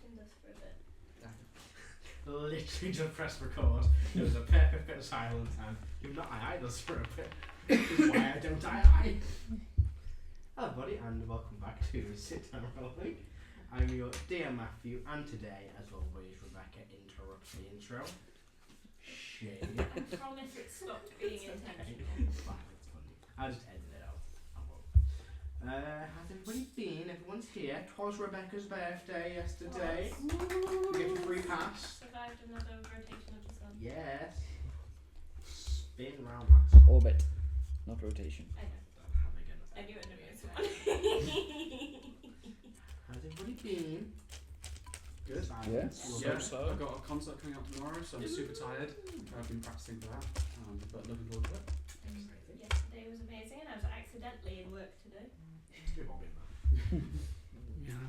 talking dust for a bit. Literally just press record. There was a perfect bit of silence and you've not I us for a bit. Which is why I don't I. Hello everybody and welcome back to Sit Down Rolling. I'm your dear Matthew and today, as always, Rebecca interrupts the intro. Shame. I promise it stopped being intentional. Fine, it's funny. I'll just edit it out. I won't. How's everybody been? Everyone's here. 'Twas Rebecca's birthday yesterday. We get a free pass. Survived another rotation of the sun. Yes. Spin round that sun. Orbit, not rotation. I know. Don't have again. I knew it would How's everybody been? Good. Yeah. So I've got a concert coming up tomorrow, so I'm super tired. I've been practicing for that, but looking forward to it. Yesterday was amazing and I was accidentally in work today. We've all been there. Yeah.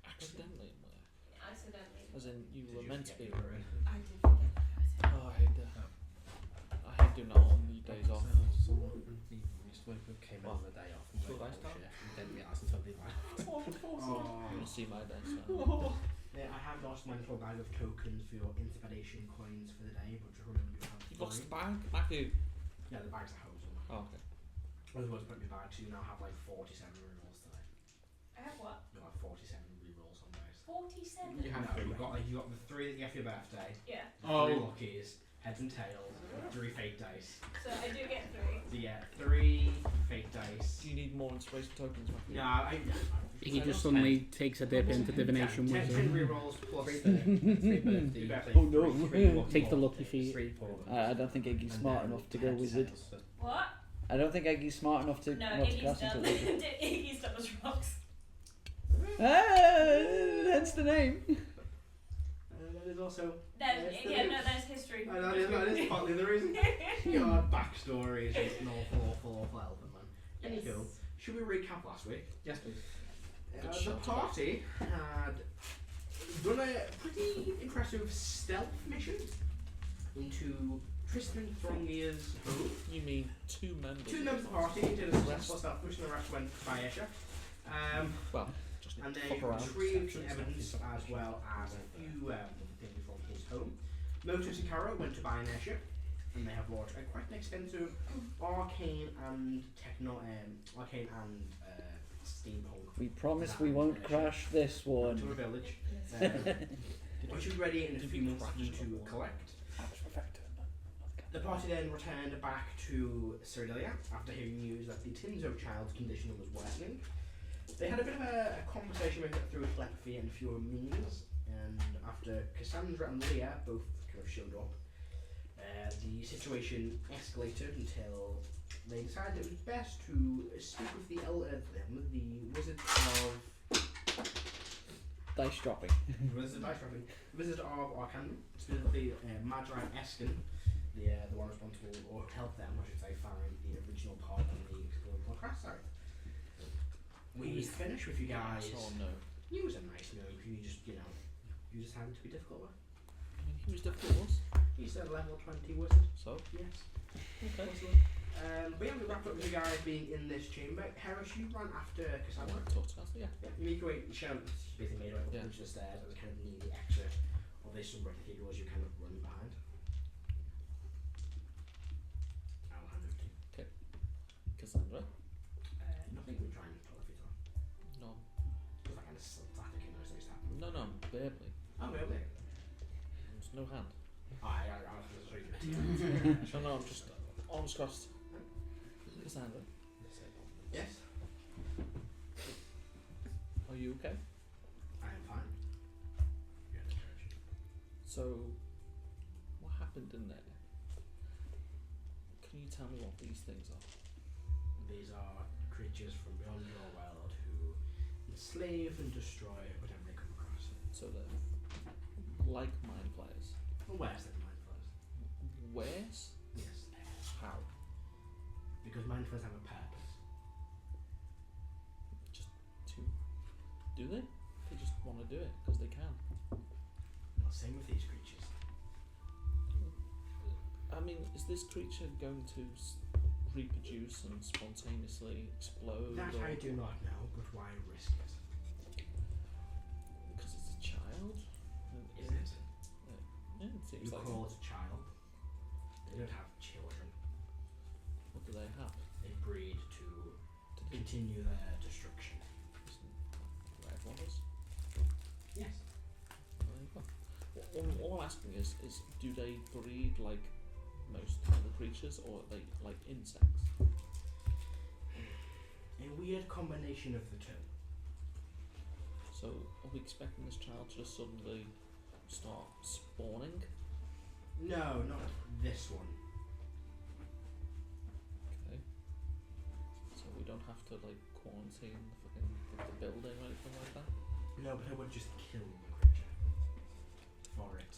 Accidentally in work. Accidentally. As in, you Did were you meant to forget be. you were in? I did forget that I was in. Oh, I hate that. I hate doing that on the days off. Came What? on the day off and Should I went start? bullshit and didn't realise until they left. You want to see my days Yeah, I have lost my little bag of tokens for your inspiration coins for the day, but just remember you have You've lost three. the bag? Matthew. Yeah, the bag's at home somewhere. Oh, okay. I was about to put in my bag, so you now have like 47 rerolls today. I have what? You have 47 rerolls on those. 47? You have No, three. you got the 3 that you get for your birthday, Yeah. three luckies, heads and tails, 3 fake dice. So I do get 3. So yeah, 3 fake dice. Do you need more inspiration tokens, Matthew? Yeah, He just suddenly takes a dip into divination 10 wizard. rerolls plus birthday. birthday. Oh, no. Take the lucky feet. I don't think Iggy's smart enough to go wizard. What? I don't think Iggy's smart enough to No, not to Iggy's cast done. into wizard. Iggy's done was rocks. Hence the name. There's also. There's history. That is partly the reason. Your backstory is just an awful elephant man. Yes. Anywho, should we recap last week? Yes, please. Good The shot. party had done a pretty impressive stealth mission into Tristan and Throngir's home. You mean 2 members? 2 members of the party did a successful stealth push and the rest went by Escher. Well, just And fuck they around. retrieved evidence as well as a few things from his home. Motus and Caro went to buy an airship, and they have launched quite an extensive arcane and steampunk. We promise we won't crash this one. To a village, which is ready in a few months for you to collect. The party then returned back to Ceridilia after hearing news that the Tinzo child's condition was worsening. They had a bit of a conversation with it through telepathy and a few means, and after Cassandra and Leah both kind of showed up, the situation escalated until they decided it was best to speak with the Wizard of Dice dropping. Wizard of Arcanum, specifically Magi Eskin, the one responsible, or help them, I should say, find the original part on the Exploring Podcast site. We finished with you guys. Oh no. He was a nice nerd. You just happened to be difficult with. I mean, he was difficult, was? He's a level 20 wizard. So? Yes. Okay. But yeah, we wrapped up with you guys being in this chamber. Harris, you ran after Cassandra. Talk to us, yeah. Yeah, you make your way, basically made your way up Yeah. the stairs and kind of near the exit of this Sunbrook Cathedral as you kind of run behind. I'll hand over to you. Cassandra? Nothing we try and pull if it's on. No. Because that kind of static in those days happen. No, barely. Oh, really? There's no hand. I was going to show you. No, I'm just arms crossed. Cassandra, Yes, are you okay? I am fine. You're in the church. So, what happened in there? Can you tell me what these things are? These are creatures from beyond your world who enslave and destroy whatever they come across. So they're like mind flayers. Well, where's the mind flayers? Where's? Yes. How? Because mind flayers have a purpose. Just to do they? They just want to do it because they can. Well, same with these creatures. I mean, is this creature going to reproduce and spontaneously explode? That or I do not know, but why risk it? because it's a child? continue their destruction. Everyone does. Yes. There you go. All I'm asking is do they breed like most other creatures, or are they like insects? A weird combination of the two. So are we expecting this child to just suddenly start spawning? No, not this one. Okay. So we don't have to like quarantine the building or anything like that? No, but I would just kill the creature. For it.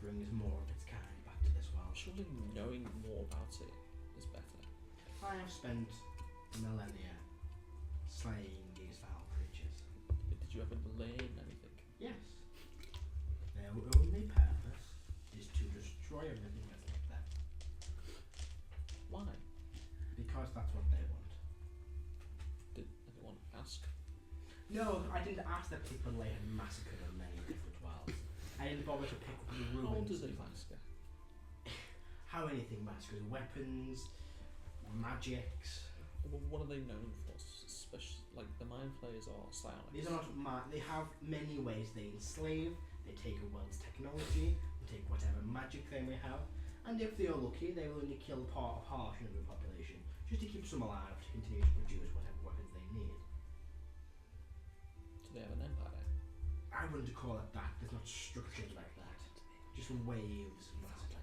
Brings more of its kind back to this world. Surely knowing more about it is better. I have spent millennia slaying these foul creatures. Did you ever learn anything? Yes. Their only purpose is to destroy everything that's like them. Why? Because that's what they want. Did anyone ask? No, I didn't ask that people lay had massacred on many different worlds. I didn't bother to pick up the ruins. How does it massacre? How anything massacres. Weapons, magics. Well, what are they known for? Especially, like the mind flayers are psionics. These are not they have many ways they enslave, they take a world's technology, they take whatever magic they may have, and if they are lucky, they will only kill part of half of the population, just to keep some alive to continue to produce whatever weapons they need. Do they have an empire? I wouldn't call it that, it's not structured like that. Just waves of massacres.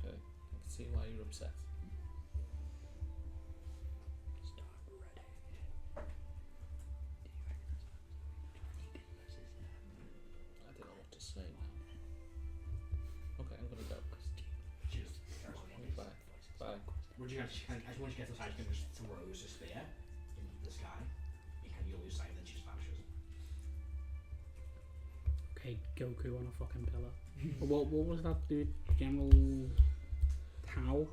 Okay, I can see why you're upset. I don't know what to say now. Okay, I'm gonna go. Cheers. Bye. Bye. Would you guys, I just want you to get inside, you can just throw a spear into the sky. You'll lose sight, then she just vanishes. Okay, Goku on a fucking pillar. what was that dude? General Tao?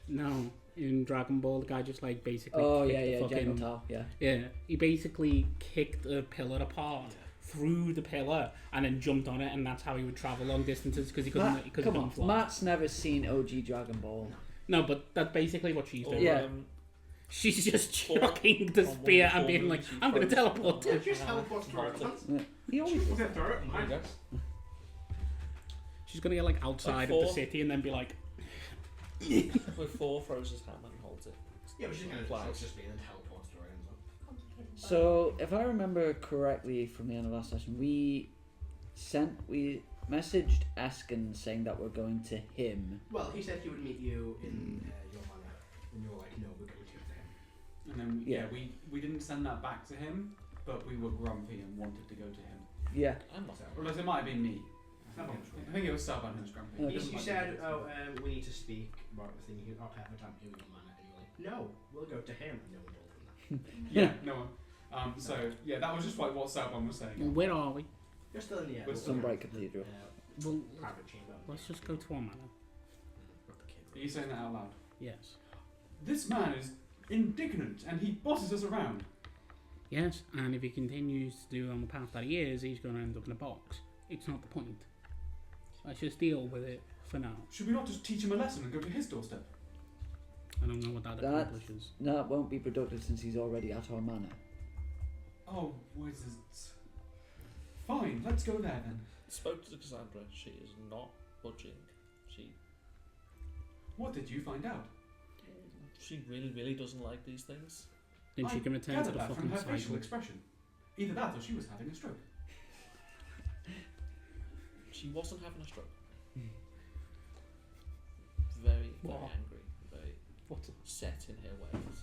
No, in Dragon Ball, the guy just like basically. Oh kicked yeah, the yeah, fucking, General Tao, yeah. Yeah, he basically kicked a pillar apart, threw the pillar, and then jumped on it, and that's how he would travel long distances because he couldn't. Matt, he couldn't come on, fly. Matt's never seen OG Dragon Ball. No, but that's basically what she's doing. Yeah. She's just Four- chucking the on one spear of the and being four like, moves you I'm going to froze. teleport. Yeah, just teleport to her. Yeah. He always does that. Throw it There you go. She's going to get like outside of the four. city and then be like, With 4 throws his hammer and holds it. Yeah, but she's going to Flies. just be and then teleports to her ends up. Complicated. So, if I remember correctly from the end of last session, we messaged Eskin saying that we're going to him. Well, he said he would meet you in your manor, and you were like, no, we're going to him. And then Yeah. we didn't send that back to him, but we were grumpy and wanted to go to him. Yeah. I'm not. Or it might have been me. I No, think it was Saban who was grumpy. No, You, doesn't you said, we need to speak about the thing. I'll have a time here in your manor, and you're like, no, we'll go to him. And no one told him that. Yeah, no one. So yeah, that was just like what Saban was saying. where are we? You're still in the air. With Sunbright Cathedral. Well, Private chamber. let's just go to our manor. Not the kid. Are you saying that out loud? Yes. This man is indignant and he bosses us around. Yes, and if he continues to do on the path that he is, he's going to end up in a box. It's not the point. Let's just deal with it for now. Should we not just teach him a lesson and go to his doorstep? I don't know what that That- accomplishes. That won't be productive since he's already at our manor. Oh, wizards. Fine, let's go there then. Spoke to Cassandra. She is not budging. What did you find out? She really doesn't like these things. Then she I can return to gathered the that from fucking her facial cycle. expression. Either that or she was having a stroke. She wasn't having a stroke. Very What? angry. Very What? set in her ways.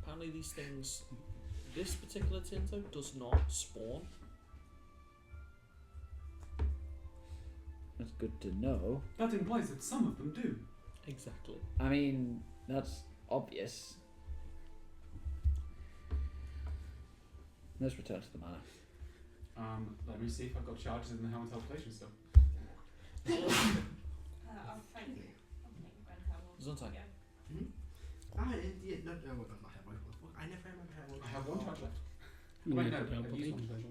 Apparently these things, this particular Tinto does not spawn. That's good to know. That implies that some of them do. Exactly. I mean, that's obvious. Let's return to the manor. Let me see if I've got charges in the helmet teleportation stuff. I'll thank you. I'll thank Grandpa. Zontai. Yeah. No, not have one. I never remember having one. I have one charge left. I'm Wait, gonna no, put I've the used things one. over.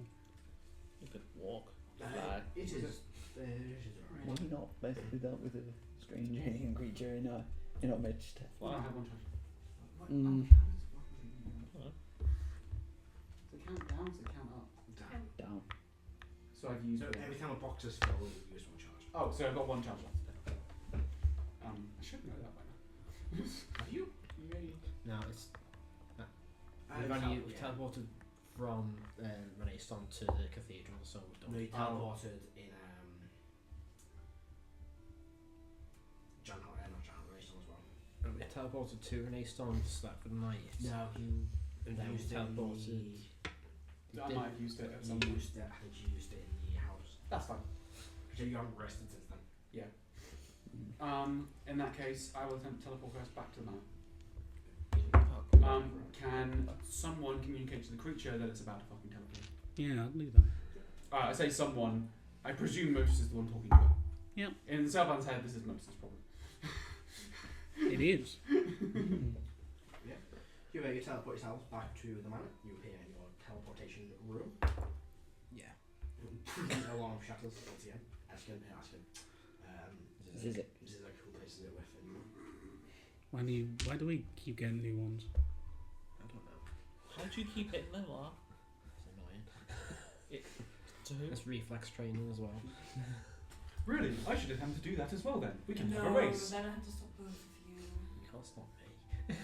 You could walk. It Fly. is. It is alright. Why not basically dealt with a strange alien creature in our midst? I have one charge left. What, Mm. how does it count down? Does it count up? Down. So I've used So one. every time a box is filled, you use one charge. Oh, so I've got one charge left. I should know that by now. Have you? No, it's I've you teleported from Renaissance to the cathedral, so No, you teleported in not Renaissance as well. we teleported to Renaissance that for the night. No, you And then we used it in teleported. the. I might have used it at some You point. used it. I think you used it in the house. That's fine. Because you haven't rested since then. In that case, I will attempt to teleport us back to the manor. Oh, Can someone communicate to the creature that it's about to fucking teleport? Yeah, I'll do that. I say someone. I presume Motus is the one talking to it. Yep. In Selban's head, this is Motus' problem. It is. You teleport yourselves back to the manor. You appear in your teleportation room. yeah. Alarm shatters once again. Ask him. This is it. This is like who places it with. And Why do we keep getting new ones? I don't know. How do you keep hitting them, Lar? It's annoying. To who? It's reflex training as well. Really? I should attempt to do that as well then. We can No, have a race. then I have to stop both of you. You can't stop me.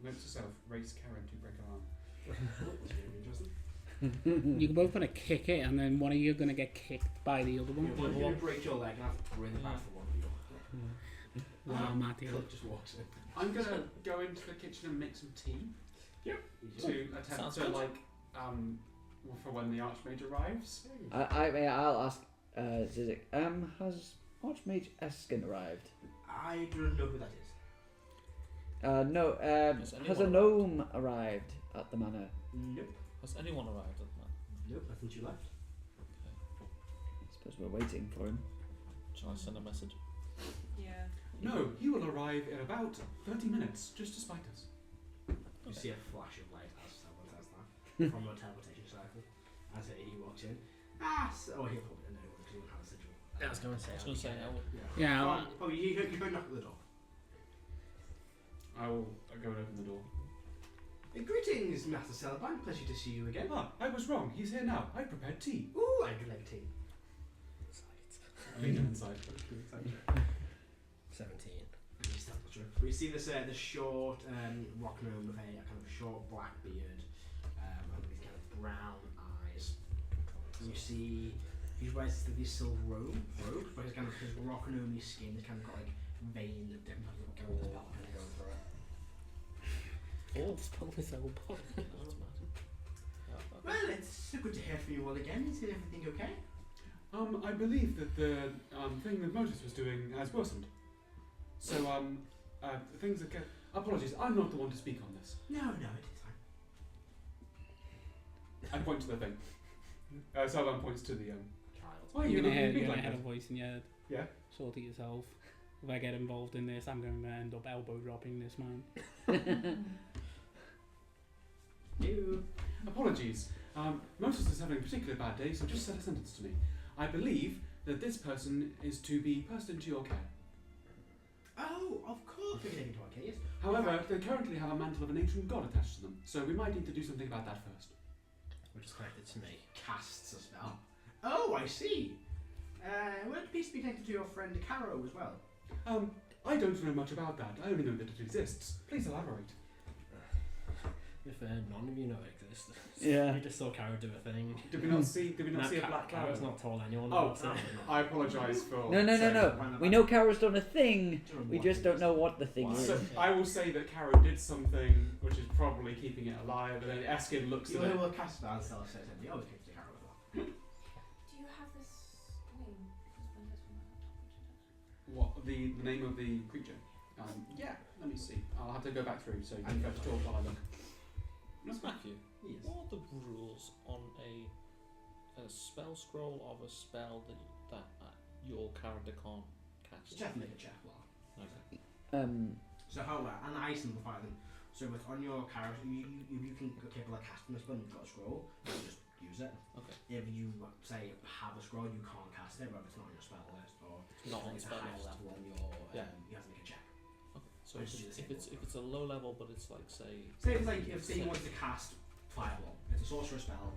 Note to self, race Karen to break alarm. It's going to be interesting. You're both gonna kick it, and then one of you are gonna get kicked by the other one. You're going to break your leg and have to bring it back for one of you. Wow, Matty. Cook just walks in. I'm gonna go into the kitchen and make some tea to attempt Sounds to good. for when the Archmage arrives. I'll ask Zizek. Has Archmage Eskin arrived? I don't know who that is. No. Has Has a anyone gnome arrived at the manor? Nope. Has anyone arrived at that? Nope, I think you left. I suppose we're waiting for him. Shall I send a message? Yeah. No, he will arrive in about 30 minutes, just to spite us. You see a flash of light as someone says that from a teleportation cycle as he walks in. He'll probably know because he won't have a sigil. I was going to say. I was going to say, I will. Yeah, You go knock at the door. I will go and open the door. Greetings, Master Selban. Pleasure to see you again. Ah, I was wrong. He's here now. I prepared tea. Ooh, I do like tea. I lean him inside. 17. We see this short rock gnome with a kind of short black beard and these kind of brown eyes. You see he wears these silver robes, but his kind of his rock gnome skin has kind of got like veins of different kind of going through it. Oh, spell this elbow. Well, it's so good to hear from you all again. Is everything okay? I believe that the thing that Motus was doing has worsened. So, things are... Apologies, I'm not the one to speak on this. No, it is fine. I point to the thing. Selban points to the... Child. Why are you You're looking at me gonna like have a that? voice in your head. Yeah? Sort it yourself. If I get involved in this, I'm going to end up elbow dropping this man. You. Apologies. Motus is having a particularly bad day, so just said a sentence to me. I believe that this person is to be passed into your care. Oh, of course we're getting into our case. However, they currently have a mantle of an ancient god attached to them, so we might need to do something about that first. Which is connected to me. Casts a spell. Oh, I see. Would it please be connected to your friend Caro as well? I don't know much about that. I only know that it exists. Please elaborate. If none of you know it exists. Yeah. You just saw Cara do a thing. Did we not see a black cloud? Cara's not told anyone. Oh, about it. I apologise for... No. Saying We know Kara's done a thing. We What just it don't is. know what the thing is. So I will say that Cara did something which is probably keeping it alive, and then Eskin looks You at it. will cast that and sell it. You always connect to Caro as well. Do you have this name? What, the name of the creature? Yeah, let me see. I'll have to go back through, so you can go to talk while I look. Matthew, Yes. what are the rules on a spell scroll of a spell that your character can't cast? Just have to make a check. Well. Okay. So how and I simplify them. So with on your character, you can go capable of casting a spell. You've got a scroll. You just use it. Okay. If you say have a scroll, you can't cast it, whether it's not on your spell list or Not on it's spell a higher list. level on your. Yeah. You have to make a check. Okay. So I if see the it's, same if it's a low level, but it's like say Say it's like if you wanted to cast Fireball, it's a sorcerer spell.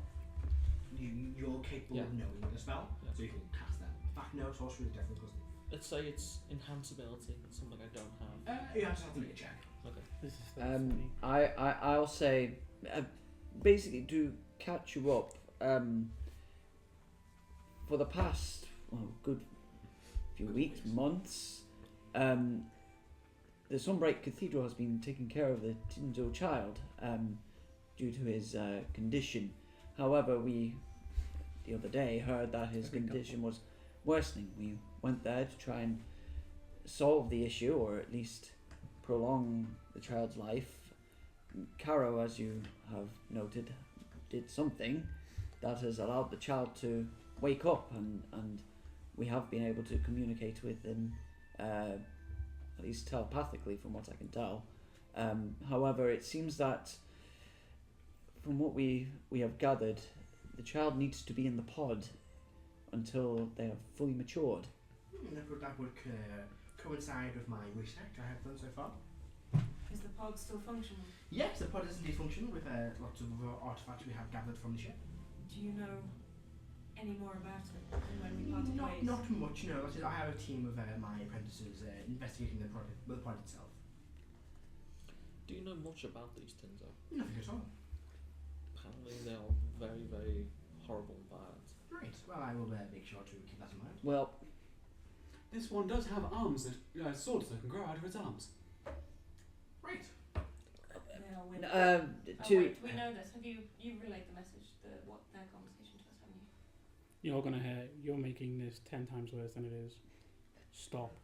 You're capable of knowing the spell, Yeah. so you can cast that. In fact, no, sorcerer is definitely plus. let's say it's enhanceability, it's something I don't have. You have to make a check. Okay. This is so funny. I'll say, basically to catch you up. For the past good few weeks, months, the Sunbright Cathedral has been taking care of the Tinzo child due to his condition. However, we the other day heard that his condition was worsening. We went there to try and solve the issue, or at least prolong the child's life. Caro, as you have noted, did something that has allowed the child to wake up, and we have been able to communicate with him, at least telepathically from what I can tell. However, it seems that from what we have gathered, the child needs to be in the pod until they have fully matured. That would coincide with my research I have done so far. Is the pod still functional? Yes, the pod is indeed functional with lots of artifacts we have gathered from the ship. Do you know any more about it than when we parted ways? Not much, no. I have a team of my apprentices investigating the pod itself. Do you know much about these Tinzo? Nothing at all. Apparently they are very, very horrible and violent. Right, well I will make sure to keep that in mind. Well, This one does have arms that swords that can grow out of its arms. Right. They are with to wait, we know this. Have you relayed the message, what their conversation to us, haven't you? You're gonna hear. You're making this 10 times worse than it is. Stop.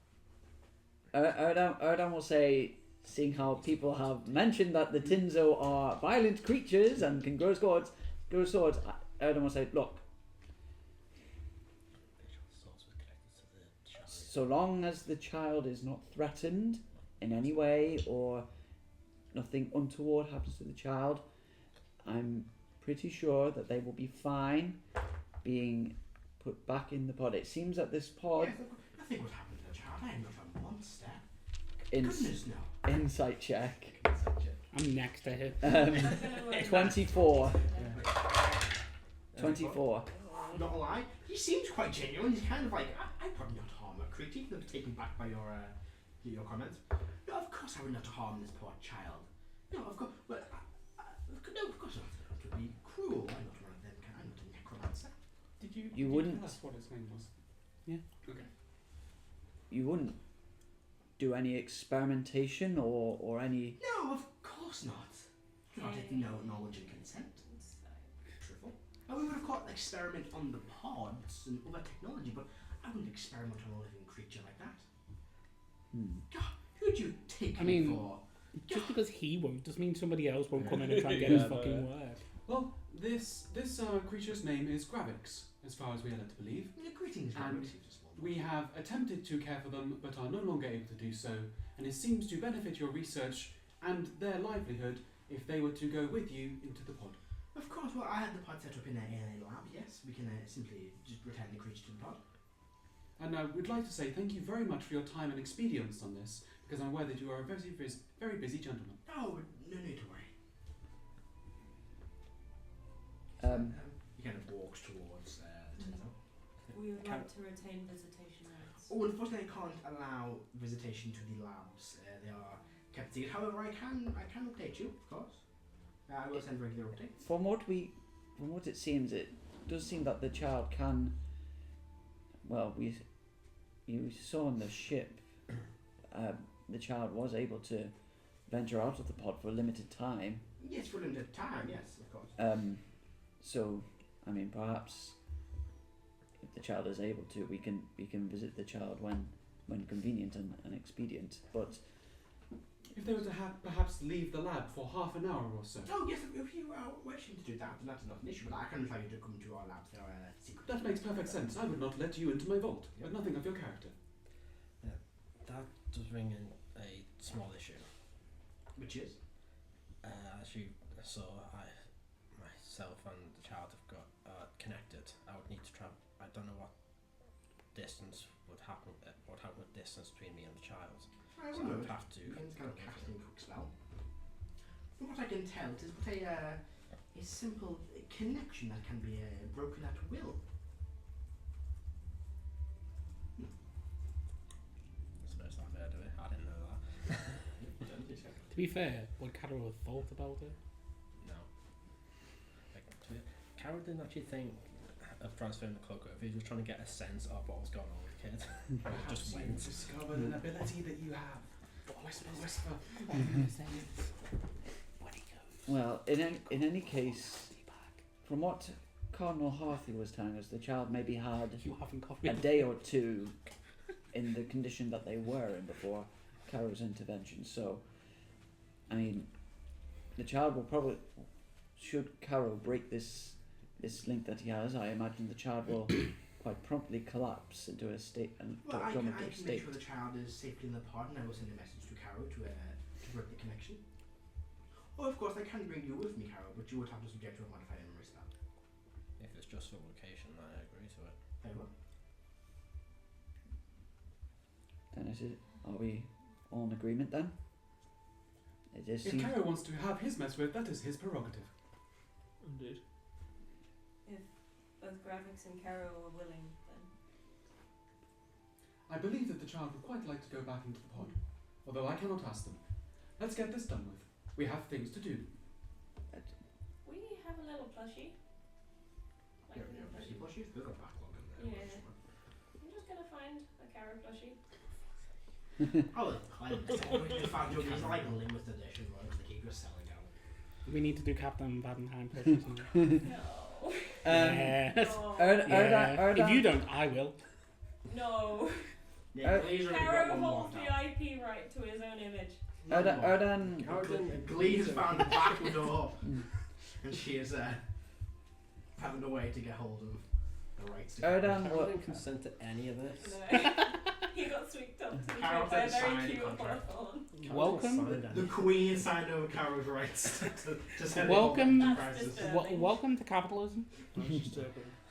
Erdan will say, seeing how people have mentioned that the Tinzo are violent creatures and can grow swords, Erdan will say, look, so long as the child is not threatened in any way or nothing untoward happens to the child, I'm pretty sure that they will be fine being put back in the pod. It seems that this pod... Yes, nothing would happen to the child. I am not a monster. Ins- Goodness no. insight check. I'm next to him. 24. 24. Not gonna lie, he seems quite genuine. He's kind of like, I probably not harm a creature, even though taken back by your comments. No, of course I would not harm this poor child. No, of course, but no, of course not. That would be cruel. I'm not one of them. I'm not a necromancer. Did You wouldn't- tell us what its name was? Yeah. Okay. You wouldn't do any experimentation or any... No, of course not. Not with no knowledge and consent. Truthful. And we would of course experiment on the pods and other technology, but I wouldn't experiment on a living creature like that. God, who'd you take I me mean, for? Just because he won't doesn't mean somebody else won't come in and try and get his fucking work. Well, this creature's name is Gravix, as far as we are led to believe. Yeah, greetings, And Gravix. we have attempted to care for them, but are no longer able to do so, and it seems to benefit your research and their livelihood if they were to go with you into the pod. Of course, well, I had the pod set up in a lab, yes. We can simply just return the creature to the pod. And I would like to say thank you very much for your time and expedience on this, because I'm aware that you are a very busy gentleman. Oh, no need to worry. He kind of walks towards the Tinzo. We would like to retain visitation rights. Oh, unfortunately, I can't allow visitation to the labs. They are kept secret. However, I can update you, of course. I will send regular updates. From what it seems, it does seem that the child can... Well, you saw on the ship, the child was able to venture out of the pod for a limited time. Yes, for a limited time, yes, of course. So, I mean, perhaps if the child is able to, we can visit the child when convenient and expedient. But If they were to perhaps leave the lab for half an hour or so. Oh, yes, if you are wishing to do that, then that's not an issue, but I can tell you to come to our labs. They are secret. That makes perfect sense. I would not let you into my vault, but nothing of your character. That does bring in a small issue. Which is? As you saw, myself and the child have got connected. I would need to travel. I don't know what distance would happen. What happened with distance between me and the child. I So will I know would it. have to. You can kind of cast in a quick spell. From what I can tell, it is but a simple connection that can be broken at will. That's the most I've heard of it. I didn't know that. To be fair, would Carol have thought about it? No. Carol didn't actually think of transferring the cloak over. He was trying to get a sense of what was going on with the kid. It just went. Discovered an ability that you have. Whisper, whisper. Well, in any case, from what Cardinal Harthy was telling us, the child maybe had You haven't copied a day or two in the condition that they were in before Carol's intervention. So, I mean, the child will probably, should Carol break this link that he has, I imagine the child will quite promptly collapse into a state, Well, I can comatose make state. sure the child is safely in the pod, and I will send a message to Carol to break the connection. Oh, of course, I can bring you with me, Carol, but you would have to subject to a modified memory spell. If it's just for location, then I agree to it. Very well. Then are we all in agreement then? It just If seems Carol wants to have his mess with, that is his prerogative. Indeed. If both Gravix and Caro are willing, then I believe that the child would quite like to go back into the pod, although I cannot ask them. Let's get this done with. We have things to do. we have a little plushie. Like a little plushie. Plushies? They've got a backlog in there. Yeah. I'm just gonna find a Caro plushie. Oh, I found you. It's like a limited edition, right? They keep just selling out. We need to do Captain Valentine plushies. No. Yes. No. Yeah. If you don't, I will. No. Yeah, Glazer got Caro one holds locked the out. IP right to his own image. Erdan, Glee's found the back door, and she has found a way to get hold of the rights to Erdan, Carol what? didn't consent to any of this. No. He got swept up to the Carol trip by a didn't sign very the cute contract. hawthorn. Carol Welcome. didn't sign The anything. Queen signed over Carol's rights to send Welcome. it That's prices. disturbing. Welcome to capitalism.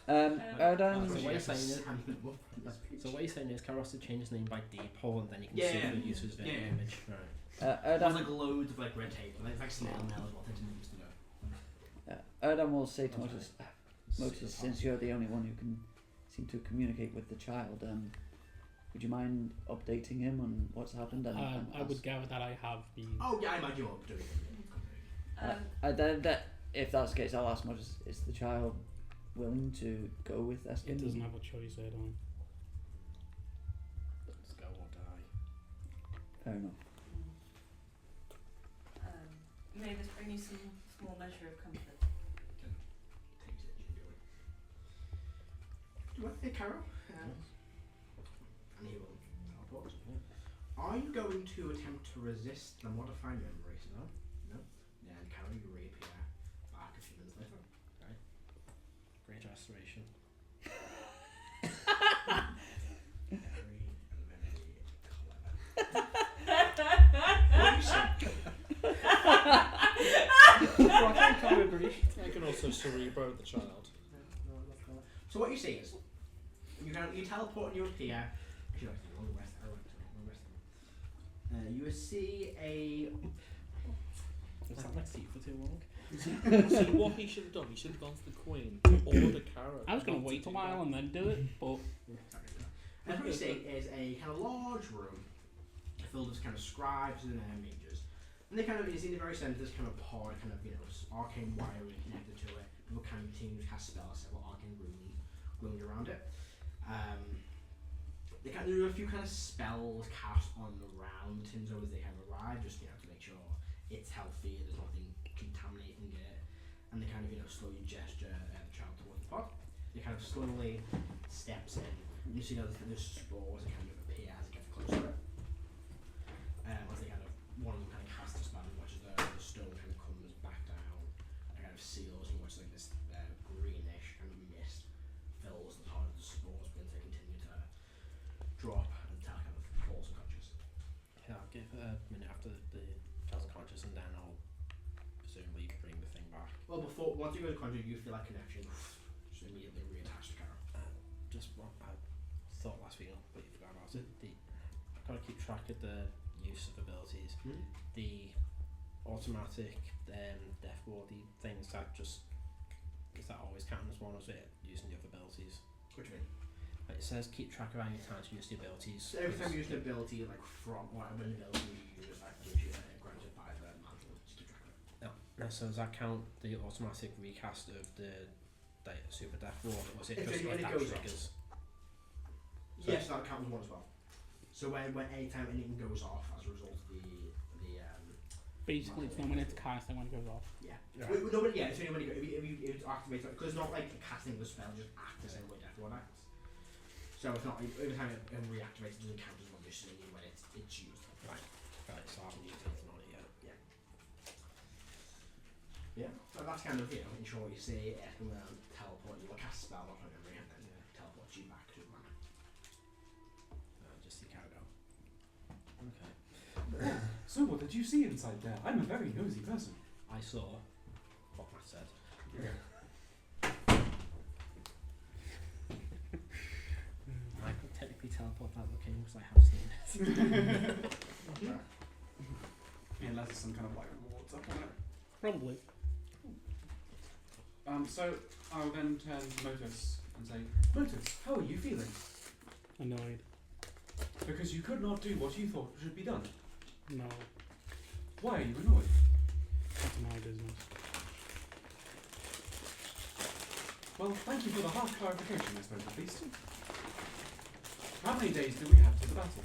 Erdan, So what you're Yes. saying is, Hand them up in this so speech. what you're saying is, Carol has to change his name by default, and then you can Yeah, see yeah. the user's video Yeah. image. Right. There's Erdan, like loads of like red tape, like snail mail is what they used to know. Erdan will say to That's Motus, since you're the only one who can seem to communicate with the child, would you mind updating him on what's happened? And I would gather that I have been. Oh yeah, I imagine you're doing it. then if that's the case, I'll ask Motus, is the child willing to go with Eskin? It doesn't have a choice, Erdan. Let's go or die. Fair enough. May this bring you some small measure of comfort. Takes it, you do it. Do you want to Carol? And he will teleport. Are you going to attempt to resist the modified memories? No? No? Then Carol, you reappear back a few minutes later. Great restoration. What do you say? I can agree. I can also cerebro the child. So what you see is, you teleport and you appear. Actually, no, long rest. You see a. Was that my seat for too long? See, what he should have done, he should have gone to the Queen to order Carol. I was going to not wait a do while that. and then do it, but And what you see is a kind of large room filled with kind of scribes and mages. And they kind of, you see in the very centre, this kind of pod, kind of, arcane wiring connected to it. People kind of continue to cast spells, several arcane runes around it. They kind of do a few kind of spells cast on around Tinzo as they kind of arrive, just to make sure it's healthy, there's nothing contaminating it. And they kind of, slowly gesture the child towards the pod. It kind of slowly steps in. You see the spores that kind of appear as it gets closer. As they kind of, one of them kind of casts a spell and watches the stone kind of comes back down and kind of seals and watches like this greenish kind of mist fills the part of the spores begin to continue to drop and the tail kind of falls unconscious. Yeah, I'll give it a minute after the child's unconscious, and then I'll presumably bring the thing back. Well, once you go to conjure, you feel that connection just immediately reattached to Carol. Just what I thought last week, but you forgot about it. I've got to keep track of the use of abilities. Hmm? The automatic death warding things that just does that always count as one, or is it using the other abilities? What do you mean? It says keep track of how many times you use the abilities. So every time you use an ability, like from whatever ability you use, that gives you granted by the mantle. Just keep track of it. No, so does that count the automatic recast of the super death ward, or was it If just it- like it that goes triggers? So- Yes, that counts as one as well. So when any time anything goes off as a result of the Basically, it's not when it's cast and when it goes off. yeah. Right. No, but yeah, it's only when you if you activate it, because it's not like casting the spell just acts the same way Death Ward acts. So it's not like every time it reactivates, it doesn't count as one, just only when it's used. Right, so I haven't used anything on it yet. Yeah. So that's kind of ensure what you say, it can teleport you, or cast a spell off a memory, and then teleport you back to the mana. Just the cargo. Okay. So what did you see inside there? I'm a very nosy person. I saw what Matt said. I could technically teleport that looking because I have seen it. Unless it's some kind of like rewards up on it. Probably. So I'll then turn to Motus and say, Motus, how are you feeling? Annoyed. Because you could not do what you thought should be done. No. Why are you annoyed? That's my business. Well, thank you for the half clarification, I suppose, at least. How many days do we have to the battle?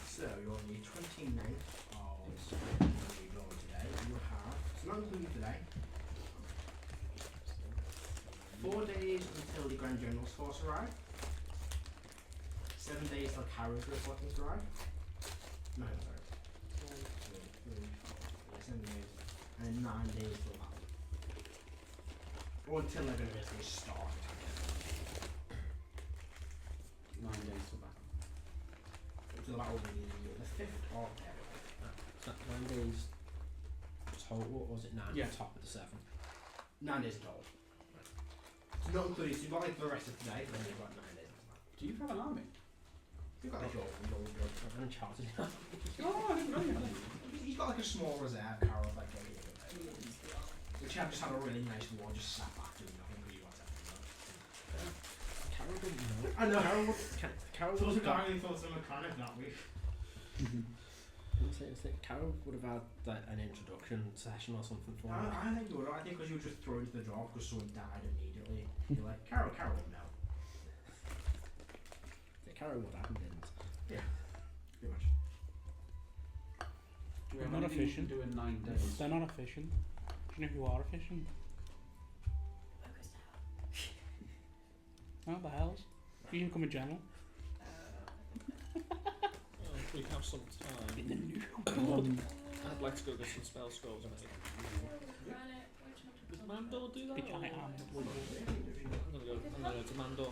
So you're on the 29th of today. You have, so not including today, 4 days until the Grand General's force arrive. 7 days till Kara's reporting to arrive. No, sorry. 7 days. And 9 days till battle. Or until they're going to basically start attacking. 9 days till battle. Until the battle will be the 5th of April. So 9 days total, or was it 9 Yeah. on top of the 7? 9 days in total. So not including, so you've got like the rest of today, then you've got 9 days after that. Do you have an army? You've got like your I'm uncharted now. Oh, I didn't know you had any. he's got like a small reserve Carol like which I've just had a really nice war, just sat back doing nothing because you got everything. Carol didn't know. I know. Carol So would was have any thoughts on mechanic that week? Carol would have had like, an introduction session or something for me. I think you would. I think because you were just thrown into the draft because someone died immediately. You're like, Carol would know. Carol would have, didn't. Pretty much. Do we They're have not anything we efficient. can do in 9 days? They're not efficient. Do you know who are efficient? Oh, the hells. You can become a general. If we have some time, I'd like to go get some spell scrolls. Did Mandor do that? Big giant or- arm. I'm gonna go to Mandor.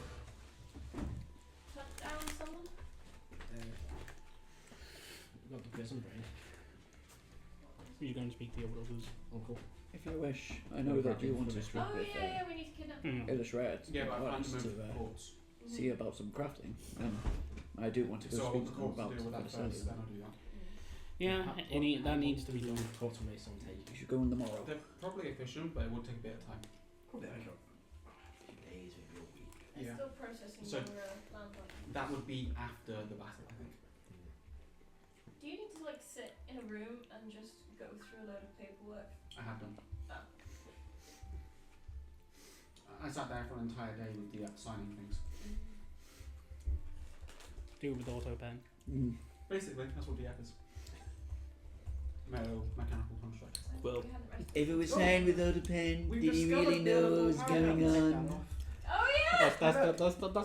Shut down someone? We've got the prison brain. You're going to speak to your brother's Uncle. If you wish, I know that you want to speak Oh with yeah, we need to kidnap them. Illustrated. Yeah, but I wants found to them in courts. see about some crafting. I do want to go So I speak want to the them courts about to deal with that what I first, said. then I'll do that. Yeah, that needs to be done. Taught me some take. You should go in tomorrow. They're probably efficient, but it will take a bit of time. Probably like a few days, maybe a week. I'm Yeah. still processing So- your land plan. That would be after the battle, I think. Do you need to like sit in a room and just go through a load of paperwork? I have done. Oh. I sat there for an entire day with the signing things. Do it with auto pen. Basically, that's what DF is. Mechanical construct. Well, We haven't read- If it was signed without a pen, We've did he discovered really know what was paragraphs. going Take that on? off. Oh yeah! That's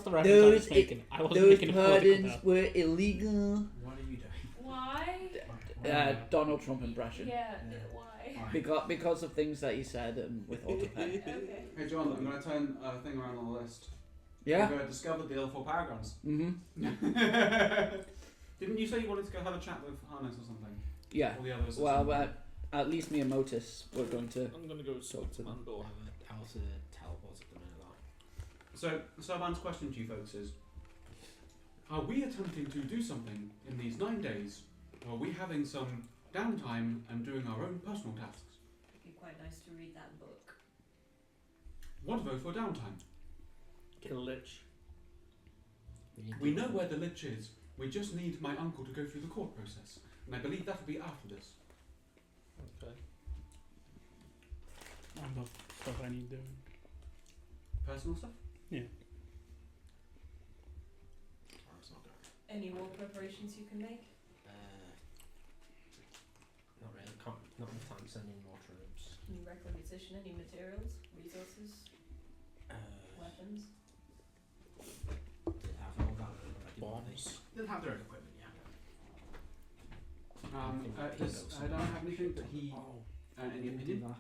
the reference I Those was making. I wasn't Those making a political pardons bell. were illegal. What are you doing? Why? Donald Trump impression. Yeah, why? Because of things that he said with auto pen. Okay. Hey John, I'm going to turn a thing around on the list. Yeah? We've discovered the L4 paragrams. Mm-hmm. Didn't you say you wanted to go have a chat with Harness or something? Yeah. All the others. or Well, something? at least me and Motus were going to. I'm gonna go talk to Mandor. How to teleport at the minute. So Sarvan's question to you folks is, Are we attempting to do something in these 9 days? Or are we having some downtime and doing our own personal tasks? It'd be quite nice to read that book. What vote for downtime? Kill a lich. We know where the lich is. We just need my uncle to go through the court process. And I believe that'll be after this. Okay. I've got stuff I need doing. Personal stuff? Yeah. Any more preparations you can make? Not really. Not enough time sending more troops. Any requisition, any materials, resources, weapons? Did have all that already. Bombs. They'll have their own equipment, yeah. I don't have anything, but he... any opinion?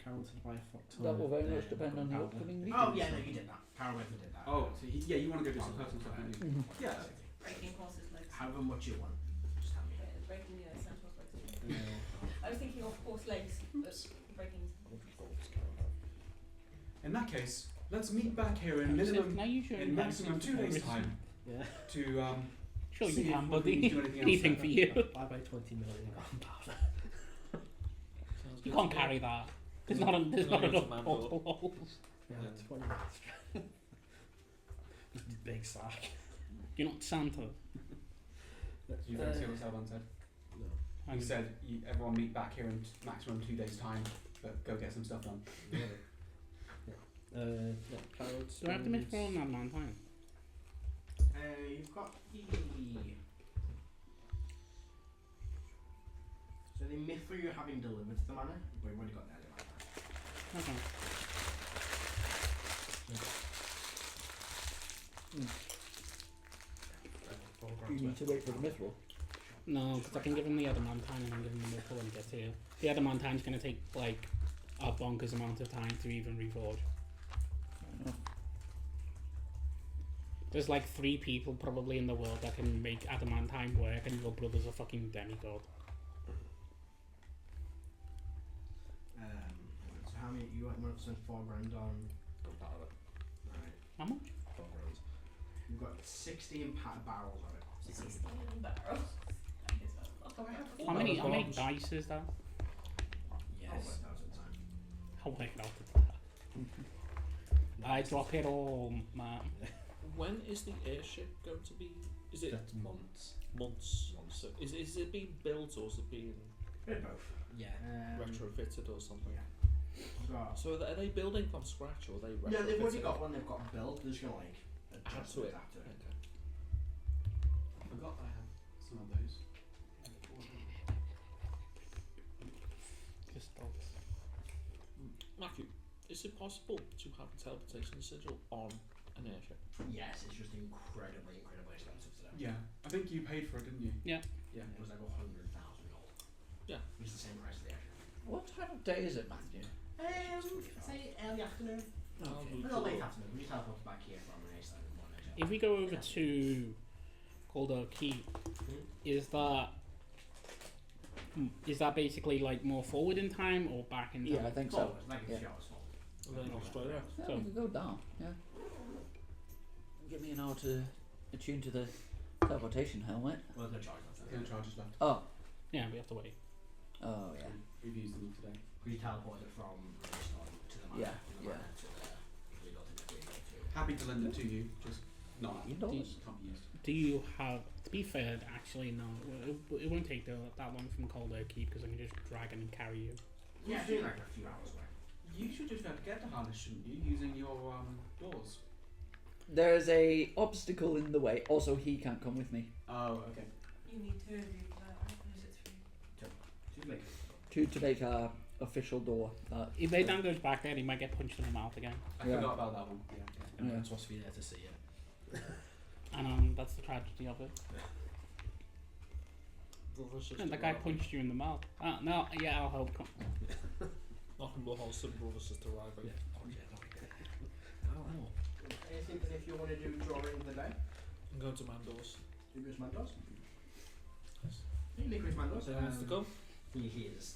Counted by a foot. That will very much depend on the upcoming meeting. Oh, yeah, no, you did that. Paraweapon did that. Oh, so you want to go do some personal stuff, don't you? Yeah. Breaking horses' legs. However much you want. Just tell me. Breaking centaur's legs. I was thinking of horse legs, but breaking. In that case, let's meet back here in maximum 2 days' time Yeah. to Sure see you if can, we buddy. can do anything else Anything there. for you. Buy by 20 million gunpowder. You can't carry that. There's not enough portal holes. Yeah, 20 extra. Big sack. You're not Santa. You don't see what Salvan said? No. He said, everyone meet back here in maximum 2 days' time, but go get some stuff done. Carrots. Do I have to miss for that man time? You've got the... So the Mithril you're having delivered to the manor, but we've already got that in my Okay. You need to wait for the mithril. No, because I can give him the adamantine and I'm giving him the pull when he gets here. The adamantine's going to take like a bonkers amount of time to even reforge. There's like 3 people probably in the world that can make adamantine work, and your brother's a fucking demigod. So how many, you want to spend 4 grand on gunpowder? Right, How much? 4 grand. You've got 16 barrels of it. 16 barrels. How many dice is that? Yes. I'll work it out at that. I drop it all, man. When is the airship going to be? Is it That's months. months? So is it being built or is it being Bit of both. Yeah. retrofitted or something? Yeah. You've got, So are they building from scratch or are they retrofitting? yeah, they've already got one they've got built, they're just going to like Add adjust to it. after it. Okay. I forgot I have some of those. Just dogs. Matthew, is it possible to have a teleportation sigil on an airship? Yes, it's just incredibly expensive today. Yeah, I think you paid for it, didn't you? Yeah. Yeah. It was like 100,000 gold. Yeah. It's the same price as the airship. What time of day is it, Matthew? Say early afternoon. Okay. No, late afternoon. We teleported back here from an A-side in the morning. If we go over to Calder Keep, is that basically like more forward in time or back in time? Yeah, I think so. Like a Yeah. few hours forward. Are they in Australia? Yeah, So- we could go down. Yeah. Give me an hour to attune to the teleportation helmet. Well, there's no charge left. No charges left. Oh. Yeah, we have to wait. Oh yeah. We've used them today. We teleported from Tristan to the manor. Yeah, from the manor to we got to the Happy to lend it to you, just not Indoors. can't be used. Do you have? To be fair, actually, no. It won't take that long from Calder Keep because I can just drag and carry you. Yeah, it's doing like a few hours away. You should just be able to get the harness, shouldn't you, using your doors? There's a obstacle in the way. Also, he can't come with me. Oh, okay. You need 2 of you for that, right? Or is it 3? Too late. Two to make our official door. If Maydan goes back there, he might get punched in the mouth again. I Yeah. forgot about that one. Yeah. And Yeah. I'm supposed to be there to see it. And that's the tragedy of it. Brother, sister, And the guy rival. punched you in the mouth. No, yeah, I'll help. Not from the wholesome brother sister rival. Oh, yeah, I don't know. Anything if you want to do during the day? I'm going to Mando's. Do Chris Mandos? You can Chris Mandos. Anyone wants to go? He is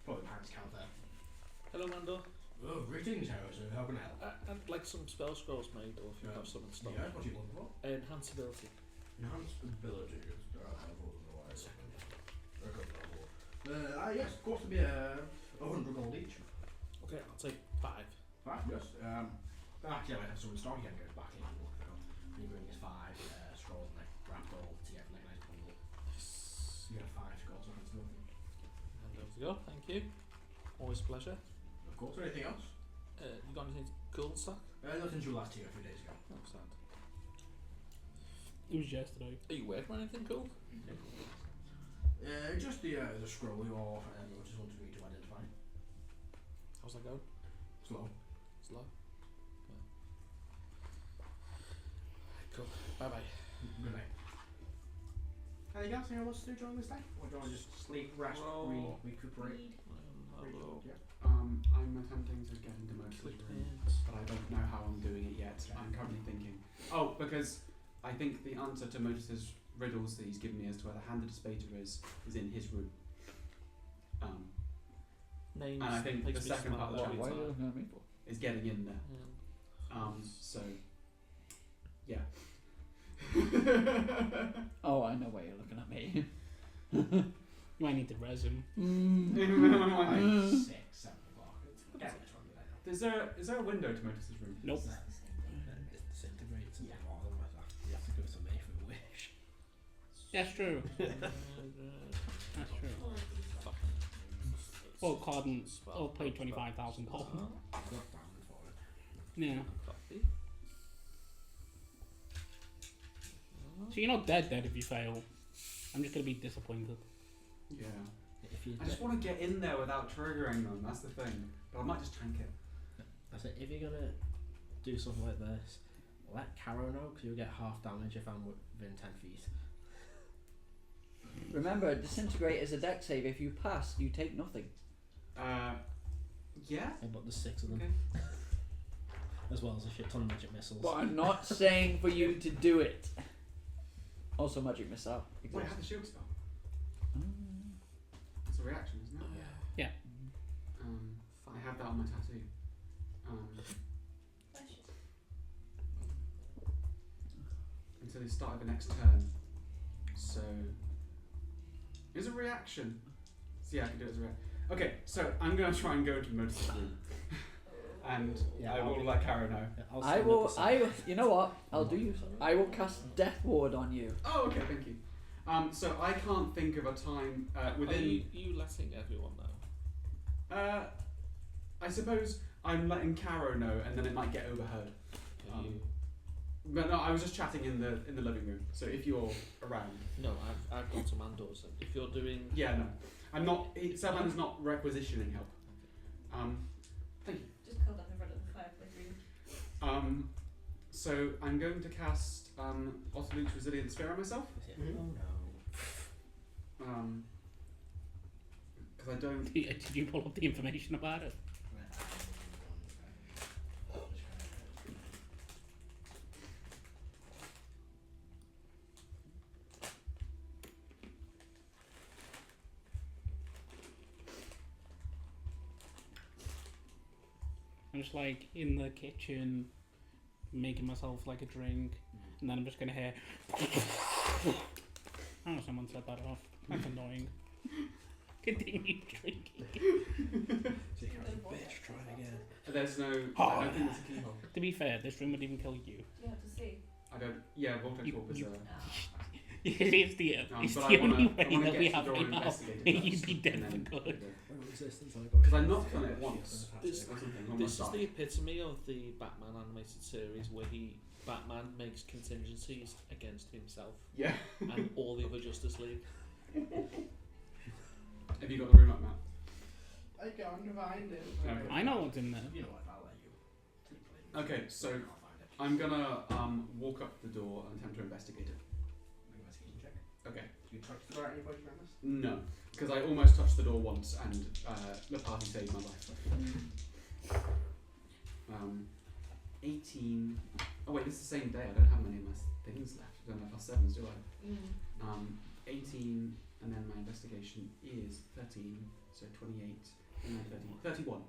probably behind his counter. Hello, Mando. Oh, greetings, Harrison. How can I help? And like some spell scrolls made, or if you have some in stock. Yeah, what are you looking for? Enhance ability. Enhanced abilities. Yes, of course, it'll be 100 gold each. Okay, I'll take 5. 5, yes. Actually, I might have some in stock. You can go back in and look at them. And you bring us 5 scrolls, like wrapped all together, like a nice bundle. You get 5 scrolls of enhanced ability. And there we go, thank you. Always a pleasure. Of course, anything else? You got anything cool in stock? Nothing to last here a few days ago. No, sound. It was yesterday. Are you working on anything cool? Just the scroll your just wanted me to identify. How's that going? Slow. Slow? Yeah. Cool. Bye bye. Good night. Anything else anyone wants to do during this day? Or do you want to just sleep, rest, recuperate? Yeah. I'm attempting to get into Motus' room, but I don't know how I'm doing it yet. I'm currently thinking. Oh, because I think the answer to Motus' riddles that he's given me as to where the hand of the Spater is in his room. Names. And I think the second part of the What are you looking at me for? is getting in there. So, yeah. Oh, I know why you're looking at me. You might need to res him. 6, 7 o'clock. Is there a window to Motus' room? Nope. It disintegrates into a lot of them. You have to go to me for a wish. That's true. That's true. Well, Cardin all paid $25,000. Yeah. So you're not dead if you fail. I'm just gonna be disappointed. Yeah. If you I just want to get in there without triggering them, that's the thing. But I might just tank it. I said, if you're gonna do something like this, let Caro know, because you'll get half damage if I'm within 10 feet. Remember, disintegrate is a deck save. If you pass, you take nothing. Yeah? But there's 6 of them. Okay. As well as a shit ton of magic missiles. But I'm not saying for you to do it. Also, magic missile. Wait, how the shield spell? It's a reaction, isn't it? Yeah. I have that on my tattoo. Until the start of the next turn. So, it's a reaction. So yeah, I can do it as a reaction. Okay, so I'm going to try and go to Motus' room. And Yeah, I will I'll- let Kara know. I'll I send will. it to You know what? I'll do you. I will cast Death Ward on you. Oh, okay, thank you. So I can't think of a time within. Are you letting everyone know? I suppose I'm letting Caro know, and then it might get overheard. Are you? But no, I was just chatting in the living room. So if you're around, No, I've gone to Mando's. And if you're doing, yeah, no, I'm not. Saban's not requisitioning help. Thank you. Just curled up in front of the fireplace room. So I'm going to cast Otterluke's Resilient Sphere on myself. Oh no. Because I don't. Did you pull up the information about it? I'm just like in the kitchen making myself like a drink, and then I'm just gonna hear. Oh, someone set that off. That's annoying. Continue drinking. Bitch, try again. There's no. I don't think there's a keyhole. To be fair, this room would even kill you. You have to see. I don't. Yeah, Vortex Warp is you- It's the but only I wanna way that get we to the have door right and now. investigate it You'd first, be dead and for then- good. Because I knocked on it once. This- or something, on this my is side. the epitome of the Batman animated series where Batman makes contingencies against himself Yeah. and all the other Justice League. Have you got the room up, Matt? I can't find it. Okay. I know what's in there. You know what? I'll let you. Okay, so I'll find it. I'm gonna walk up the door and attempt to investigate it. Investigation check. Okay. You touch the door at any point around this? No, because I almost touched the door once and the party saved my life. 18. Oh wait, it's the same day. I don't have many of my things left. I don't have +7s, do I? 18, and then my investigation is 13, so 28, and then 30, 31.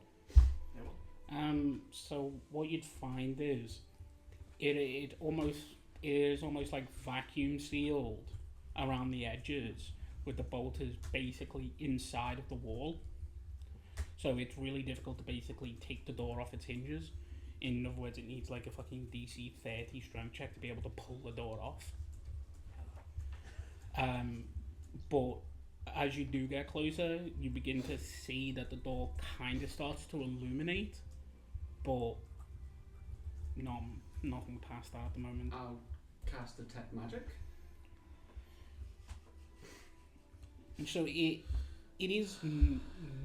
So what you'd find is it is almost like vacuum sealed around the edges, with the bolt is basically inside of the wall. So it's really difficult to basically take the door off its hinges. In other words, it needs like a fucking DC 30 strength check to be able to pull the door off. But as you do get closer, you begin to see that the door kind of starts to illuminate, but nothing past that at the moment. I'll cast Detect Magic. So it is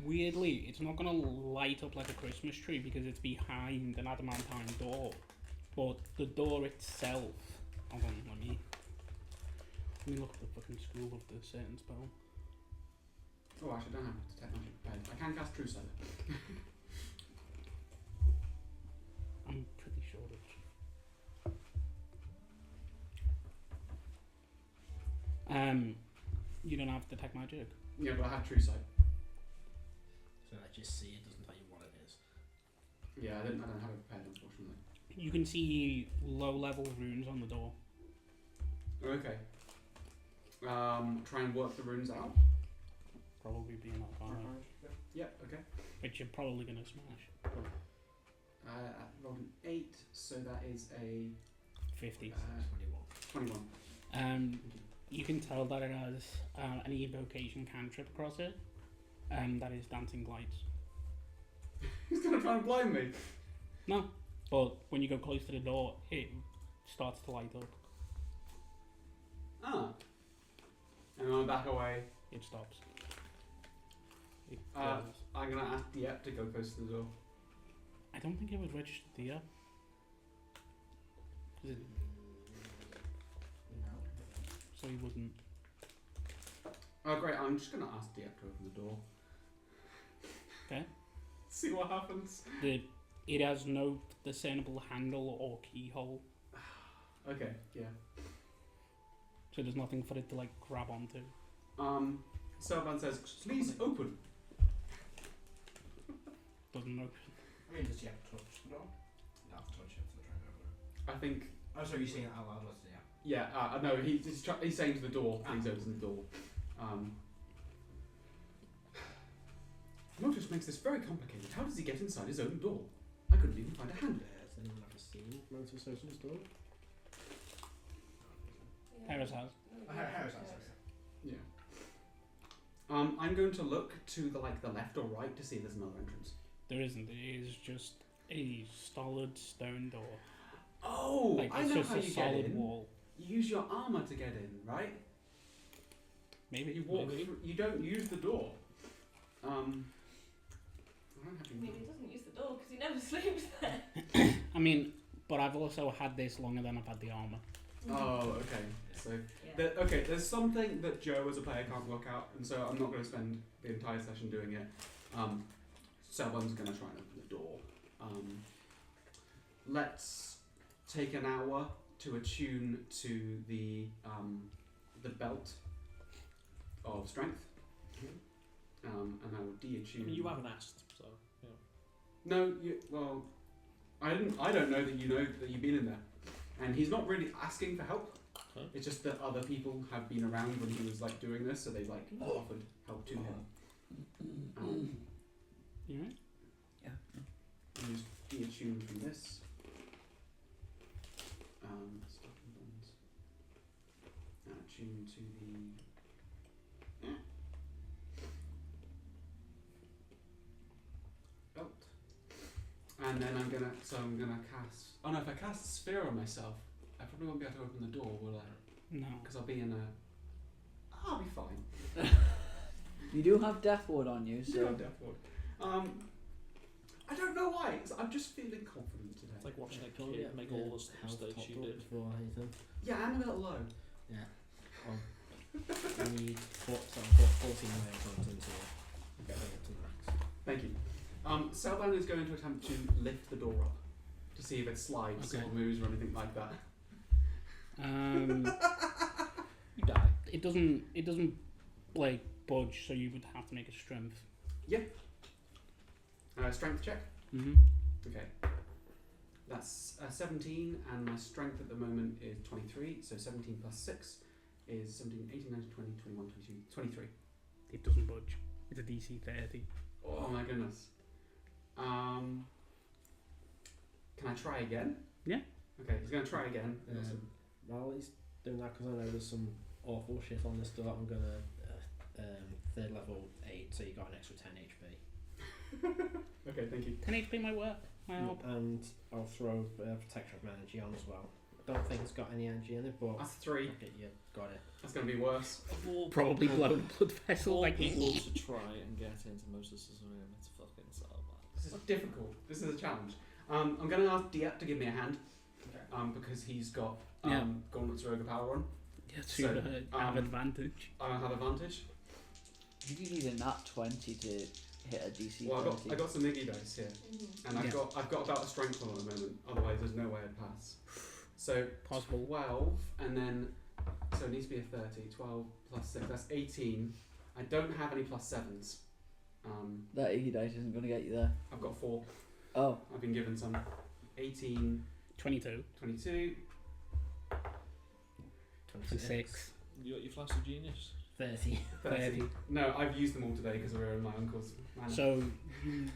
weirdly, it's not going to light up like a Christmas tree because it's behind an adamantine door, but the door itself. Hold on, let me look at the fucking school of the certain spell. Oh, actually, I don't have Detect Magic prepared. I can cast True Sight. I'm pretty sure it's. You don't have Detect Magic. Yeah, but I have True Sight. So I just see it, doesn't tell you what it is. Yeah, I don't have it prepared, unfortunately. You can see low-level runes on the door. Okay. Try and work the runes out. Probably being that far out, Yeah, okay. which you're probably going to smash. I rolled an 8, so that is a 50. 21. You can tell that it has an evocation cantrip across it, that is Dancing Lights. He's gonna try and blind me. No, but when you go close to the door, it starts to light up. Ah. And when I back away, It stops. It Uh, goes. I'm gonna ask Diep to go close to the door. I don't think it was registered here. So he wouldn't. Oh great, I'm just gonna ask Diep to open the door. Okay. See what happens. It has no discernible handle or keyhole, Okay, yeah. so there's nothing for it to like grab onto. Selvan says, please open. Doesn't open. I mean, does he have to touch the door? You have to touch it to try and open it. I think, Oh, so you're saying it out loud, let's see, yeah. no, he's saying to the door, please open the door. Motus makes this very complicated. How does he get inside his own door? I couldn't even find a handle. Has anyone ever seen Motus Ocean's door? Harris has. Harris, sorry. Yeah. I'm going to look to the left or right to see if there's another entrance. There isn't. It is just a solid stone door. Oh, Like I it's know just how a you get solid in. wall. You use your armor to get in, right? Maybe You walk maybe. through, you don't use the door. I don't have any- Maybe he doesn't use the door because he never sleeps there. I mean, but I've also had this longer than I've had the armor. Oh, okay. So, there's something that Joe as a player can't work out, and so I'm not going to spend the entire session doing it. Someone's going to try and open the door. Let's take an hour to attune to the belt of strength, and I will de-attune. I mean, you haven't asked, so yeah. No, I don't know that you know that you've been in there, and he's not really asking for help. Huh? It's just that other people have been around when he was doing this, so they've offered help to him. You right? Yeah. And just de-attune from this. Stopping bonds. And attune to the belt. And then I'm gonna cast. Oh no! If I cast Sphere on myself, I probably won't be able to open the door, will I? No. Because I'll be in a. I'll be fine. You do have Death Ward on you, so. Yeah, definitely. I don't know why. I'm just feeling confident today. It's like watching a kid make all the mistakes you did. Before anything. Yeah, I'm a little low. Yeah. Well, we need 14 layer points into it. Bring it to the max. Thank you. Selvan is going to attempt to lift the door up to see if it slides Okay. or moves or anything like that. You die. It doesn't like budge, so you would have to make a strength. Strength check. Mm-hmm. Okay. That's 17, and my strength at the moment is 23. So 17 plus 6 is 17, 18, 19, 20, 21, 22, 23. It doesn't budge. It's a DC 30. Oh my goodness. Can I try again? Yeah. Okay, he's going to try again. While he's doing that, because I know there's some awful shit on this door, I'm gonna third level 8, so you got an extra 10 HP. Okay, thank you. 10 HP might work. Might help. And I'll throw Protection of Energy on as well. I don't think it's got any energy in it, but That's 3. okay, yeah, got it. That's going to be worse. Probably blow a blood vessel like people to try and get into Moses' room. It's fucking so bad. This is difficult. This is a challenge. I'm going to ask Diet to give me a hand. Because he's got Gauntlet's Rogue Power on. Yeah, so have advantage. I have advantage. You do need a nat 20 to hit a DC Well, 30. I got some Iggy dice here, and I've got about a strength on at the moment. Otherwise, there's no way I'd pass. So Possible. 12, and then so it needs to be a 30. 12 plus 6, that's 18. I don't have any plus 7s. That Iggy dice isn't going to get you there. I've got 4. Oh. I've been given some. 18, 22. 22. 26. You got your flash of genius. 30. 30. No, I've used them all today because we were in my uncle's manor. So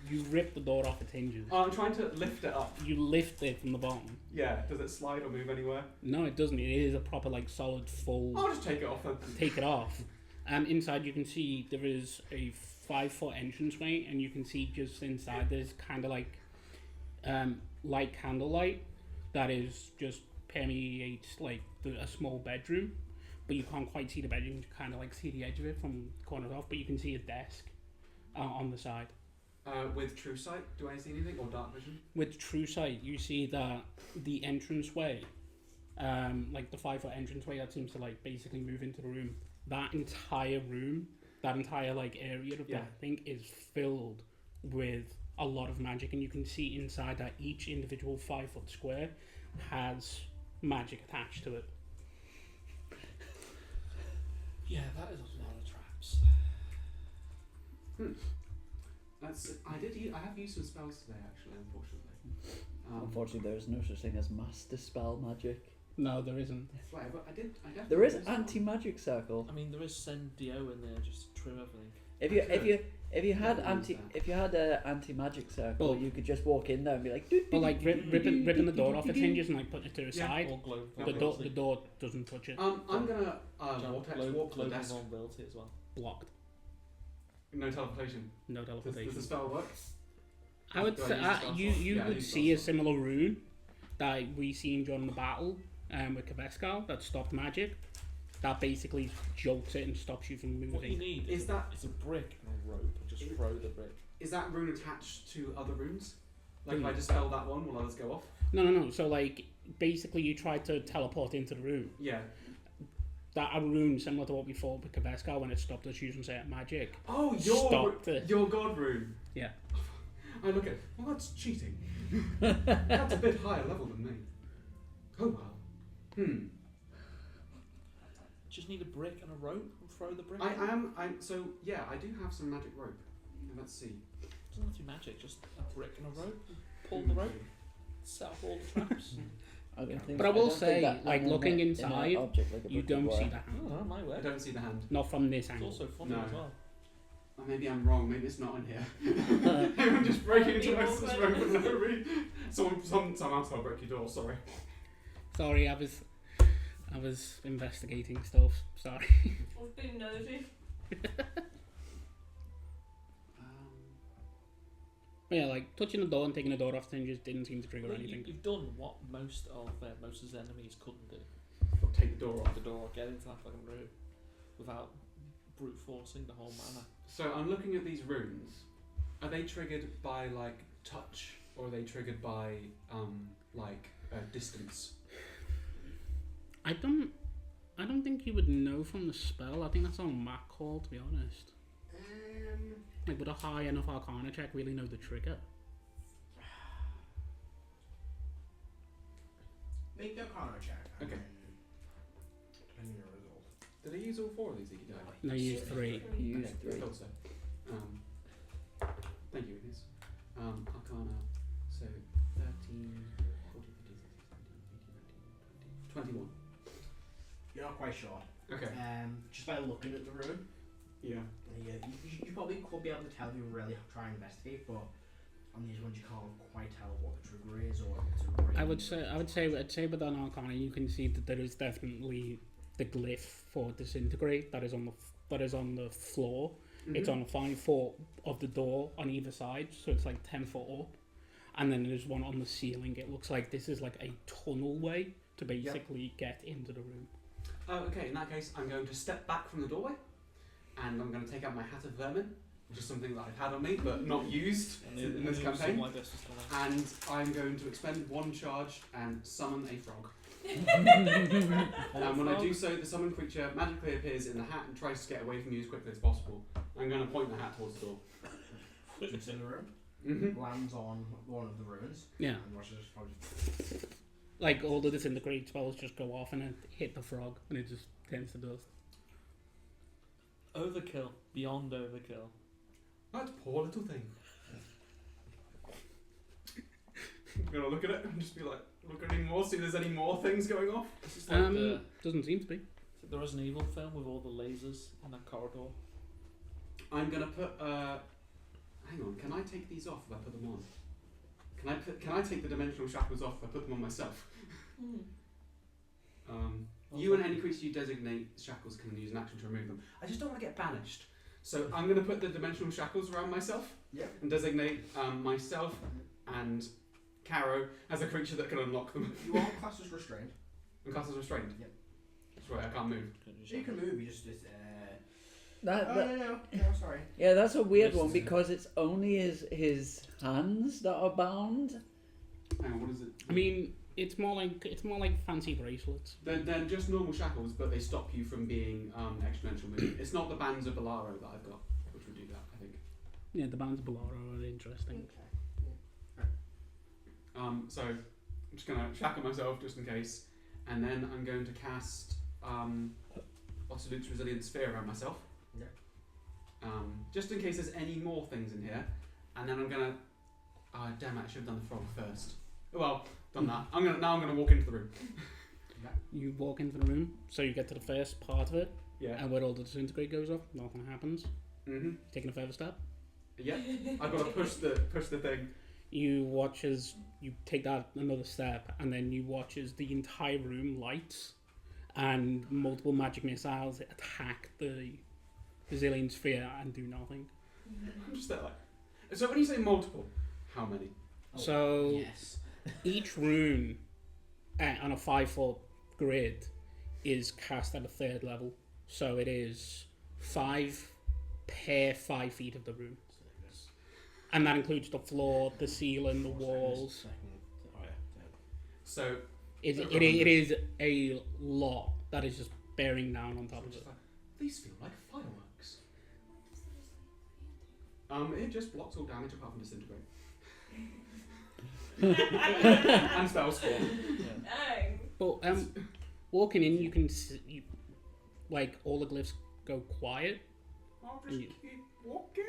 you rip the door off its hinges. Oh, I'm trying to lift it up. You lift it from the bottom. Yeah, does it slide or move anywhere? No, it doesn't. It is a proper like solid full. I'll just take it off then. Take it off. Inside you can see there is a 5-foot entranceway, and you can see just inside there's kind of like light candlelight that is just permeates like a small bedroom, but you can't quite see the bedroom. You kind of like see the edge of it from corners off, but you can see a desk on the side. With true sight, do I see anything, or dark vision? With true sight, you see that the entranceway, like the 5-foot entranceway that seems to like basically move into the room. That entire room, that entire like area of that thing is filled with a lot of magic, and you can see inside that each individual 5-foot square has magic attached to it. Yeah, that is a lot of traps. I have used some spells today, actually. Unfortunately. Unfortunately, there is no such thing as master spell magic. No, there isn't. Right, but I definitely There is used spells. anti-magic circle. I mean, there is send DO in there just to trim everything. If you had Yeah, if you had a anti-magic circle, Well- you could just walk in there and be like, But like ripping the door off its hinges and like putting it to the Yeah. side, Or global the door doesn't touch it. I'm gonna vortex walk to the global desk. vulnerability as well. Blocked. No teleportation. No Does the teleportation. spell work? I would Do I say use the spell you slot? Yeah, I would use the see a spell similar rune that we seen during the battle with Kaveskal that stopped magic. That basically jolts it and stops you from What you moving. need Is that- it's a brick and a rope, and just throw the brick. Is that rune attached to other runes? Like if I Mm. dispel that one, will others go off? No. So like basically you try to teleport into the room. Yeah. That a rune similar to what we fought with Kaveskal when it stopped us using certain magic. Oh, Stopped it. your god rune. Yeah. I look at it. Well, that's cheating. That's a bit higher level than me. Oh well. Just need a brick and a rope and throw the brick. So yeah, I do have some magic rope. Let's see. It doesn't have to be magic, just a brick and a rope. Pull the rope, set up all the traps. I don't think. But I will don't think say, that like, an looking inanimate inside, object like a You brick would don't see work. the hand. Oh, that might I work. don't see the hand. Not from this It's angle. also funny No. as well. Or maybe I'm wrong. Maybe it's not in here. I'm just breaking into my sister's room for no reason. Someone else will break your door. Sorry. Sorry, I was investigating stuff. Sorry. We've been nosy. Yeah, like touching the door and taking the door off the hinges didn't seem to trigger Well, anything. you've done what most of his enemies couldn't do. Take the door off. The door, get into that fucking room without brute forcing the whole manor. So I'm looking at these runes. Are they triggered by like touch, or are they triggered by distance? I don't think you would know from the spell. I think that's on Mac call, to be honest. Like, would a high enough Arcana check really know the trigger? Make the Arcana check. Okay. And your result. Did I use all 4 of these that you did? No, you use 3. You use Okay, I 3. thought so. Thank you, Ines. Arcana So 13, 14, 15, 16, 17, 18, 19, 20, 21. You're not quite sure. Okay. Just by looking at the room, Yeah. you probably could be able to tell if you really try and investigate, but on these ones you can't quite tell what the trigger is or if it's a ring. I'd say with an Arcana you can see that there is definitely the glyph for disintegrate that is on the floor. It's on 5 foot of the door on either side, so it's like 10 foot up. And then there's one on the ceiling. It looks like this is like a tunnel way to basically get into the room. Okay, in that case, I'm going to step back from the doorway, and I'm going to take out my hat of vermin, which is something that I've had on me but not used in this campaign. Like this is the And I'm going to expend 1 charge and summon a frog. And when I do so, the summoned creature magically appears in the hat and tries to get away from you as quickly as possible. I'm going to point the hat towards the door. It's in the room. Mm-hmm. Lands on one of the ruins. Yeah. And watches it probably. Like all the disintegrate spells just go off and it hit the frog and it just turns to dust. overkill, beyond overkill. That poor little thing. I'm gonna look at it and just be like, look at any more, see if there's any more things going off. This is like the Doesn't seem to be. the Resident Evil film with all the lasers in that corridor. I'm gonna put. Hang on. Can I take these off if I put them on? Can I take the dimensional shackles off if I put them on myself? You and any creature you designate shackles can use an action to remove them. I just don't want to get banished, so I'm gonna put the dimensional shackles around myself. Yep. And designate myself and Caro as a creature that can unlock them. You are classed as restrained. And class as restrained. Yep. That's right. I can't move. You can move. You just. That, No, sorry. yeah, that's a weird This one is- because it's only his hands that are bound. Hang on. What is it? I mean, it's more like fancy bracelets. They're just normal shackles, but they stop you from being exponential movement. It's not the bands of Bolaro that I've got, which would do that, I think. Yeah, the bands of Bolaro are interesting. So I'm just gonna shackle myself just in case, and then I'm going to cast Ocelot's Resilient Sphere around myself. Yeah. Just in case there's any more things in here, and then I'm gonna. Damn it! I should have done the frog first. Well, done that. I'm gonna walk into the room. You walk into the room, so you get to the first part of it, Yeah. and where all the disintegrate goes off, nothing happens. Mhm. Taking a further step, Yep. I've got to push the thing. you watch as you take that another step, and then you watch as the entire room lights, and multiple magic missiles attack the Resilient Sphere and do nothing. I'm just there like. So when you say multiple, how many? So Yes. each rune on a 5-foot grid is cast at a 3rd level. So it is 5 per 5 feet of the room. And that includes the floor, the ceiling, the walls. So It is a lot that is just bearing down on top of just it. like, these feel like fireworks. It just blocks all damage apart from disintegrate. And spell score. But walking in, you can see, like, all the glyphs go quiet. I'll just You- keep walking.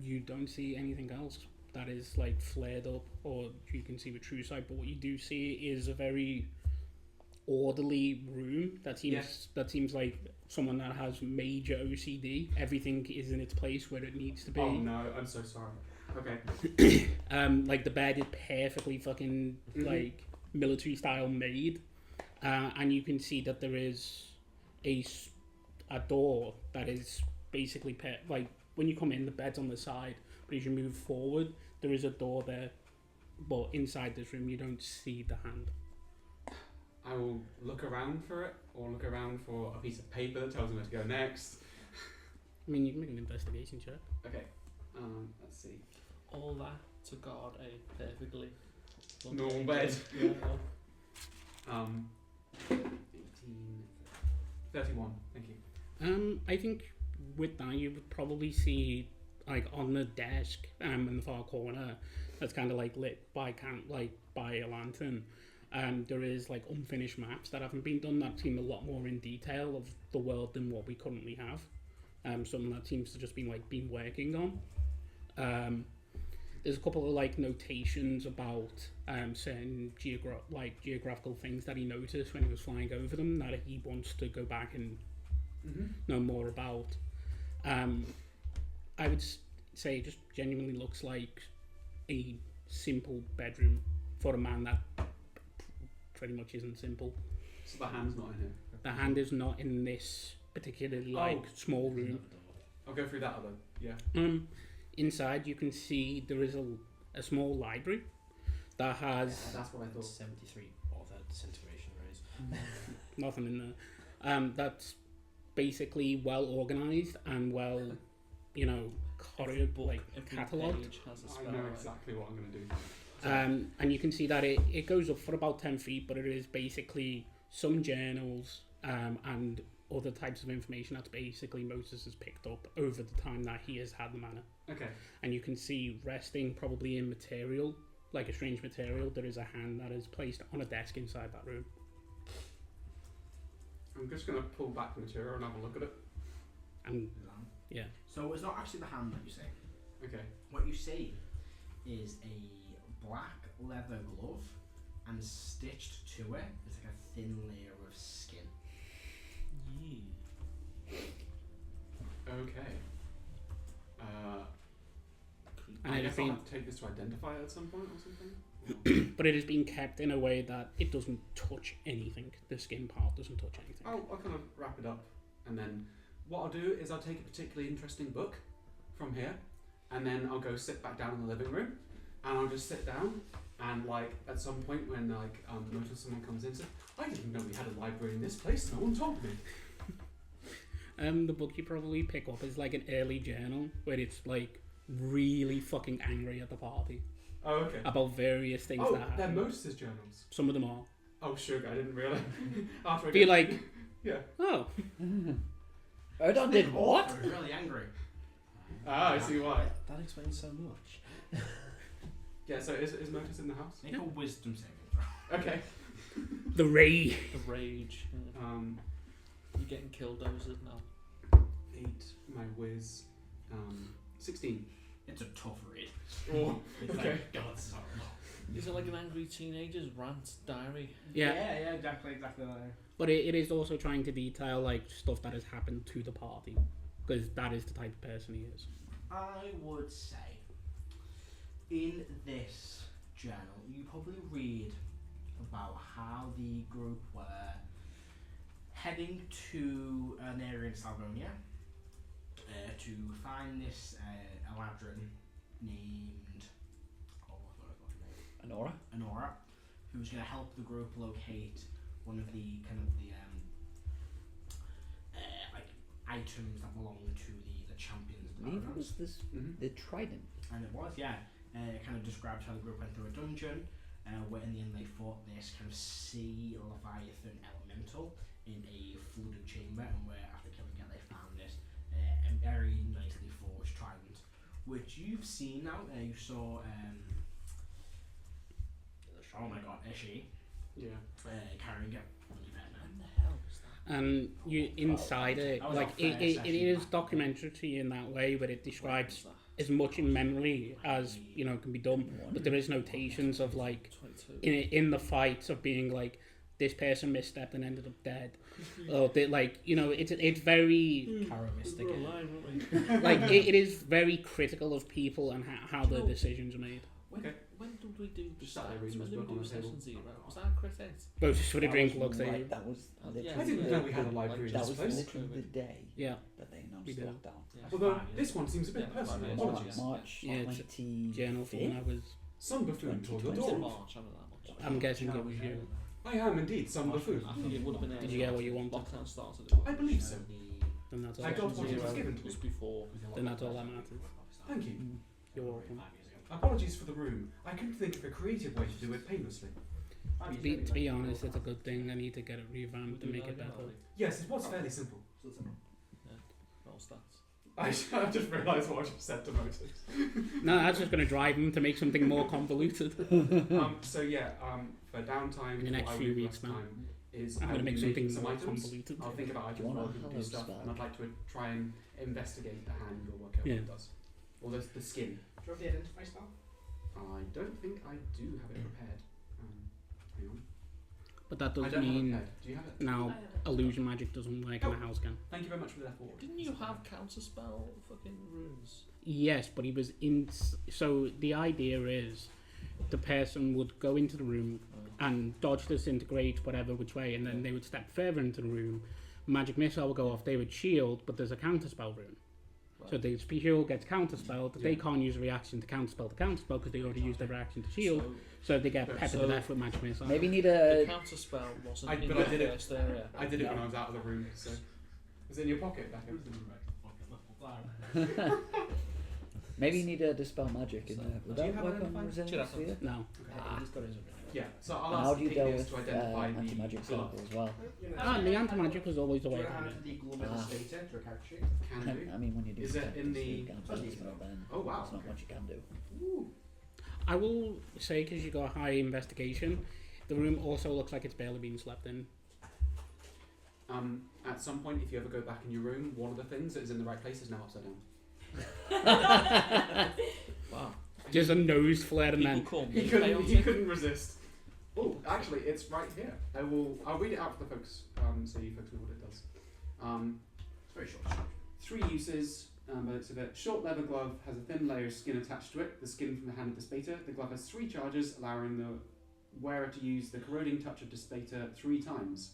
You don't see anything else that is like flared up, or you can see with true sight. But what you do see is a very orderly room that seems like someone that has major OCD. Everything is in its place where it needs to be. Oh no, I'm so sorry. Okay. Like the bed is perfectly fucking like military style made, and you can see that there is a door that is basically like when you come in, the bed's on the side, but as you move forward, there is a door there. But inside this room, you don't see the hand. I will look around for it, or look around for a piece of paper that tells me where to go next. I mean, you can make an investigation check. Okay. Let's see. All that to guard a perfectly Normal bed. Yeah. 18, 31. Thank you. I think with that, you would probably see like on the desk in the far corner that's kind of like lit by a lantern. There is like unfinished maps that haven't been done that seem a lot more in detail of the world than what we currently have. Something that seems to just been working on. there's a couple of like notations about certain geographical things that he noticed when he was flying over them that he wants to go back and know more about. I would say it just genuinely looks like a simple bedroom for a man that pretty much isn't simple. So the hand's not in here. The hand is not in this particularly small room. I'll go through that other. Yeah. Inside you can see there is a small library that has That's what I thought. 73 other disintegration rays. nothing in there. That's basically well organised and well, Every book, like every catalogued. page has a spell. I know like- exactly what I'm going to do. And you can see that it goes up for about 10 feet, but it is basically some journals and other types of information that's basically Moses has picked up over the time that he has had the manor. Okay. And you can see resting probably in material, like a strange material, there is a hand that is placed on a desk inside that room. I'm just going to pull back the material and have a look at it. And yeah. So it's not actually the hand that you see. Okay. What you see is a black leather glove, and stitched to it is like a thin layer of skin. Okay. And I it guess has I'll been, have to take this to identify it at some point or something? Or- but it has been kept in a way that it doesn't touch anything. The skin part doesn't touch anything. I'll kind of wrap it up, and then what I'll do is I'll take a particularly interesting book from here, and then I'll go sit back down in the living room, and I'll just sit down, and like at some point when notice someone comes in, say, I didn't know we had a library in this place. No one told me. The book you probably pick up is like an early journal where it's like really fucking angry at the party Oh, okay. about various things Oh, that they're happen. Moses' journals. Some of them are. Oh, sugar, I didn't realise. After I Be get- like, yeah. oh, Erdon did what? I was really angry. Ah, I see why. That explains so much. Yeah, so is Moses in the house? Make a wisdom saving throw. Okay. the rage. The rage. You're getting killdozers now. 8, my whiz. 16. It's a tough read. Oh, It's okay. like, God, this is horrible. Is it like an angry teenager's rant diary? Yeah, yeah, exactly like that. but it is also trying to detail like stuff that has happened to the party because that is the type of person he is. I would say in this journal you probably read about how the group were heading to an area in Salvonia to find this Eladrin named Honora, who was going to help the group locate one of the kind of the like items that belong to the champions. I believe it was this, the trident. And it was, yeah. It kind of describes how the group went through a dungeon, where in the end they fought this kind of sea leviathan elemental in a flooded chamber, and where after killing it they found this a very nicely forged trident, which you've seen now. You saw, oh my god, Ishi, Yeah. carrying it. When the hell was that? And you inside it, that was like our first it session is back. documentary in that way, where it describes What was as much in memory as can be done, but there is notations of like that? 22. in the fights of being like this person misstepped and ended up dead, or they, like it's very Caro Mystic. We're alive, aren't we? like it is very critical of people and how their decisions are made. Okay. When did we do Just stats? started reading When this did book we on do the table. session 0? Was that a crit hit? Moses with a That drink was looks at right- you. That was Yeah. literally I didn't know we had a the- library in That this was place. literally the day Yeah, that they announced We did. lockdown. Yeah. Although this one seems a bit Yeah, personal. five Oh, years. Apologies. March Yeah, it's 25th. journal for when I was. Some buffoon told your It's in door. March, I know that much. I'm guessing it was you. I am indeed some buffoon. I think it would have been Did you get what you wanted? Lockdown started. I believe so. Then that's all. I got what Zero was given to me. was before. Then that's all that matters. Thank you. You're welcome. Apologies for the room. I couldn't think of a creative way to do it painlessly. To be honest, it's a good thing. I need to get it revamped to make it better. Yes, it was fairly simple. No stats. I just realised what I just said to Moses. No, that's just going to drive them to make something more convoluted. So yeah, for downtime, In the next what I few would do weeks, last man. time is I'm I going to would make be something making some more items. convoluted. I'll think about Do you items want where I a can do hollow stuff, spell? and I'd like to try and investigate the hand or work out Yeah. what it does. Or the skin. Do you have the identify spell? I don't think I do have it prepared. Hang on. But that I does don't have it mean prepared. Do you have it? I now have it. illusion magic doesn't work in Oh. a house gun. Thank you very much for the F4. Didn't you have counterspell fucking runes? Yes, but he was in. So the idea is, the person would go into the room and dodge, disintegrate, whatever which way, and then they would step further into the room. Magic missile would go off. They would shield, but there's a counterspell rune. So the shield gets counterspelled. They Yeah. can't use a reaction to counterspell because they already used their reaction to shield. So they get peppered to So- death with magic missile. Maybe need The a. counterspell wasn't I- in but the I did it. first area. I did it when I was out of the room, so. Was it in your pocket back in the room? Maybe you need a dispel magic in there. Would Do you that have work on identify? resilience Should have sphere? No. Yeah, he's got his own. Yeah, so And I'll how ask do you deal Igneous with to identify the anti-magic glove. circle as well? The anti-magic was always the Do way you around add it. the glove Ah. of the stator to a character sheet? Can do. I mean, when you do Is it stuff, in it's the- you can't tell spell then. Oh, wow, There's not okay. much you can do. Ooh. I will say, because you got high investigation, the room also looks like it's barely been slept in. At some point, if you ever go back in your room, one of the things that is in the right place is now upside down. Wow. Just a nose flare and People then. call He me couldn't chaotic. resist. Oh, actually, it's right here. I'll read it out for the folks, so you folks know what it does. It's very short. 3 uses. It's a short leather glove, has a thin layer of skin attached to it, the skin from the hand of Despater. The glove has 3 charges, allowing the wearer to use the corroding touch of Despater 3 times.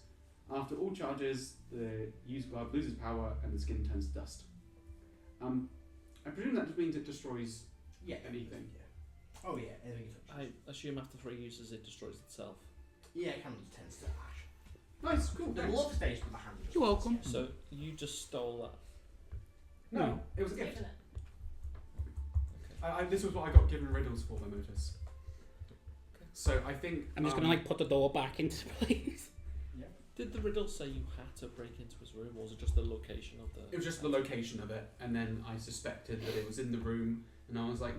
After all charges, the used glove loses power and the skin turns to dust. I presume that just means it destroys Yeah. anything. Yeah. Oh yeah, anything you touch. I assume after 3 uses it destroys itself. Yeah, it kind of tends to ash. Nice, cool, The thanks. glove stays, but the hand just You're welcome. So you just stole that. No, it was a gift. Isn't it? This was what I got given riddles for, I noticed. So I think... I'm just gonna like put the door back into place. Did the riddle say you had to break into his room, or was it just the location of the... It was just the location of it, and then I suspected that it was in the room, and I was like,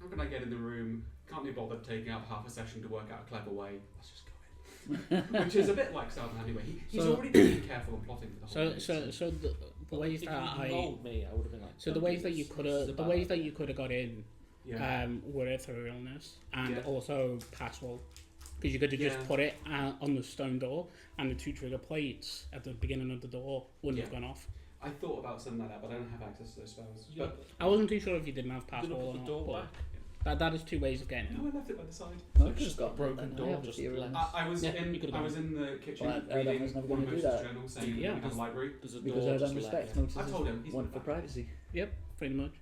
how can I get in the room? Can't be bothered taking up half a session to work out a clever way. Let's just go in. Which is a bit like Southern anyway. He's So- already being careful and plotting for the whole So day. the ways if that you told me, I would have been like... so the "Don't ways do that this. you could This is a have the bad ways that idea." you could have got in Yeah. were through illness and Yeah. also passwall, because you could have just Yeah. put it on the stone door and the 2 trigger plates at the beginning of the door wouldn't have Yeah. gone off. I thought about something like that, but I don't have access to those spells. Yeah, But I wasn't too sure if you didn't have but did I passwall or put the not. door but back? that is 2 ways of getting no, in. I left it by the side. No, It's just got broken door, just left. I was Yeah, you could've I done was in the kitchen Well, Adam reading was never one of gonna do Moses' that. journals saying Yeah. we have a library. There's a Because door I don't just respect left. notices. I told him. He's One not for back. privacy. Pretty much.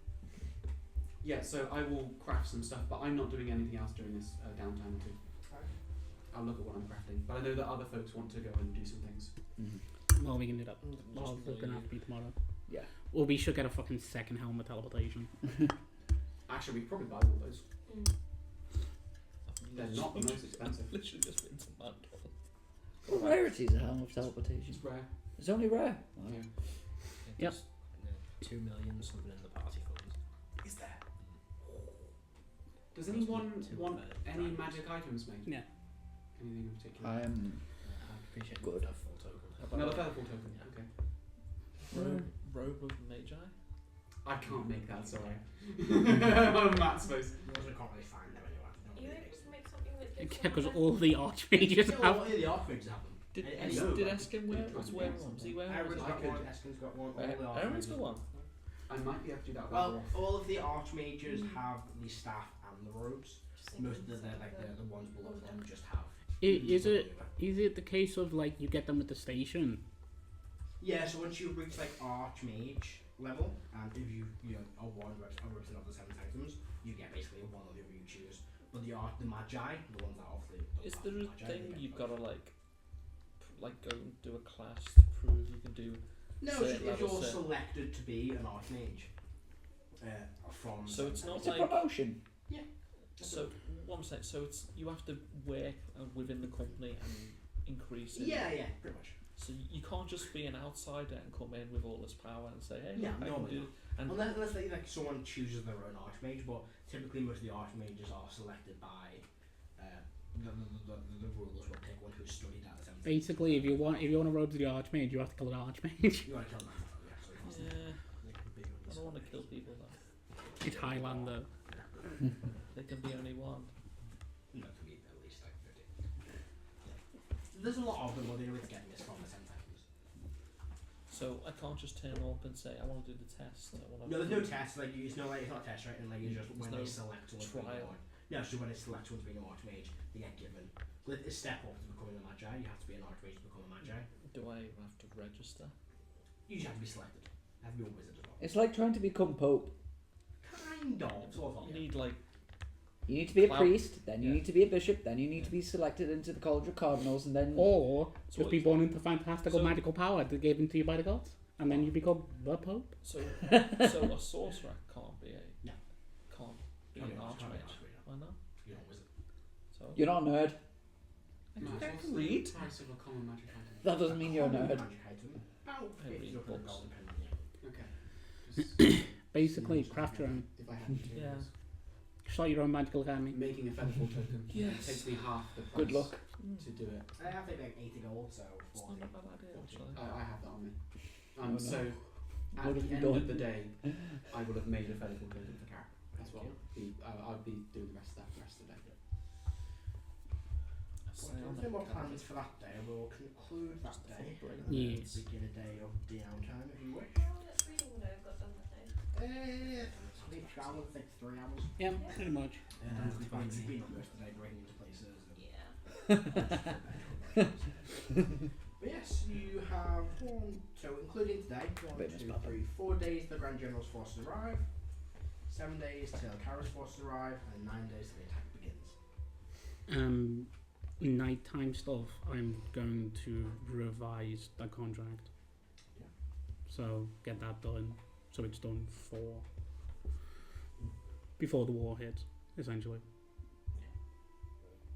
Yeah, so I will craft some stuff, but I'm not doing anything else during this downtime or 2. I'll look at what I'm crafting, but I know that other folks want to go and do some things. Well, we can do that. Well, Just it's gonna really- have to be tomorrow. Yeah. Or we should get a fucking second helmet teleportation. Actually, we probably buy all those. They're I've not the most expensive. literally just been to Mandel. What rarity is a helm of teleportation? It's rare. It's only rare. Wow. Yeah. Yep. 2 million something in the party funds. Is there? Does anyone Two want of any dragons. magic items made? Yeah. Anything in particular? I am. I'd appreciate Good. a full token. Another featherfall token. Yeah. Okay. Robe of Magi? I can't make that. Sorry. On Matt's face. You also can't really find them anywhere. Are you able to make something that Yeah, gives because someone all the archmages Yeah, have. well, the archmages have them. Did, I Es- know, did but- Eskin wear it? Was wearing one? Was he wearing Aaron's one? got could- one, Eskin's got one, all the Aaron's archmages. got one. I might be able to do that. with Well, Azeroth. all of the archmages have the staff and the robes. just Most of thinking the ones below them just have. Is it the case of like you get them at the station? Yeah, so once you reach like archmage level, and if you are one representative of the 7 items, you get basically one of the other you choose. But the magi, the ones that are off the Is off there the a magi, thing they get you've both. got to like go and do a class to prove you can do? No, certain so if levels you're set? selected to be an archmage from. So it's not It's a like promotion. so. What I'm saying, so it's you have to work within the company and increase it. Yeah, pretty much. So you can't just be an outsider and come in with all this power and say, hey, Yeah, look, I can normally do. And Unless like someone chooses their own archmage, but typically most of the archmages are selected by the rulers will pick one who's studied at the 7th. Basically, if you want to robe to the archmage, you have to kill an archmage. You want to kill them. Yeah, so yeah, I don't want to kill people though. It's Highlander. There can be only one. No, it can be at least like 50. There's a lot of them, but the only way to get this from the 10 seconds. So I can't just turn up and say I want to do the test. No, there's no test. Like it's not a test, right? And like it's just when no they select one's being trial. a no, so when they select one's being a Archmage, they get given. With a step up to becoming a Magi, you have to be an Archmage to become a Magi. Do I have to register? You just have to be selected. Have your wizard as well. It's like trying to become Pope. Kind of, sort of. You Yeah. need like You need to be a Well, priest, then you yeah. need to be a bishop, then you need to be selected into the College of Cardinals, and then Or So just be it's- born into fantastical so- magical power that given to you by the gods, and then you become the Pope. so a sorcerer can't be a No. can't be Can't an be an archmage. Archmage, Why not? You're not a wizard. So you're not a nerd. I can read. Price of a common magic item. That doesn't mean you're a Common nerd. magic item, about I read 50 books. gold, depending, yeah. Okay. Just Basically, seeing craft your own. if I had to. Yeah. Start your own magical academy. Making a featherfall token Yes. takes me half the price Good luck. to do it. I think like 80 gold, so It's 40. not a bad idea actually. I have that on me. Oh, no. So What at have the you end done? of the day, I will have made a featherfall token for Car as well. I'll be doing the rest of the day. Well, no more plans for that day. We'll conclude that Just day. before break. And then Yes. begin a day of downtime if you wish. How much reading would I have got done that day? I think travel takes 3 hours. Yeah, pretty much. We've been on most of the day breaking into places. And Yeah. but yes, you have so including today, 1, Bit 2, mispapa. 3, 4 days till the Grand General's forces arrive, 7 days till Kara's forces arrive, and 9 days till the attack begins. Nighttime stuff, I'm going to revise the contract. Yeah. So get that done. So it's done before the war hits, essentially.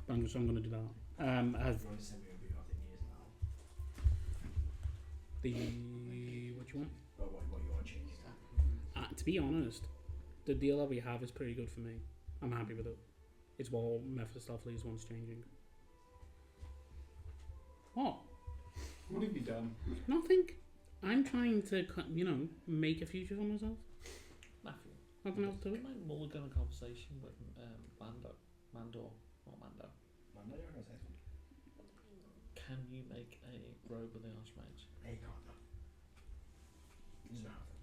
I'm going to do that. As If you want to send me over your thingies now. the what you want? Or what you want to change. To be honest, the deal that we have is pretty good for me. I'm happy with it. It's what Mephistopheles wants changing. What? What have you done? Nothing. I'm trying to, make a future for myself. Matthew. Nothing else to it. My mulligan conversation with Mando. Man, no, you're gonna say something. Can you make a robe with the Archmage? They can't know. Doesn't know how to.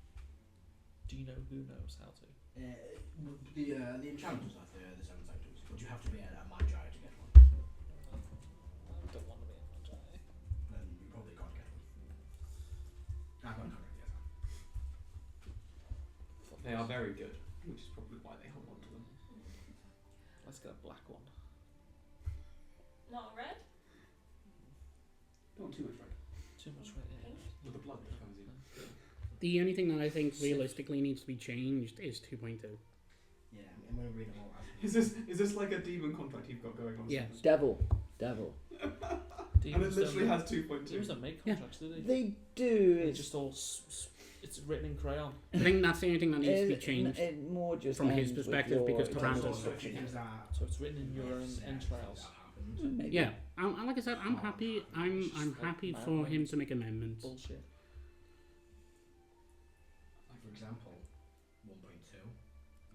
Do you know who knows how to? The enchanters have the 7 sanctuaries, but you have to be a Magi to get one. I don't want to be a Magi. Then you probably can't get them. I've got a contract, yes. They are very good, which is probably why they hold on to them. Let's get a black one. Not red? Don't want too much red. Too much red. Yeah. With the blood that comes in. The only thing that I think realistically needs to be changed is 2.2. Yeah, I'm going to read them all out. Is this like a demon contract you've got going on? Yes. Devil. And it literally has 2.2. Demons don't make Yeah. contracts, do they? They do. They're just all. It's written in crayon. I think that's the only thing that needs to be changed. It more just From his ends with perspective, your because But Taranta's also existence. things that So it's written in your entrails. that happened. Maybe. Yeah, like I said, I'm happy. I'm happy for him to make amendments. Bullshit. Like, for example, 1.2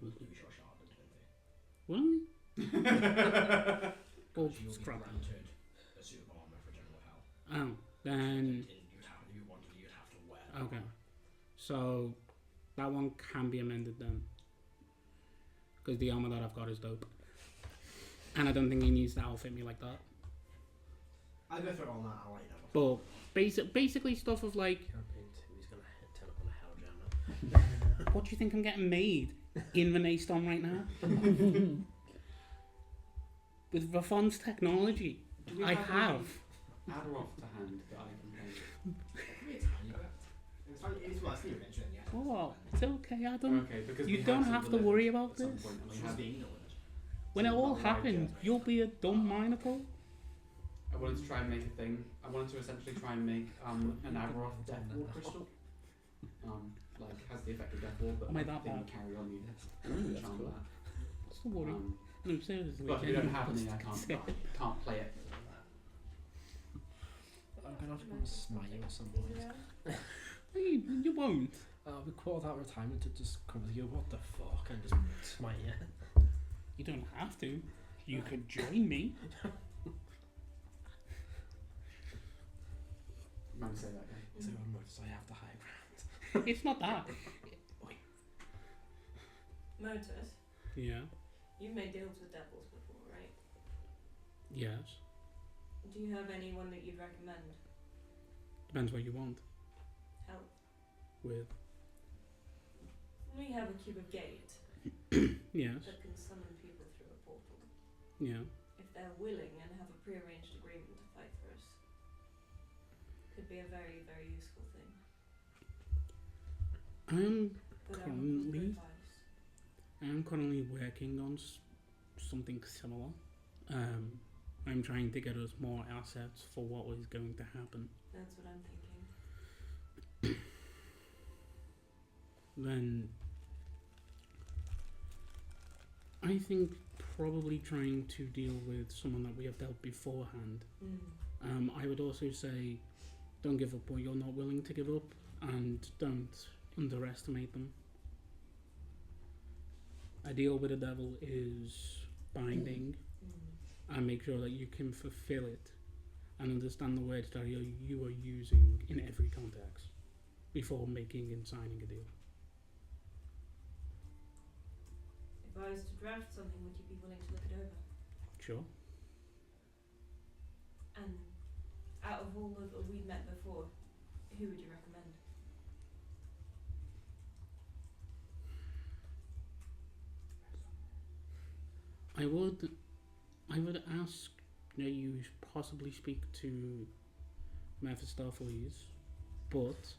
will lose your shard ability. Will he? Oh, Because you'll be scrap. granted a suit of armour for general hell. Oh, then You'd have to wear. okay. So that one can be amended then, because the armor that I've got is dope, and I don't think he needs to outfit me like that. I'll go through it all now. I'll let you know. But basically stuff of like, Campaign 2, he's gonna turn up on a hell jammer. what do you think I'm getting made in Renee Storm right now? With Rafon's technology, Do we I have have. Adderoth to hand that I can play. It's fine. It's fine. It's well, it's the invention, yeah. Oh, it's okay, Adam. Okay, because You we don't had have some to worry delivered about at some this. point, and we It's had- being delivered. When it all Right, happens, yeah. you'll be a dumb minotaur. I wanted to try and make a thing. I wanted to essentially try and make an Adderoth Death Ward crystal. Like has the effect of Death Ward, but Am I like, that thing bad? you carry on you. That's Charm cool. that. What's the worry? No, seriously. But if you don't have any, I genuinely. can't play it. I'm gonna have to go and smite you at some point. You won't. I'll be called out retirement to just come with you. What the fuck? And just smite you. You don't have to. You could join me. Man, say that again. So on motors, I have the high ground. It's not that. Motors, Yeah. you've made deals with devils before, right? Yes. Do you have anyone that you'd recommend? Depends what you want. Help. With. We have a cube of gate Yes. that can summon people through a portal. Yeah. If they're willing and have a pre-arranged agreement to fight for us, could be a very, very useful thing. But Currently- advice. I'm currently working on something similar. I'm trying to get us more assets for what is going to happen. That's what I'm thinking. Then I think probably trying to deal with someone that we have dealt beforehand. I would also say don't give up what you're not willing to give up, and don't underestimate them. A deal with the devil is binding, and make sure that you can fulfill it and understand the words that you are using in every context before making and signing a deal. If I was to draft something, would you be willing to look it over? Sure. And out of all that we've met before, who would you recommend? I would ask that you possibly speak to Mephistopheles, but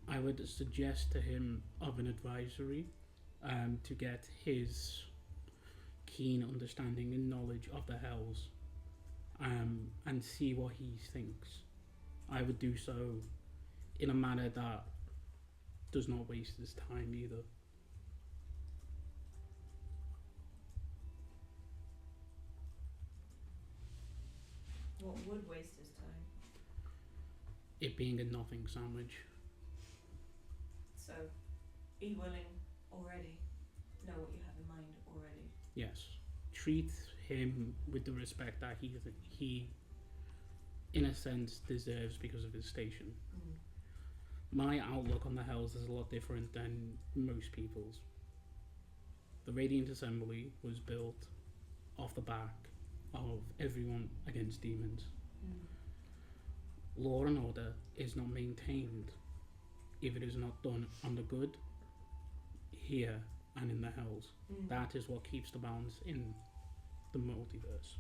I would suggest to him of an advisory to get his keen understanding and knowledge of the hells and see what he thinks. I would do so in a manner that does not waste his time either. What would waste his time? It being a nothing sandwich. So, be willing already. Know what you have in mind already. Yes. Treat him with the respect that he in a sense deserves because of his station. My outlook on the hells is a lot different than most people's. The Radiant Assembly was built off the back of everyone against demons. Law and order is not maintained if it is not done on the good here and in the hells. That is what keeps the balance in the multiverse.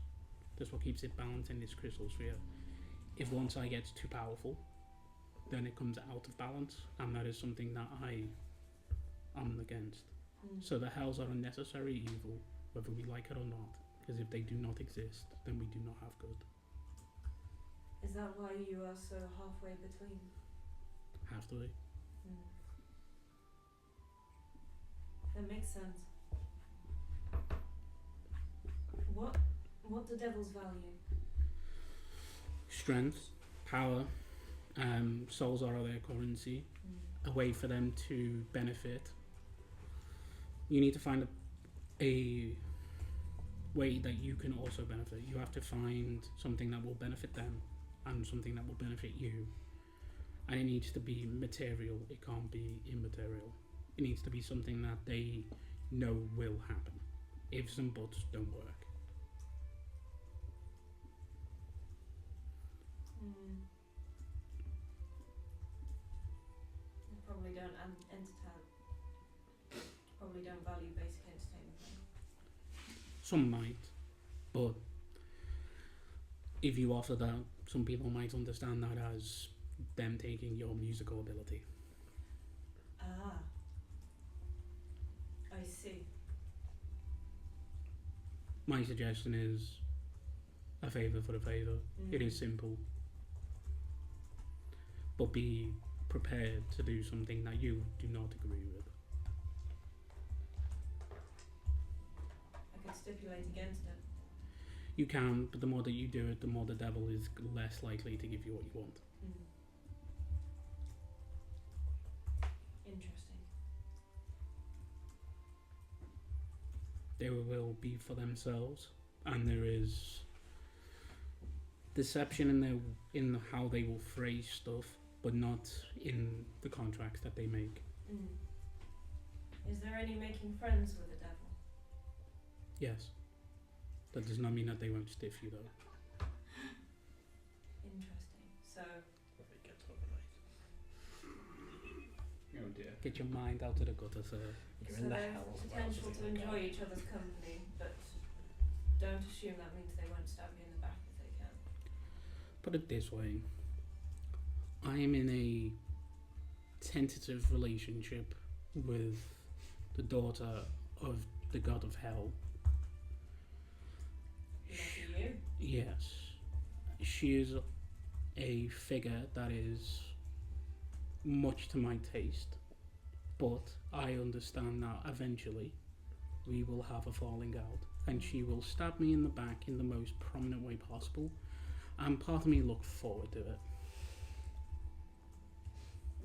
That's what keeps it balanced in this crystal sphere. If one side gets too powerful, then it comes out of balance, and that is something that I am against. So the hells are a necessary evil, whether we like it or not, because if they do not exist, then we do not have good. Is that why you are so halfway between? Have to be. That makes sense. What do devils value? Strength, power, souls are their currency, a way for them to benefit. You need to find a way that you can also benefit. You have to find something that will benefit them and something that will benefit you. And it needs to be material, it can't be immaterial. It needs to be something that they know will happen. Ifs and buts don't work. You probably don't probably don't value basic entertainment. Some might, but if you offer that, some people might understand that as them taking your musical ability. Ah, I see. My suggestion is a favour for a favour. It is simple, but be prepared to do something that you do not agree with. I could stipulate against it. You can, but the more that you do it, the more the devil is less likely to give you what you want. Interesting. they will be for themselves, and there is deception in how they will phrase stuff, but not in the contracts that they make. Is there any making friends with the devil? Yes. That does not mean that they won't stiff you, though. Interesting. So, Oh dear. Get your mind out of the gutter, sir. You're so in the there's hell. potential to enjoy each other's company, but don't assume that means they won't stab you in the back if they can. Put it this way. I am in a tentative relationship with the daughter of the god of hell. Lucky you. Yes. She is a figure that is much to my taste, but I understand that eventually we will have a falling out, and she will stab me in the back in the most prominent way possible, and part of me look forward to it.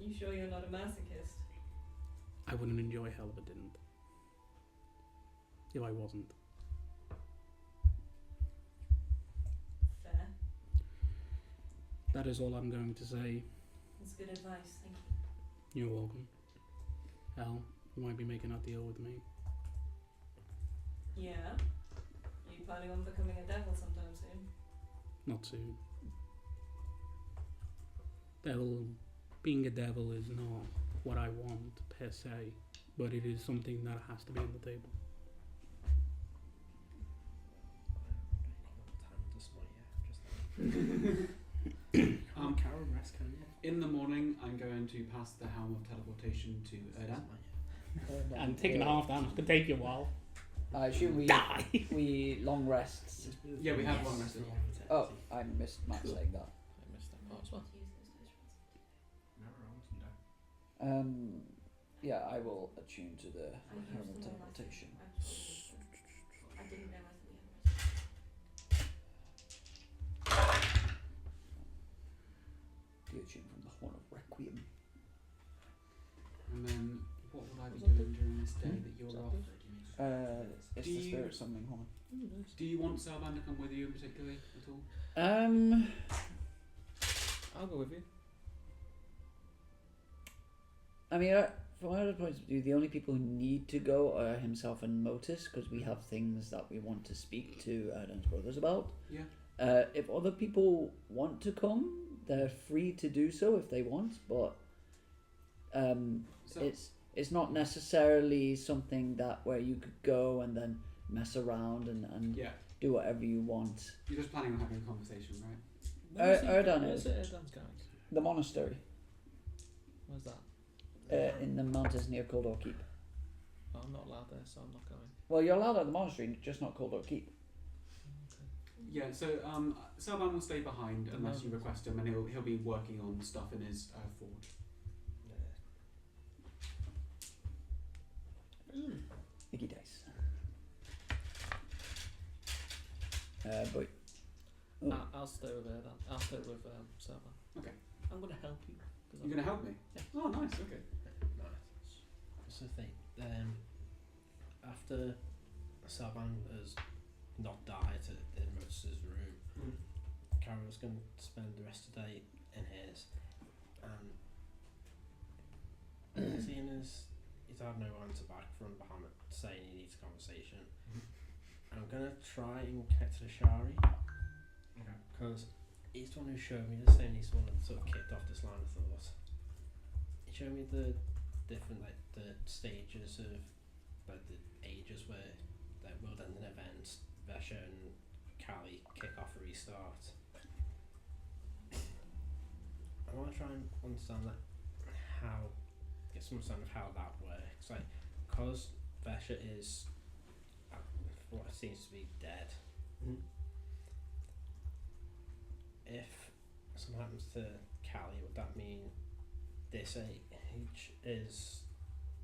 You sure you're not a masochist? I wouldn't enjoy hell if I didn't. If I wasn't. Fair. That is all I'm going to say. That's good advice, thank you. You're welcome. Hell, you might be making that deal with me. Yeah? Are you planning on becoming a devil sometime soon? Not soon. Being a devil is not what I want per se, but it is something that has to be on the table. Carol rest, can you? In the morning, I'm going to pass the helm of teleportation to Erdan. And taking half damage could take you a while. I assume we Die! we long rests. Yeah, we have Yes. one rest. Oh, I missed Matt saying that. I missed that part as well. Yeah, I will attune to the I used helm of them all teleportation. I didn't realise that we had The attune from the horn of Requiem. And then, what would I be doing during this day that you're off? It's Do the you- spirit summoning horn. Do you want Sarban to come with you particularly at all? I'll go with you. I mean, from my other point of view, the only people who need to go are himself and Motus, because we have things that we want to speak to Erdan's brothers about. Yeah. If other people want to come, they're free to do so if they want, but So, it's not necessarily something that where you could go and then mess around and yeah, do whatever you want. you're just planning on having a conversation, right? Erdan Where's is. Erdan's guide? The monastery Where's that? in the mountains near Coldor Keep. Oh, I'm not allowed there, so I'm not going. Well, you're allowed at the monastery, just not Coldor Keep. Yeah, so Sarban will stay behind unless you request him, and he'll be working on stuff in his forge. Icky dice. But I'll stay with Erdan. I'll stay with Sarban. Okay. I'm going to help you. You're gonna help me? Yeah. Oh, nice. Okay. Nice. What's the thing? After Sarban has not died in Motus's room, Carol's going to spend the rest of the day in his, and seeing as he's had no answer back from Bahamut saying he needs a conversation, I'm going to try and get to the Shari, because he's the one who showed me the same. He's the one that sort of kicked off this line of thought. He showed me the different the stages of the ages where world ending events, Vesha and Callie kick off a restart. I want to try and understand get some understanding of how that works. Like, because Vesha is what seems to be dead. If something happens to Callie, would that mean this age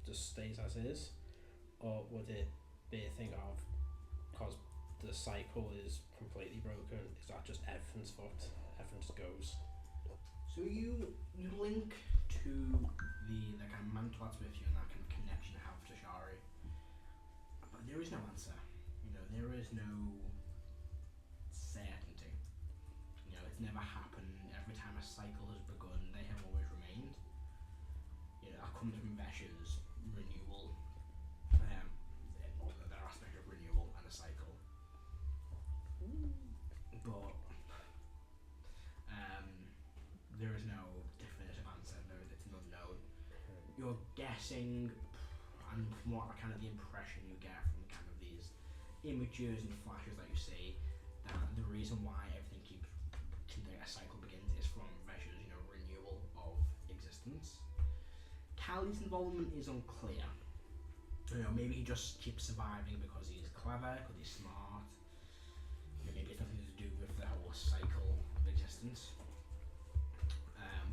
just stays as is, or would it be a thing of, because the cycle is completely broken, is that just everything's fucked, everything just goes? So you link to the kind of mantle that's with you and that kind of connection you have to Shari, but there is no answer. there is no certainty. You know, it's never happened. Every time a cycle has begun, they have always remained. You know, that comes from Vesh's renewal. Their aspect of renewal and a cycle. But there is no definitive answer. It's an unknown. You're guessing, and from what kind of the impression you get from kind of these images and flashes that you see, that the reason why everything keeps a cycle begins is from Vesh's, renewal of existence. Callie's involvement is unclear. Maybe he just keeps surviving because he's clever, because he's smart. Maybe it's nothing to do with the whole cycle of existence.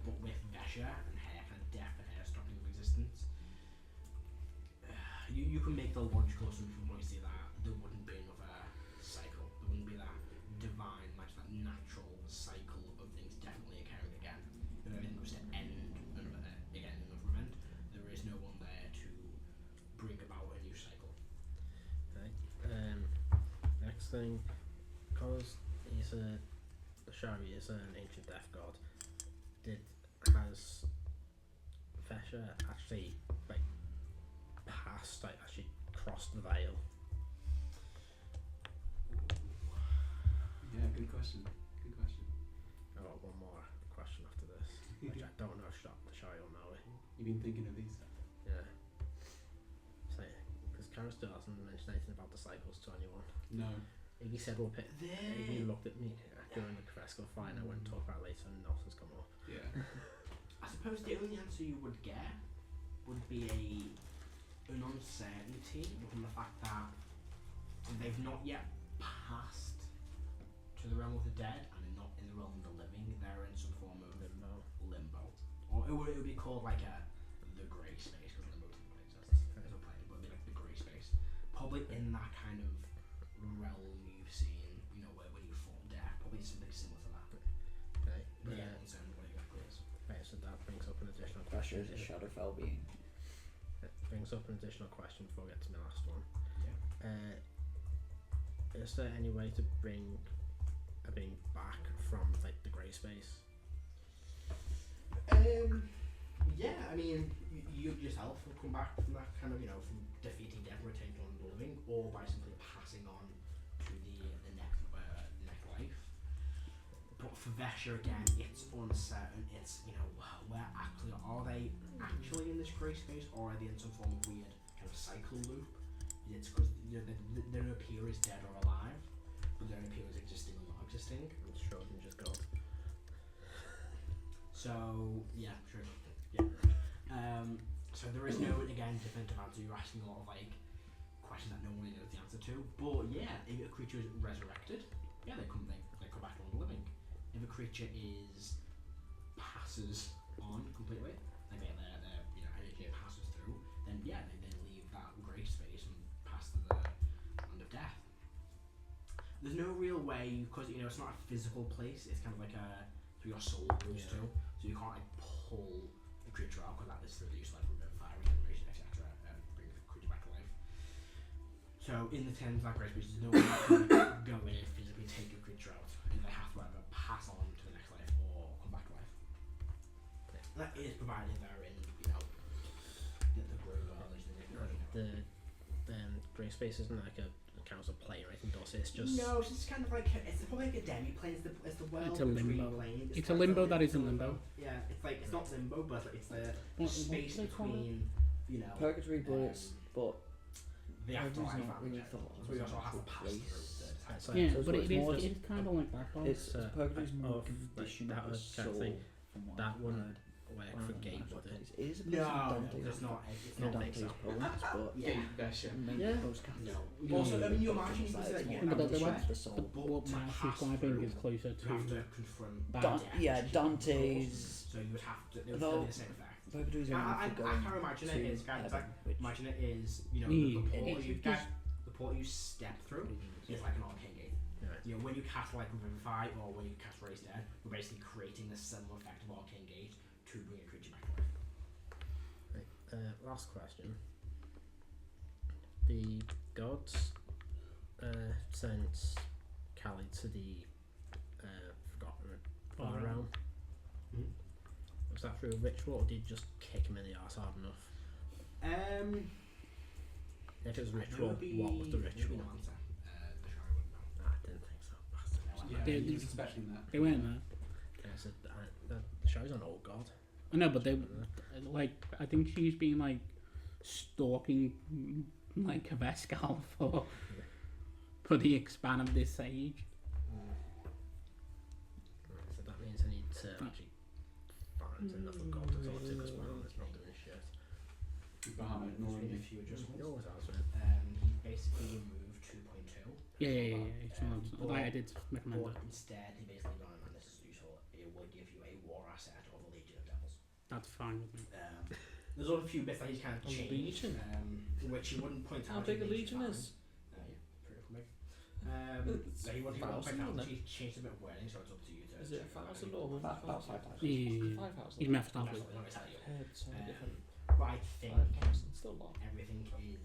But with Vesha and her kind of death and her stopping of existence, you can make the logical assumption when you see that there wouldn't be another cycle. There wouldn't be that divine, that natural cycle of things definitely occurring again. If everything was to end another event, there is no one there to bring about a new cycle. Okay. Next thing, because Shari is an ancient death god, has Vesha actually actually crossed the veil? Yeah, good question. I got one more question after this, which I don't know if Shari will know it. You've been thinking of these stuff? Yeah. So, because Karen still hasn't mentioned anything about the cycles to anyone. No. Iggy said we'll pick. Iggy looked at me during the Cresco fight, and I went and talk about it later, and nothing's come up. Yeah. I suppose the only answer you would get would be an uncertainty from the fact that they've not yet passed to the realm of the dead and they're not in the realm of the living. They're in some form of limbo. Or it would be called the grey space, because limbo doesn't exist as a plane, but it'd be the grey space. Probably in that kind of realm you've seen, when you form death. Probably something similar to that. Okay. But yeah, concerned what exactly is. Right, so that brings up an additional Pressure question. is a Shadowfell being. It brings up an additional question before we get to my last one. Yeah. Is there any way to bring a being back from the grey space? Yeah, I mean, you yourself will come back from that kind of, from defeating death, returning to the living, or by simply passing on to the next life. But for Vesha again, it's uncertain. It's where actually are they actually in this grey space, or are they in some form of weird kind of cycle loop? It's because they don't appear as dead or alive, but they don't appear as existing or not existing. I'm sure I can just go. So yeah, sure, yeah. So there is no definitive answer. You're asking a lot of questions that no one really knows the answer to. But yeah, if a creature is resurrected, yeah, they come back to the living. If a creature passes on completely, their energy passes through, then yeah, they leave that grey space and pass to the land of death. There's no real way, because it's not a physical place. It's kind of like your soul goes to, so you can't pull the creature out, because that is through the use of fire, regeneration, etc. And bring the creature back to life. So in the terms of that grey space, there's no way you can go in and physically take a creature out. They have to either pass on to the next life or come back to life. Okay. That is provided they're in, the grey world. The grey space isn't like a counts a plane or anything, does it? It's just No, it's kind of it's probably like a demi-plane. It's the world It's a between limbo. planes. It's a limbo that isn't limbo. Yeah, it's not limbo, but it's the What space do they call between, Purgatory, but the afterlife not and really death. thought So you of as also have to an pass actual through place. the So Yeah, so but it's it more is just- kind of like that though. It's Purgatory's more of condition that of the kind of soul. thing. From what That I've wouldn't heard. work Rather for than Gabe, actual would it? place. It is a place No, in Dante's, it's not. It's in not. Dante's poems, but Yeah. Vesha. maybe Yeah. those cats. No. Also, I mean, you imagine you It's say like that more you But the condition way- of the soul. What to Matt's pass describing through, is closer you have to to confront that. death. Dante's. So you would have to. They would Though- still be the same effect. Purgatory's I only for going can imagine to it is, guys. heaven, which Imagine it is, Yeah, the portal it- you it get, just- the portal you step through is like an arcane gate. Right. When you cast Revivify or when you cast Raise Dead, you're basically creating the similar effect of arcane gate to bring a creature back to life. Last question. The gods sent Callie to the Forgotten Far Realm? Was that through a ritual, or did you just kick him in the arse hard enough? If it was a ritual, what was the ritual? No answer. The Shari wouldn't know. I didn't think so. Bastard. Yeah, They- he was expecting that. They weren't there. Yeah, so the Shari's an old god. I know, but they like. I think she's been like stalking like Kaveskal for the expand of this age. So that means I need to actually find enough of God to talk to, because Bahamut's not doing shit. Bahamut ignoring There's been you. a few adjustments. You always ask me. He basically removed 2.2. Yeah. I did recommend But it. instead, he basically gone, and this is useful, it will give you a war asset of a Legion of Devils. That's fine with me. There's a few bits that he's kind of A changed, legion? which he wouldn't point How out. big a in legion fine. is? Yeah, pretty big. It's So he wouldn't point 1,000, out. isn't it? He changed a bit of wording, so it's up to you to. Is it 1,000 or About 1,000? 5,000. Yeah. 5,000. He's Mephistopheles. I'm not gonna tell you. Heads are different. But I think 5,000, still a lot. everything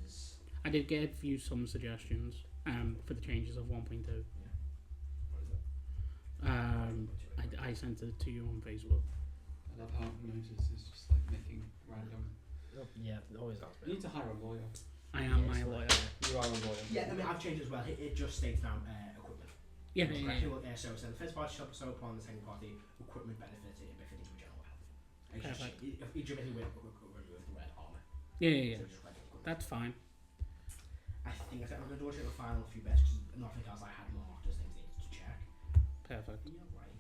is. I did give you some suggestions for the changes of 1.2. What is it? I sent it to you on Facebook. I love how Moses is just like making random. Yeah, always ask You me. need to hire a lawyer. I am Yes, my like- lawyer. You are a lawyer. Yeah, I mean, I've changed it as well. It just states now equipment. Yeah. So the first party shall bestow upon the second party equipment benefits befitting to general health. It's just, Perfect. each of it will remove the red armor. Yeah. So just red equipment. That's fine. I think I'm going to double check the final few bits because nothing else I had marked as things needed to check. Perfect. Yeah, right.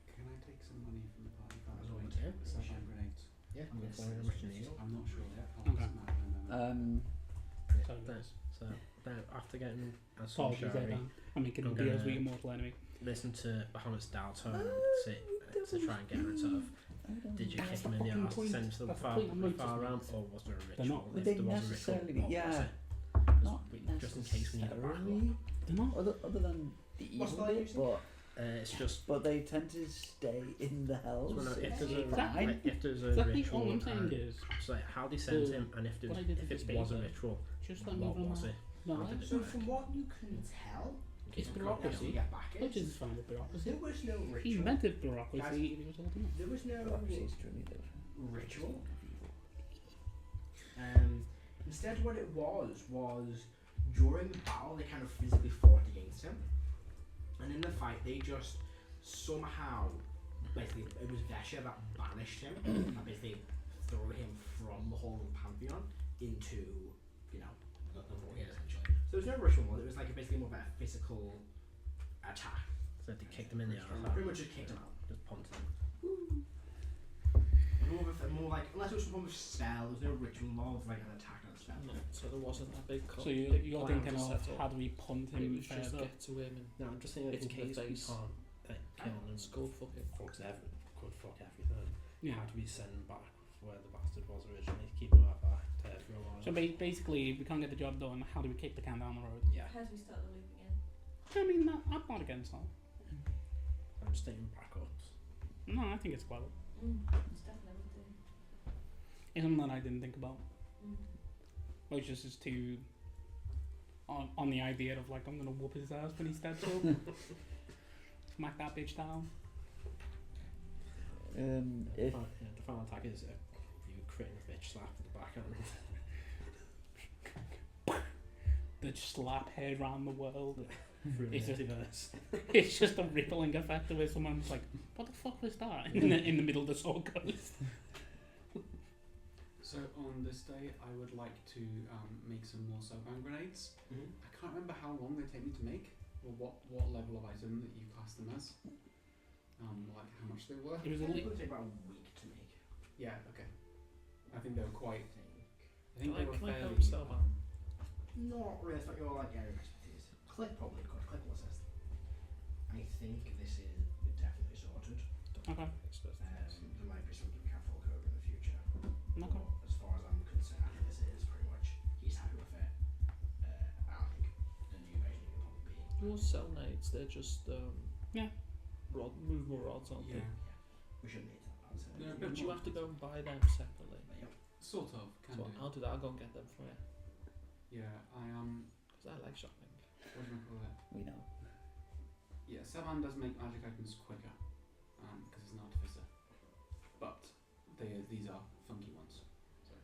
Can I take some money from the party fund That's all to we do. sell hand grenades? Yeah, I'm I'm gonna going say how much you need. I'm not sure yet. Okay. So then after getting a Solve some these Shari, down. I'm making I'm deals gonna- with your mortal enemy. listen to Bahamut's Dial tone to try and get him sort of. Did you kick him in the fucking arse, point. send him to the That's the far, point I'm far noticing. round, or was there a They're ritual? not- Would If they there was a ritual, necessarily be- what was yeah. it? Not Just in case we need a backup. necessarily. They're not. Other than the What's evil that bit, using? It's just but they tend to stay in the hells. well, no, if there's a Exactly. like, if there's a Exactly ritual, all I'm saying and is so like, how they sent the- him, and if what I did if to it the was a spacer, ritual, just let me what run was my it? no How life. did So from what you can tell, It's from bureaucracy. what get back Which is, is fine with bureaucracy. there was no He ritual. invented bureaucracy. It was ultimate. There was no Bureaucracy's truly the ritual. Instead, what it was during the battle they kind of physically fought against him, and in the fight they just somehow basically it was Vesha that banished him and basically threw him from the whole pantheon into the void essentially. So there was no ritual. It was like basically more of a physical attack. So they kicked him in the arse, Pretty much just kicked him out. just punted him. More like unless it was some form of spell, there was no ritual involved like an attack and a spell. No, so there wasn't a big So big you're plan thinking to of set up. how do we punt It him was just further? get to him and No, I'm just saying It's in case we case. can't kill him. and skull fuck him. Fucks could fuck everything. Yeah. How do we send him back where the bastard was originally? Keep him out back there for a while. So basically, if we can't get the job done, how do we kick the can down the road? Yeah. How do we start the loop again? I mean, I'm not against that. I'm just taking backups. No, I think it's clever. It's definitely would do. It's something that I didn't think about. Mm. Which is just too on the idea of like I'm gonna whoop his ass when he steps up. Smack that bitch down. If The final attack is you critting a bitch slap to the back end. The slap head around the world. Through the It's just- multiverse. It's just a rippling effect of where someone's like, what the fuck was that? In the middle of the Sword Coast. So on this day, I would like to make some more soapbound grenades. I can't remember how long they take me to make, or what level of item that you class them as. Like how much they were. It was a It li- would take about a week to make. Yeah. Okay. I think they were quite. I think Can they were I fairly. help Spellbound? Not really, it's not your like area of expertise. Click probably could, Click will assist. I think this is definitely sorted. Okay. There might be some you can fork over in the future. Okay. But as far as I'm concerned, I think this is pretty much, he's happy with it. I think the new version will probably be. Your cell nades, they're just Yeah. movable rods, aren't Yeah. We shouldn't need that. I'd say. No, they? But you have to go and buy them separately. Yep. Sort of. Can So do. I'll do that. I'll go and get them for you Yeah. I because I like shopping. What do you call it? We know. Yeah, Saban does make magic items quicker, because he's an artificer. But these are funky ones. So.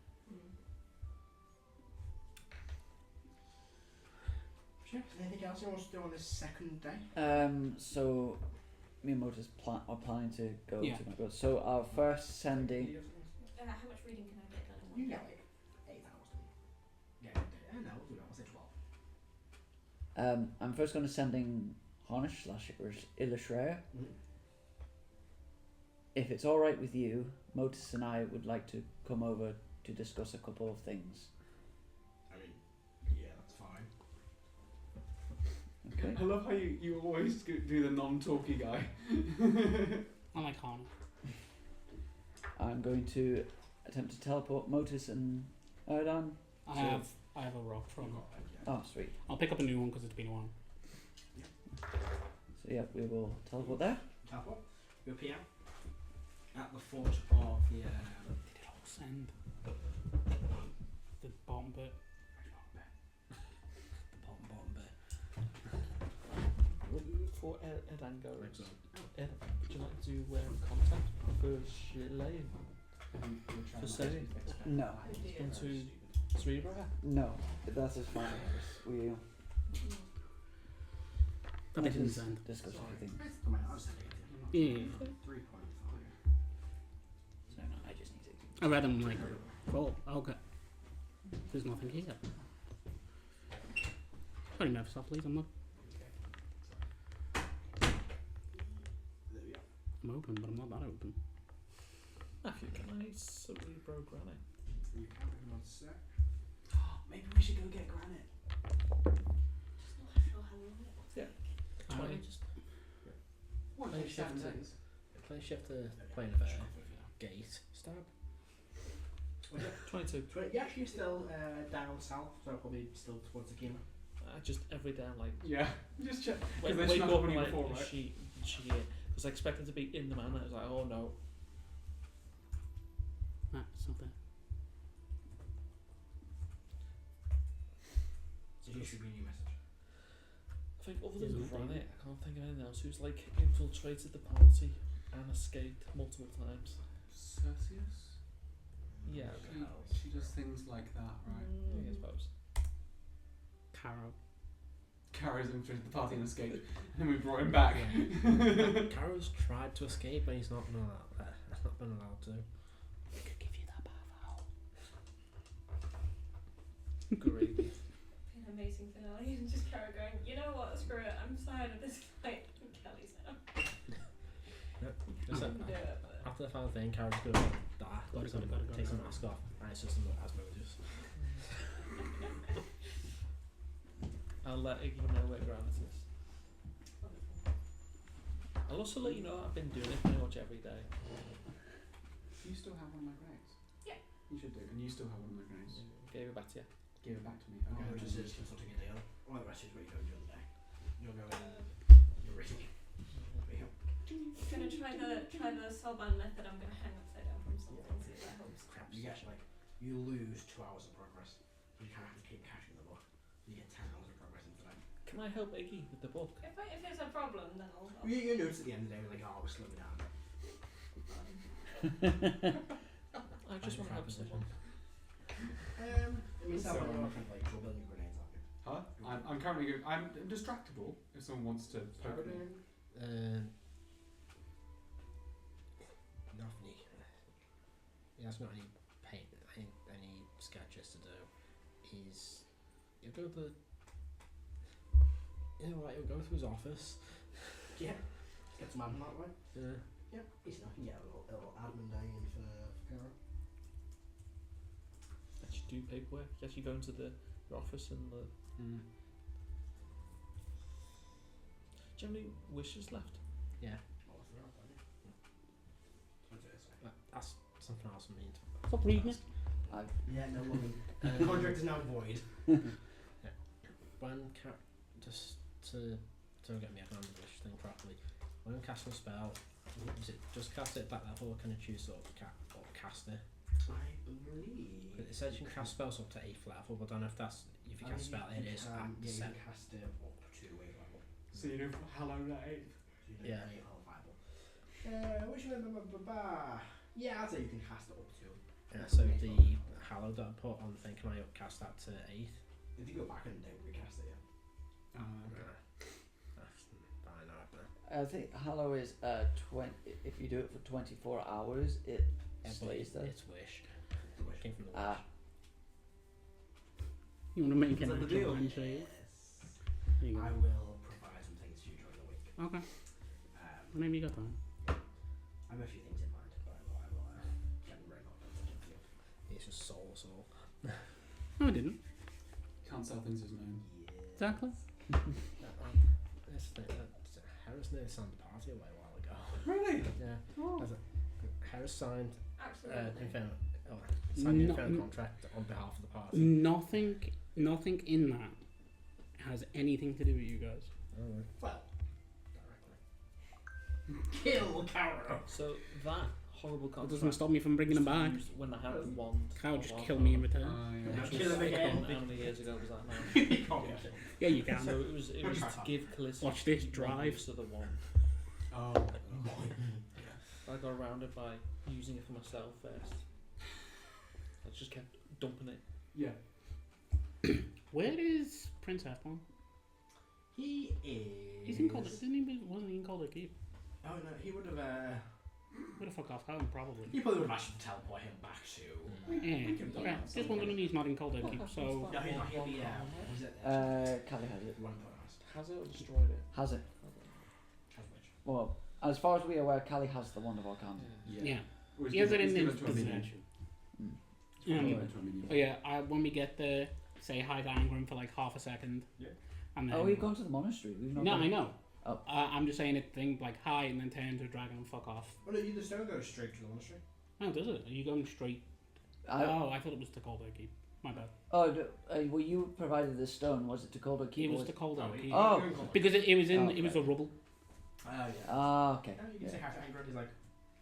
Sure. Anything else you want to do on this second day? So me and Motus are planning to go Yeah. to Macro. So our first sending. How much reading can I get done in one You day? get like 8 hours. Yeah, no, we'll do that. I'll say 12. I'm first going to sending Harnish / Illustrator. If it's all right with you, Motus and I would like to come over to discuss a couple of things. I mean, yeah, that's fine. Okay. I love how you always do the non-talky guy. I like Harnish. I'm going to attempt to teleport Motus and Erdan. I Sure. have a rock from. Oh, sweet. I'll pick up a new one because it's been a while. So yeah, we will teleport there. Teleport. You appear at the foot of the. Did it all send? The bottom bit. The bottom bit. For Edango, Excellent. Ed, would you like to contact for Shilane? For saying? No. Come to Throngir? No, that is fine. We'll That didn't send. discuss everything. Come on, I'll send it. Yeah. 3.5. No, I just need to. I read them like, cool, okay. There's nothing here. Sorry, never stop, please. I'm not. There we are. I'm open, but I'm not that open. Matthew, can I cerebro granite? You can have another sec. Maybe we should go get granite. Just not sure how long it will Yeah. take. Alright. Just What, Play like shift 7 to- days? play shift to point of a gate. Stab. 22. Yeah, she's still down south, so probably still towards the Kima. Just every day I'm like, Yeah, just check. wake Because they up snuck and on you like, before, right? she was expecting to be in the manor. I was like, oh no. Nah, it's not there. So you should be a new message. I think other There's than nothing. Granite, I can't think of anything else who's like infiltrated the party and escaped multiple times. Celsius? Yeah, She does things like that, right? I suppose. Caro. Carries him through the party and escaped, and then we brought him back. Caro's tried to escape, but he's not been allowed to. We could give you that power. Great. Be an amazing finale and just Kara going, you know what, screw it, I'm tired of this fight. And Kelly's now. Just I can do it, but after the final thing, Caro's gonna die. Gotta, So gotta, takes the gotta. mask off, and it's just as Moses. I'll let Iggy know where Granite is. I'll also let you know I've been doing it pretty much every day. You still have one of my grenades? Yeah. You should do, and you still have one of my grenades. Gave it back to you. Give it back to me. Okay, Oh, which is consulting a deal. All the rest is what you don't do on the day. You'll go in. You're ready. There you go. gonna try the Soban method. I'm gonna hang upside down from something, see if that helps. Crap, you get like, you lose 2 hours of progress. You kind of have to keep cashing the book. You get 10 hours of progress into that. Can I help Iggy with the book? If it's a problem, then I'll You notice at the end of the day, we're like, oh, we're slowing down. I just want to help someone. I mean, So, someone different like you're building grenades, aren't you? Huh? I'm currently good. I'm distractible if someone wants to poke me. Nothing. He hasn't got any paint, any sketches to do. He'll go to. You know what? He'll go to his office. Yeah. Get some admin that way. Yeah. Yeah. Easy enough. You can get a little admin day in for Kara. Actually do paperwork. You actually go into your office and the. Mm. Do you have any wishes left? Yeah. Oh, I forgot about it. I'll do it this way. That's something else I mean to. Stop reading it. Yeah, no woman. The contract is now void. When just to don't get me, I can't remember this thing properly. When casting a spell, is it just cast it at that level, or can I choose sort of cast it? I believe. It says you can cast spells up to 8th level, but I don't know if that's if you cast spell it is at you 7th. can cast it up to 8th level. So you do hallowed at 8th. So you Yeah. know 8th level Bible. Which one? Yeah, I'd say you can cast it up to. Yeah, so 8th the level. hallowed that I put on the thing, can I upcast that to 8th? If you go back and recast it, yeah. That's fine, I I think Hallow is 20. If you do it for 24 hours, it stays there. It's wish. Came from the wish. Ah, You want to make Is an that the actual deal? handshake? Yes. There you I go. will provide some things to you during the week. Okay. Um, Whenever you got time. I have a few things in mind, but I will get them right up and send them to you. It's just soul. No, I didn't. Can't sell things as known. Exactly. Harris nearly signed the party away a while ago. Really? Yeah. Oh. Harris signed Absolutely. signed the No- Inferno contract on behalf of the party. Nothing in that has anything to do with you guys. Well, directly. Kill Caro! So that horrible That contract. doesn't stop me from bringing them was back. used when I had the wand. Cow of just Arthur. kill me in return. Yeah. Which Kill was- him again. How many years ago was that now? You can't get it. Yeah, you can. So it was to give Callisto Watch this one drive. use of the wand. Oh. I got around it by using it for myself first. I just kept dumping it. Yeah. Where is Prince Efron? He is. He's in Calder. Wasn't he in Calder Keep? Oh no, he would have. Where the fuck off home, probably. He probably would have actually teleport him back to. Yeah. we can do Okay. that. Just wondering he's not in Calder Keep. So No, he's not. He'll be. Was it? Callie has it. One point us. Has it or destroyed it? Has it? Has which? Well, as far as we are aware, Callie has the Wand of Arcana. yeah, Or he has it he's in given his to a minion. possession. He's Um, given to a minion. But yeah, when we get there, say hi to Angrim for like half a second. Yeah. And then, Oh, we've gone to the monastery. We've not. No, gone- I know. Oh. I'm just saying it thing like hi and then turn into a dragon and fuck off. Well, no, you just don't go straight to the monastery. Oh, does it? Are you going straight? I, I thought it was to Calder Keep. My bad. well, you provided the stone. Was it to Calder Keep? It or was to Calder Keep. Oh. you're in Calder. Because it was in Oh, it was okay. a rubble. Yeah. Ah, okay. You can say hi to Angron. He's like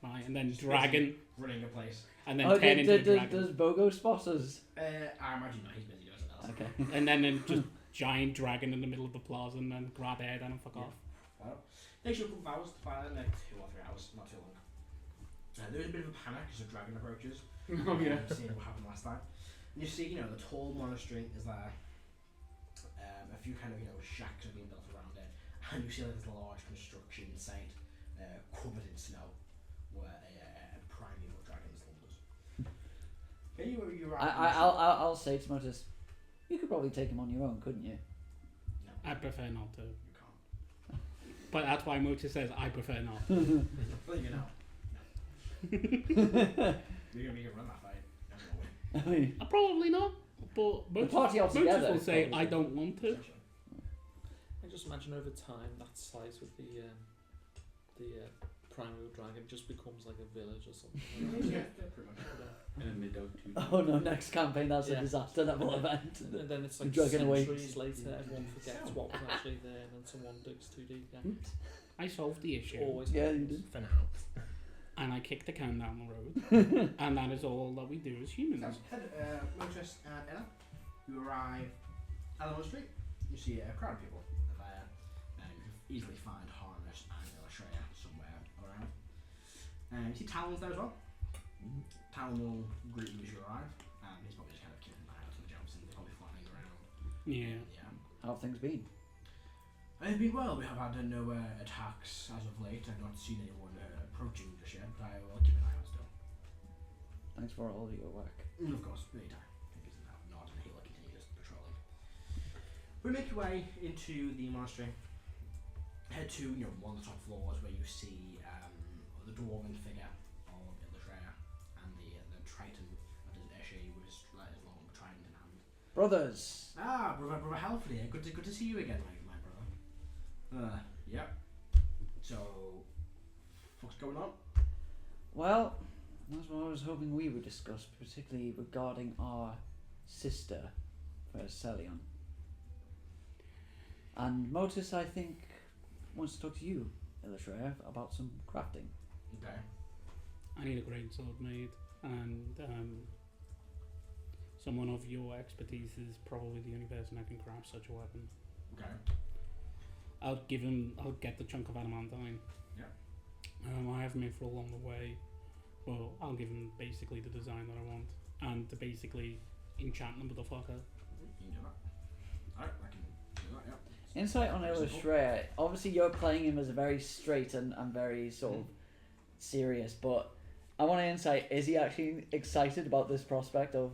Right, and then Just dragon, running a place. and then Oh, turn into a dragon. does Bogo spot us? I imagine not. He's busy doing something else. Okay. And then just giant dragon in the middle of the plaza, and then grab air down and fuck Yeah. off. Well, takes you a couple of hours to find them, like 2 or 3 hours, not too long. There's a bit of a panic as the dragon approaches. Oh yeah. Seeing what happened last time. And you see, the tall monastery is there. A few kind of, shacks are being built around it. And you see like this large construction site covered in snow where a primeval dragon slumbers. Okay, you're I'll say to Motus, you could probably take him on your own, couldn't you? No, I prefer not to. you can't. But that's why Motus says I prefer not. Well, you know. No. You're going to run that fight. No, no way. I mean, Probably not. But The Motus, party altogether Motus will is say probably I don't want to. I just imagine over time that size with the primeval dragon just becomes like a village or something. Yeah, pretty much. And then they don't do oh no, next campaign that's a Yeah. disaster level event. And then it's The like dragon away. centuries later, everyone forgets what was actually there, and then someone digs too deep. Yeah. I solved the issue, Always. Yeah, you happens. did. For now. and I kicked the can down the road, and that is all that we do as humans. Motus and Ella, you arrive at the monastery. You see a crowd of people there. You can easily find Harness and Illustrator somewhere around. You see Talon's there as well. Talon will greet you as you arrive. He's probably just kind of keeping an eye out on the jobs and they're probably flying around. Yeah. Yeah. How have things been? It's been well. We have had no attacks as of late. I've not seen anyone approaching just yet, but I will keep an eye out still. Thanks for all your work. And of course, anytime. He gives a nod and he'll continue his patrolling. We make your way into the monastery. Head to one of the top floors where you see the dwarven figure of Illustrator and the Triton that is Eshe with his long trident in hand. Brothers! Brother Halford here. Good to see you again, my brother. Yep. So, what's going on? Well, that's what I was hoping we would discuss, particularly regarding our sister, Celion. And Motus, I think, wants to talk to you, Illustrator, about some crafting. Okay. I need a great sword made. and someone of your expertise is probably the only person that can craft such a weapon. Okay. I'll get the chunk of adamantine. Yeah. I have him in for along the way, but I'll give him basically the design that I want, and to basically enchant the motherfucker. You can do that. Alright, I can do that, yeah. Insight on Illustrator. Obviously, you're playing him as a very straight and very sort of serious, but I want to insight. Is he actually excited about this prospect of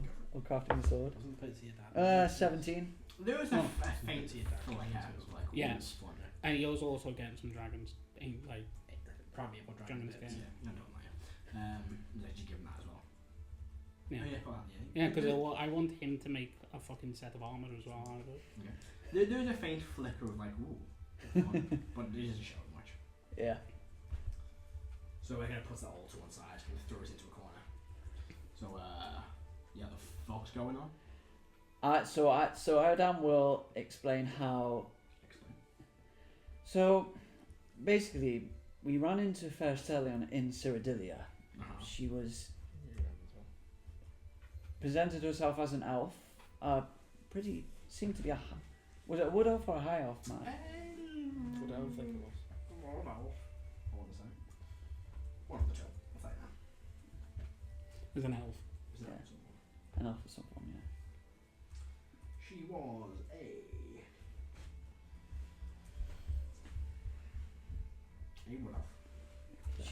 crafting a sword? Doesn't put it to your dad. 17. There was a faint Put it to your dad. flicker of like, Yes. fun. And he was also getting some dragons, like Primeval dragon Dragon's bits. Gate. Yeah, I don't like it. Did you give him that as well? yeah. Oh, yeah, well, Yeah, because I want him to make a fucking set of armor as well out of it. There's a faint flicker of like, ooh, fun, but it doesn't show much. Yeah. So we're gonna put that all to one side and throw it into a corner. So yeah, the fog's going on. So Adam will explain how. Explain. So, basically, we ran into Ferstelion in Cyrodilia. She was presented herself as an elf. Seemed to be was it a wood elf or a high elf, man? What I don't think it was. I want to say. One of the two. I'll say that. As an elf. Is that Yeah. something? An elf or something, yeah. She was a wood elf.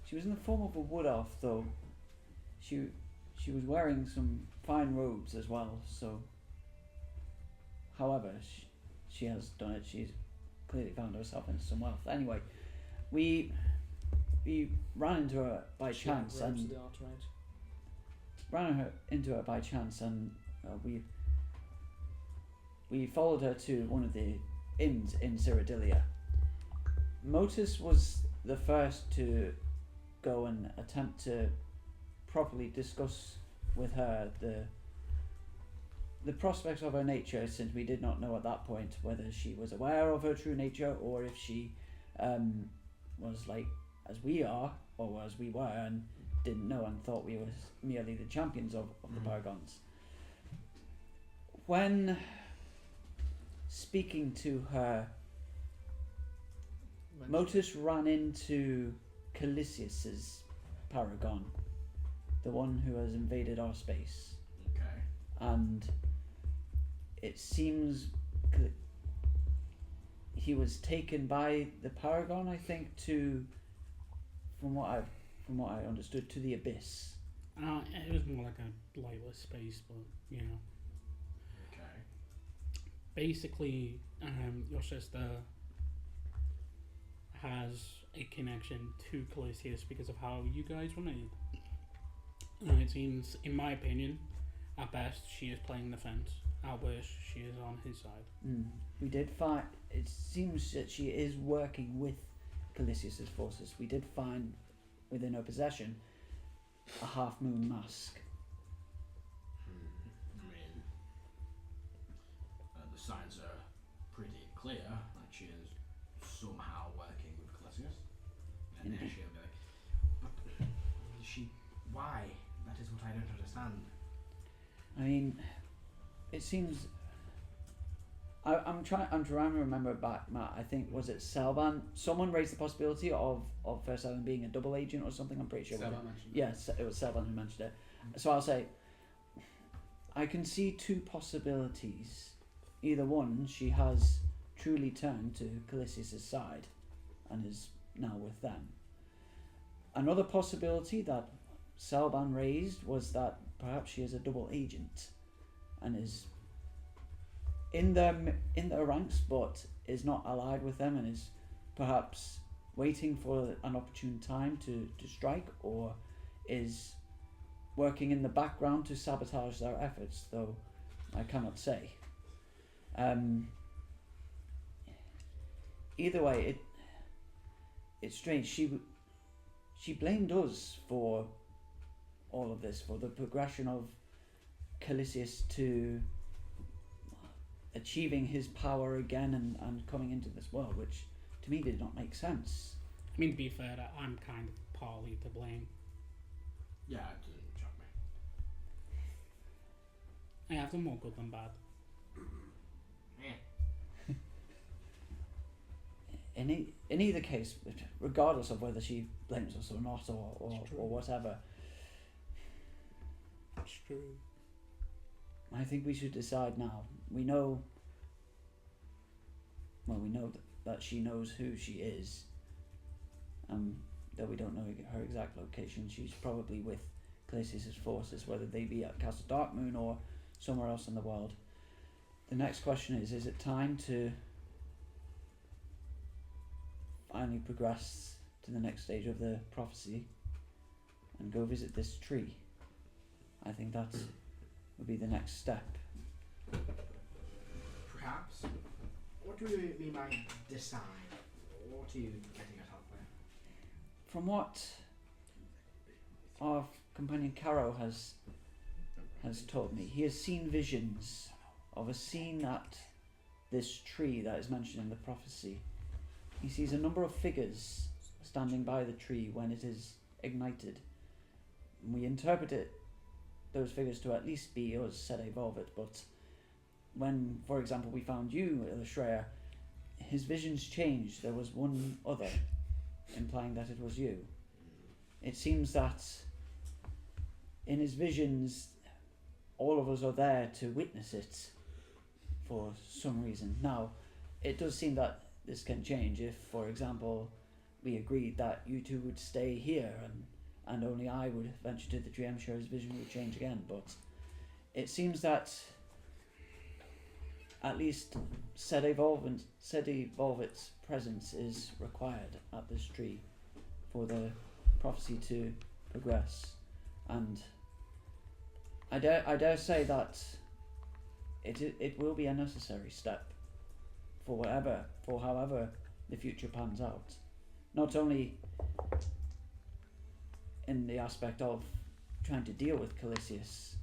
She was in the form of a wood elf, though. She was wearing some fine robes as well. So, however, she has done it. She's clearly found herself in some wealth. Anyway, we ran into her by chance and we followed her to one of the inns in Cyrodilia. Motus was the first to go and attempt to properly discuss with her the prospects of her nature, since we did not know at that point whether she was aware of her true nature or if she was like as we are or as we were and didn't know and thought we were merely the champions of the Paragons. When speaking to her, Motus ran into Calisius's Paragon, the one who has invaded our space. Okay. And it seems he was taken by the Paragon, I think, to, from what I understood, to the Abyss. It was more like a lightless space, but you know. Okay. Basically, your sister has a connection to Calisius because of how you guys were made. It seems, in my opinion, at best she is playing the fence. At worst, she is on his side. We did find. It seems that she is working with Calisius's forces. We did find within her possession a half moon mask. I mean, the signs are pretty clear that she is somehow working with Calisius. And then she'll be like, but she, why? That is what I don't understand. I mean, it seems. I'm trying to remember back, Matt. I think, was it Selvan? Someone raised the possibility of First Selvan being a double agent or something. I'm pretty sure. Selvan mentioned it. Yes, it was Selvan who mentioned it. So I'll say, I can see two possibilities. Either one, she has truly turned to Calisius's side and is now with them. Another possibility that Selvan raised was that perhaps she is a double agent and is in their ranks but is not allied with them and is perhaps waiting for an opportune time to strike, or is working in the background to sabotage their efforts, though I cannot say. Either way, it's strange. She blamed us for all of this, for the progression of Calisius to achieving his power again and coming into this world, which to me did not make sense. I mean, to be fair, I'm kind of partly to blame. Yeah, it doesn't shock me. I have done more good than bad. In either case, regardless of whether she blames us or not, or whatever, It's true. I think we should decide now. We know that she knows who she is, though we don't know her exact location. She's probably with Calisius' forces, whether they be at Castle Darkmoon or somewhere else in the world. The next question is it time to finally progress to the next stage of the prophecy and go visit this tree? I think that would be the next step. Perhaps. What do you mean by decide? What are you getting at out there? From what our companion Caro has told me, he has seen visions of a scene at this tree that is mentioned in the prophecy. He sees a number of figures standing by the tree when it is ignited. We interpret those figures to at least be us, Sede Volvit, but when, for example, we found you, Shreya, his visions changed. There was one other, implying that it was you. It seems that in his visions, all of us are there to witness it for some reason. Now, it does seem that this can change if, for example, we agreed that you two would stay here and only I would venture to the tree. I'm sure his vision would change again, but it seems that at least Sede Volvit's presence is required at this tree for the prophecy to progress, and I dare say that it will be a necessary step for however the future pans out. Not only in the aspect of trying to deal with Calisius,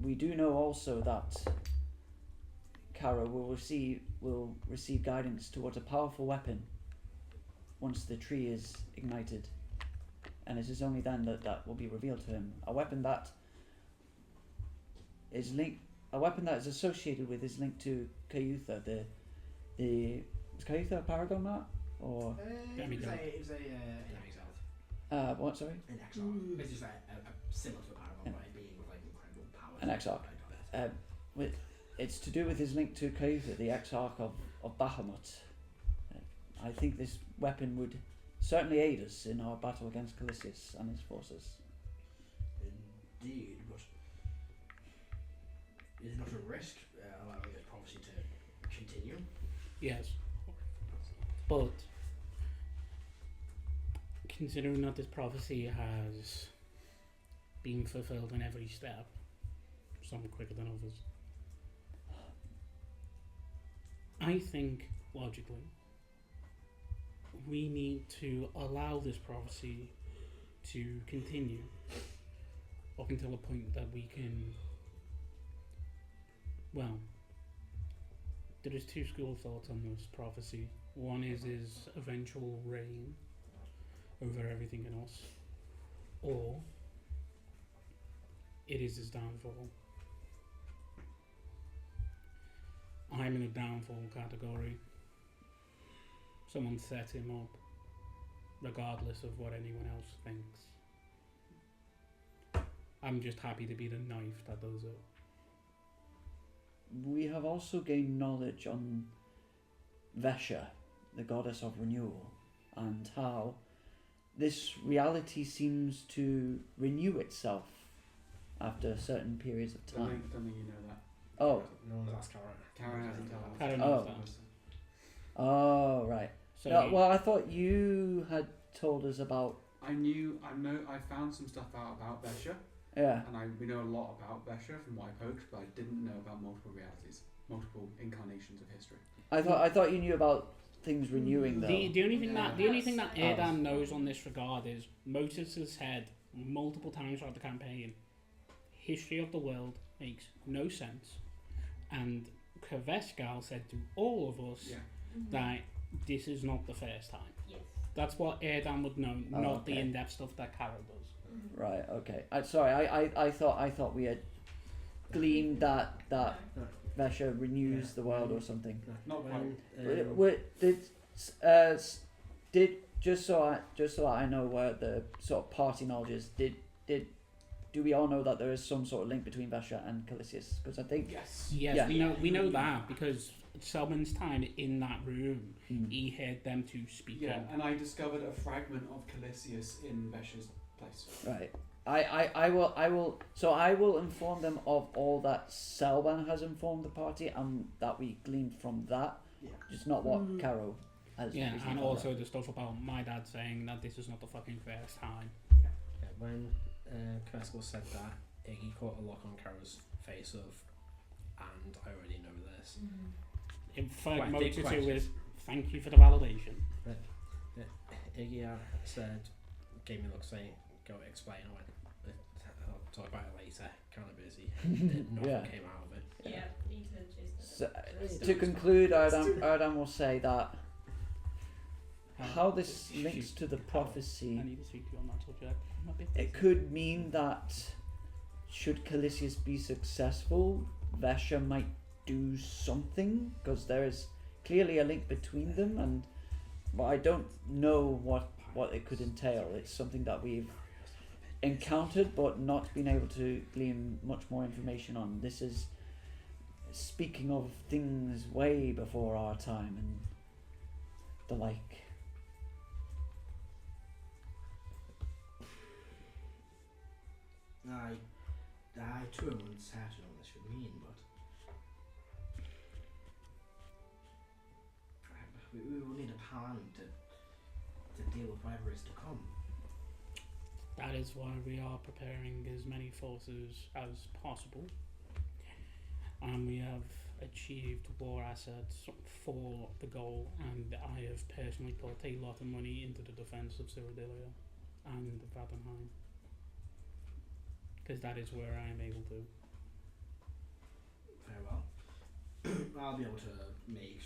we do know also that Caro will receive guidance towards a powerful weapon once the tree is ignited, and it is only then that will be revealed to him. A weapon that is associated with his link to Cayutha. Was Cayutha a paragon map or? It was an exile. What? Sorry. An exile. It's just similar to a paragon, but being with like incredible powers. An exarch. It's to do with his link to Cayutha, the exarch of Bahamut. I think this weapon would certainly aid us in our battle against Calisius and his forces. Indeed, but is it not a risk allowing this prophecy to continue? Yes. But considering that this prophecy has been fulfilled in every step, some quicker than others, I think logically we need to allow this prophecy to continue up until a point that we can, well, there is two school of thoughts on this prophecy. One is his eventual reign over everything else, or it is his downfall. I'm in the downfall category. Someone set him up, regardless of what anyone else thinks. I'm just happy to be the knife that does it. We have also gained knowledge on Vesha, the goddess of renewal, and how this reality seems to renew itself after certain periods of time. Don't think you know that. Oh. No one's asked Karen. Karen hasn't told us. I don't know that. Oh, right. So No, well, I thought you had told us about. I found some stuff out about Vesha, Yeah. and we know a lot about Vesha from what I poked, but I didn't know about multiple realities, multiple incarnations of history. I thought you knew about things renewing though. the only thing Yeah. that Erdan knows on this regard is Motus has said multiple times throughout the campaign, history of the world makes no sense, and Kaveskal said to all of us that this is not the first time. Yes. That's what Erdan would know, not the okay. in-depth stuff that Carol does. Right. Okay. I thought we had gleaned that No. Vesha renews the world or something. Not quite. Did just so I know where the sort of party knowledge is. Do we all know that there is some sort of link between Vesha and Calisius? Because I think Yes. Yes, Yeah. we know that because Selman's time in that room, he heard them two speaking. Yeah, and I discovered a fragment of Calisius in Vesha's place. right. I will inform them of all that Selban has informed the party and that we gleaned from that. Yeah. Just not what Caro has. Yeah, recently and found also out. the stuff about my dad saying that this is not the fucking first time. Yeah, when Kresko said that, Iggy caught a look on Kara's face of, and I already know this. In fact, Right, most big to do question. with thank you for the validation. Iggy said, gave me a look saying, go explain. I went, I'll talk about it later, kind of busy. Nothing Yeah. came out of it. Yeah, need to chase that. So, to conclude, Erdam will say that how this links to the I prophecy, need to speak to you on that subject. I'm a bit it busy. could mean that should Calisius be successful, Vesha might do something, because there is clearly a link between them, and but I don't know what it could entail. It's something that we've encountered but not been able to glean much more information on. This is speaking of things way before our time and the like. I too am uncertain on what this would mean, but we will need a plan to deal with whatever is to come. That is why we are preparing as many forces as possible. And we have achieved war assets for the goal, and I have personally put a lot of money into the defence of Cyrodilia and Vadenheim. Because that is where I am able to. Very well. I'll be able to make.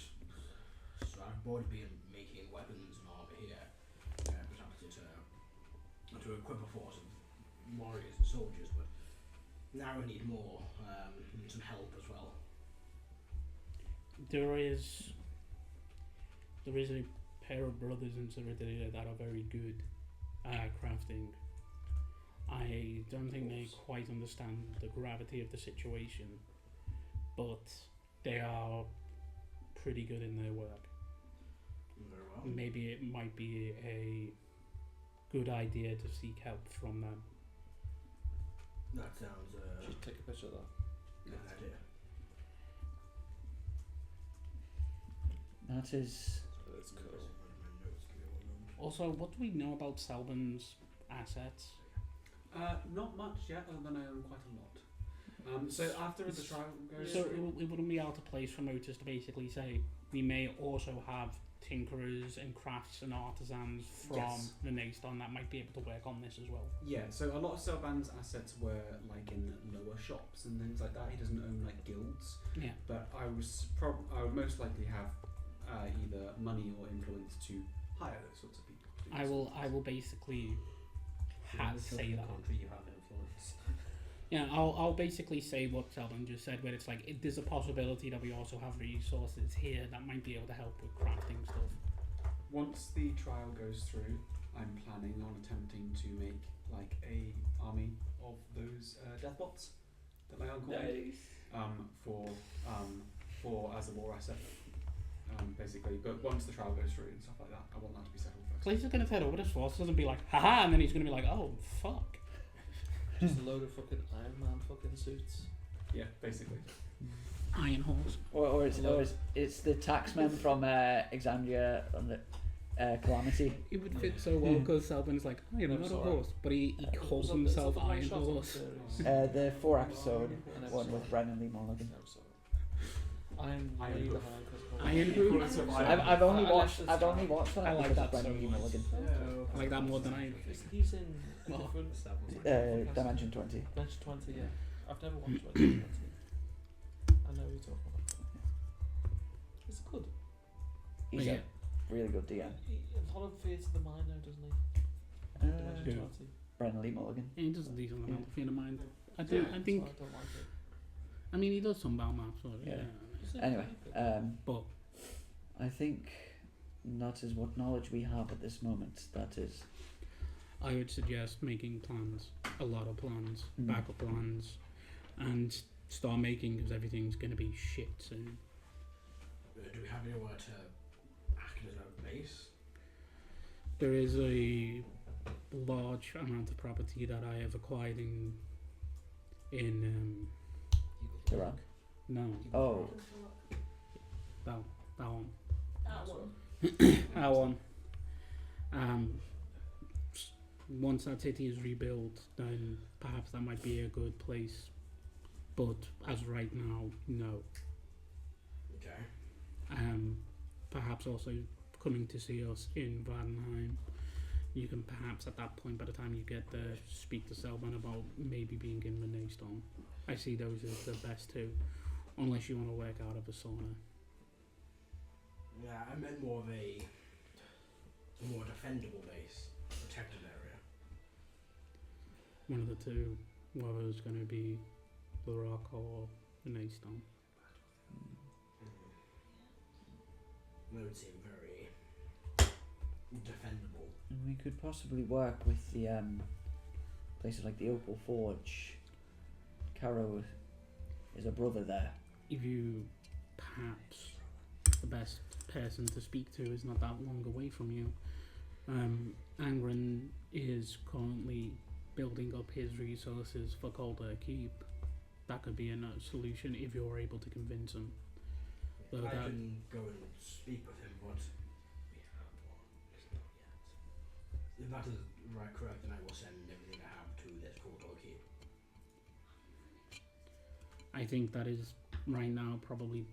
So I've already been making weapons and armor here, precisely to equip a force of warriors and soldiers. But now we need more, and some help as well. There is a pair of brothers in Cyrodilia that are very good at crafting. I don't think they quite understand the gravity of the situation, but they are pretty good in their work. Very well. Maybe it might be a good idea to seek help from them. That sounds Just take a picture of that. good idea. That is That's cool. Also, what do we know about Selban's assets? Not much yet, other than I own quite a lot. So after the trial goes So through, it wouldn't be out of place for Motus to basically say we may also have tinkerers and crafts and artisans from Yes. the Nayston that might be able to work on this as well. yeah. So a lot of Selban's assets were like in lower shops and things like that. He doesn't own like guilds, Yeah. but I would most likely have either money or influence to hire those sorts of people. to do I this. will basically say that. Country you have influence. Yeah, I'll basically say what Selban just said, where it's like there's a possibility that we also have resources here that might be able to help with crafting stuff. Once the trial goes through, I'm planning on attempting to make like a army of those deathbots that my uncle made, for as a war asset, basically. But once the trial goes through and stuff like that, I want that to be settled first. Blaze is gonna turn over his forces and be like, haha, and then he's gonna be like, oh fuck. Just a load of fucking Iron Man fucking suits. Yeah, basically. Iron Horse. or it's the taxman from Exandria on the Calamity. It would fit so well because Selban's like, oh, you're No, not a sorry. horse, but he calls himself Iron Horse. The 4-episode one with Brennan Lee Mulligan. No, sorry. I'm Iron way Hoof. behind because Iron Hoof? I've only watched I that I like because that Brennan so Lee much. Mulligan. I like that more than Iron Hoof. He's in a Well, different Dimension 20. Dimension 20, yeah. I've never watched Dimension 20. I know what you're talking about. It's good. He's Yeah. a really good DM. He follows Fear to the Mind now, doesn't he? Dimension Who? 20. Brennan Lee Mulligan. Yeah, he does a decent amount if you don't mind. I Yeah, think. so I don't like it. I mean, he does some battle maps, so yeah. Yeah. Anyway, But I think that is what knowledge we have at this moment. That is. I would suggest making plans, a lot of plans, Mm. backup plans, and start making because everything's going to be shit soon. Do we have anywhere to act as a base? There is a large amount of property that I have acquired in Iraq. no, Oh, that one. That one. That one. Once that city is rebuilt, then perhaps that might be a good place. But as right now, no. Okay. Perhaps also coming to see us in Vandenheim. You can perhaps at that point, by the time you get there, speak to Selban about maybe being in Renee Stone. I see those as the best two, unless you want to work out of a sauna. Yeah, I meant more of a more defendable base, protected area. One of the two, whether it's going to be the Rock or Renee Stone. That would seem very defendable. and we could possibly work with the places like the Opal Forge. Caro is a brother there. If you perhaps the best person to speak to is not that long away from you. Angren is currently building up his resources for Calder Keep. That could be a solution if you're able to convince him. So I that, can go and speak with him, but we have one. It's not yet. If that is correct, then I will send everything I have to this Corridor Keep. I think that is right now probably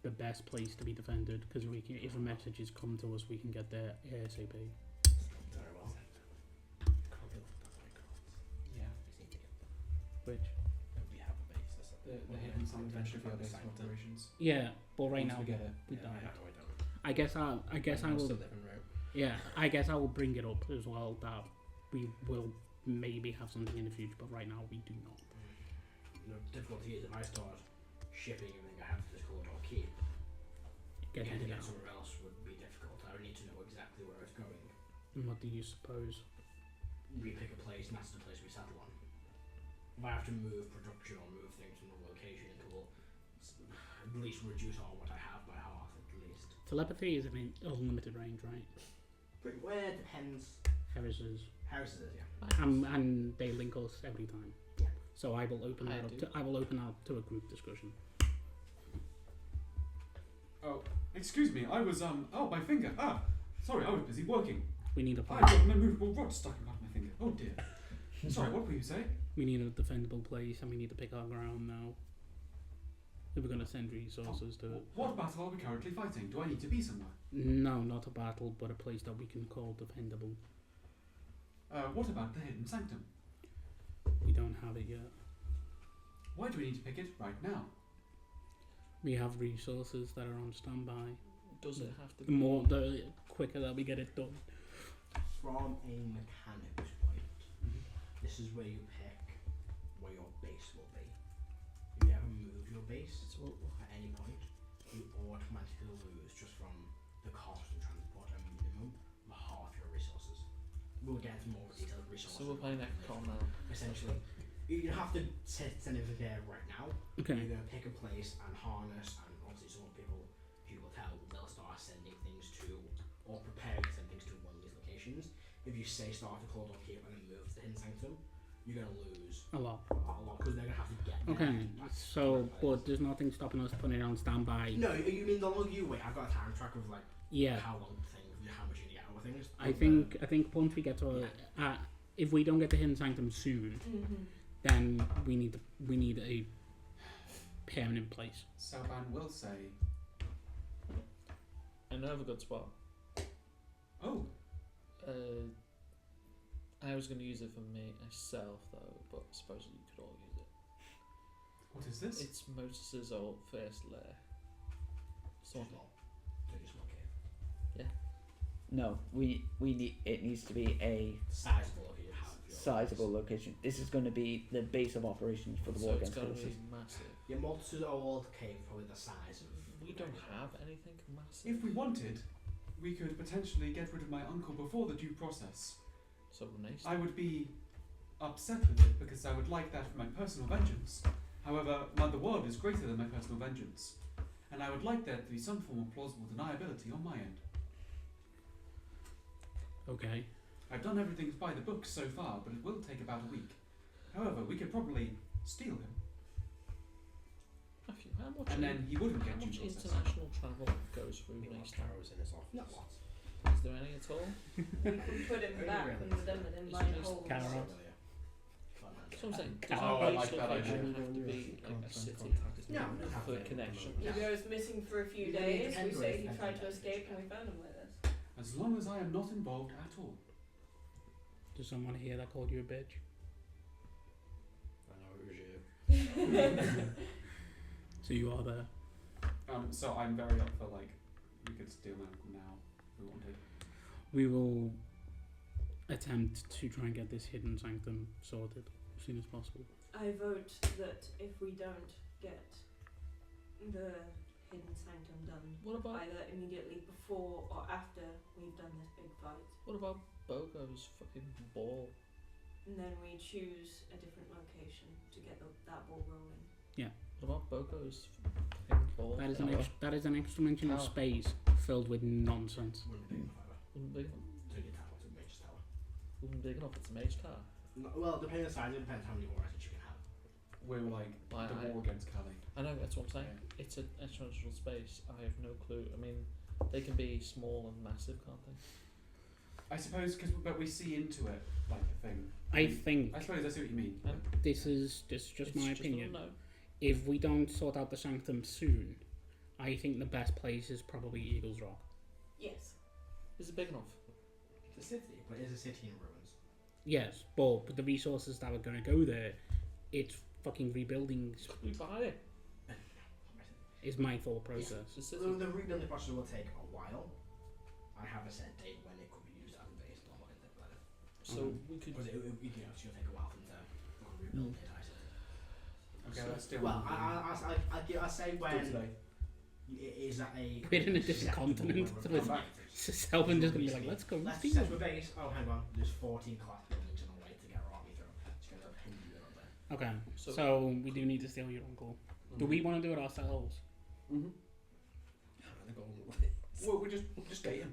the best place to be defended because we can, if a message is come to us, we can get there ASAP. Very well. Can't get off that way, cards. Yeah. We just need to get them. Which We have a base. That's The hidden sanctum for base operations. yeah, but right now Once we get it. we Yeah, don't. I don't. I guess I will. Still different route. Yeah, I guess I will bring it up as well that we will maybe have something in the future, but right now we do not. The difficulty is if I start shipping everything I have to this Corridor Keep, getting Getting it it out. somewhere else would be difficult. I would need to know exactly where it's going. And what do you suppose? We pick a place, and that's the place we settle on. If I have to move production or move things from a location, it will at least reduce all what I have by half, at least. Telepathy is in unlimited range, right? Pretty well, it depends. Harris's. Harris's is, yeah. And they link us every time. Yeah. So I will open I that up. do. I will open up to a group discussion. Oh, excuse me. I was Oh, my finger. Ah, sorry. I was busy working. We need a I've place. got an immovable rod stuck around my finger. Oh dear. Sorry. What were you saying? We need a defendable place, and we need to pick our ground now. If we're going to send resources to it. What battle are we currently fighting? Do I need to be somewhere? No, not a battle, but a place that we can call defendable. What about the hidden sanctum? We don't have it yet. Why do we need to pick it right now? We have resources that are on standby. Does it have to The be? the quicker that we get it done. From a mechanic's point, this is where you pick where your base will be. If you ever move your base at any point, you automatically lose just from the cost of transport a minimum of half your resources. We'll get into more detailed resources. So we're playing Econ now. Essentially, you have to send everything there right now. Okay. You're gonna pick a place and harness, and obviously some people tell they'll start sending things to or preparing to send things to one of these locations. If you say start a Corridor Keep and then move to the Hidden Sanctum, you're gonna lose A lot. a lot because they're gonna have to get there. Okay, That's so, what it but is. there's nothing stopping us putting it on standby. No, you mean the longer you wait? I've got a time track of like Yeah, how long things, how much you get out of things. I think once we get to if we don't get the Hidden Sanctum soon, then we need a permanent place. Sauban will say, I know of a good spot. "Oh, I was going to use it for myself though, but supposedly you could all use it. what is this?" It's Moses's old first lair. Sort of. So just look here. No, we need. It needs to be a sizable location. This is going to be the base of operations for the So war it's against going to Colossus. be massive. Your multitude old cave probably the size of. We don't have anything massive. If we wanted, we could potentially get rid of my uncle before the due process. So nice. I would be upset with it because I would like that for my personal vengeance. However, the world is greater than my personal vengeance, and I would like there to be some form of plausible deniability on my end. Okay. I've done everything by the book so far, but it will take about a week. However, we could probably steal him, Matthew, how much? and then he wouldn't how get due much process. international travel goes through Meanwhile, Mace? Caro's in his office. Not what? Is there any at all? We can put him Only back really. and we're done with him It's by just holes. Cara. So I'm saying, does Oh, our I base like that location idea. have to be like a city No, it doesn't have for to be. connection? Yeah. He goes missing for a few You don't need days. to We enter say it, he enter tried it. to escape and we found him with us. As long as I am not involved at all. Does someone here that called you a bitch? I know it was you. So you are there. So I'm very up for we could steal my uncle now if we wanted. We will attempt to try and get this hidden sanctum sorted as soon as possible. I vote that if we don't get the hidden sanctum done, What about either immediately before or after we've done this big fight, what about Bogo's fucking ball? and then we choose a different location to get that ball rolling. What about Bogo's fucking ball? That is tower? that is an extra dimension of Tower. space filled with nonsense. Wouldn't be big enough either. Wouldn't be, To get tower, to Mage's tower. wouldn't be big enough. It's a mage tower. No, well, depending on the size, it depends how many warriors you can have. We were the war against Cali. I know, that's what I'm saying. It's an extra space. I have no clue. I mean, they can be small and massive, can't they? I suppose but we see into it like the thing. I think I suppose I see what you mean. this is just It's my just opinion. No. If we don't sort out the sanctum soon, I think the best place is probably Eagle's Rock. Yes. Is it big enough? It's a city, but it is a city in ruins. Yes, but with the resources that are going to go there, it's fucking rebuilding We buy it. is my thought process. It's a city. The rebuilding process will take a while. I have a set date when it could be used as a base, but I'm not going to think about it. So we could. Because it'll take a while for them to rebuild it, I suppose. Okay, So- let's steal Well, one. I say Do when it today. it is at a. We're in a different continent, so it's- So Selvin just going to be like, let's go Let's steal. set up a base. Oh, hang on. There's 14 class buildings on the way to get our army through. Just going to hinder you up there. Okay, So- so we do need to steal your uncle. Do we want to do it ourselves? Mm-hmm. Well, we just gate him.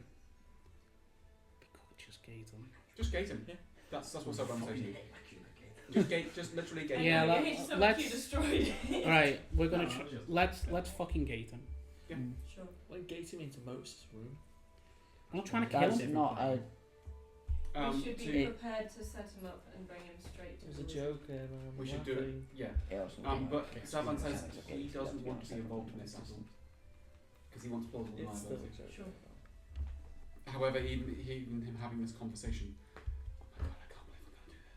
We could just gate him. Just gate him. Yeah. That's what I'm Fucking saying. hate that cube gate. Just gate. Just literally gate. Yeah, I let- hate so much let's- you destroyed it. All right, we're gonna No, just- let's fucking gate him. Yeah. Sure. Like gate him into Moses' room. I'm not trying to kill That's him. not a. We should be to- prepared to set him up and bring him straight to It was the a wizard. joke. we should do it. Yeah. But Savan says he doesn't want to be involved in this at all because he wants plausible It's still deniability. a joke. Sure. However, even him having this conversation, oh my god, I can't believe I'm going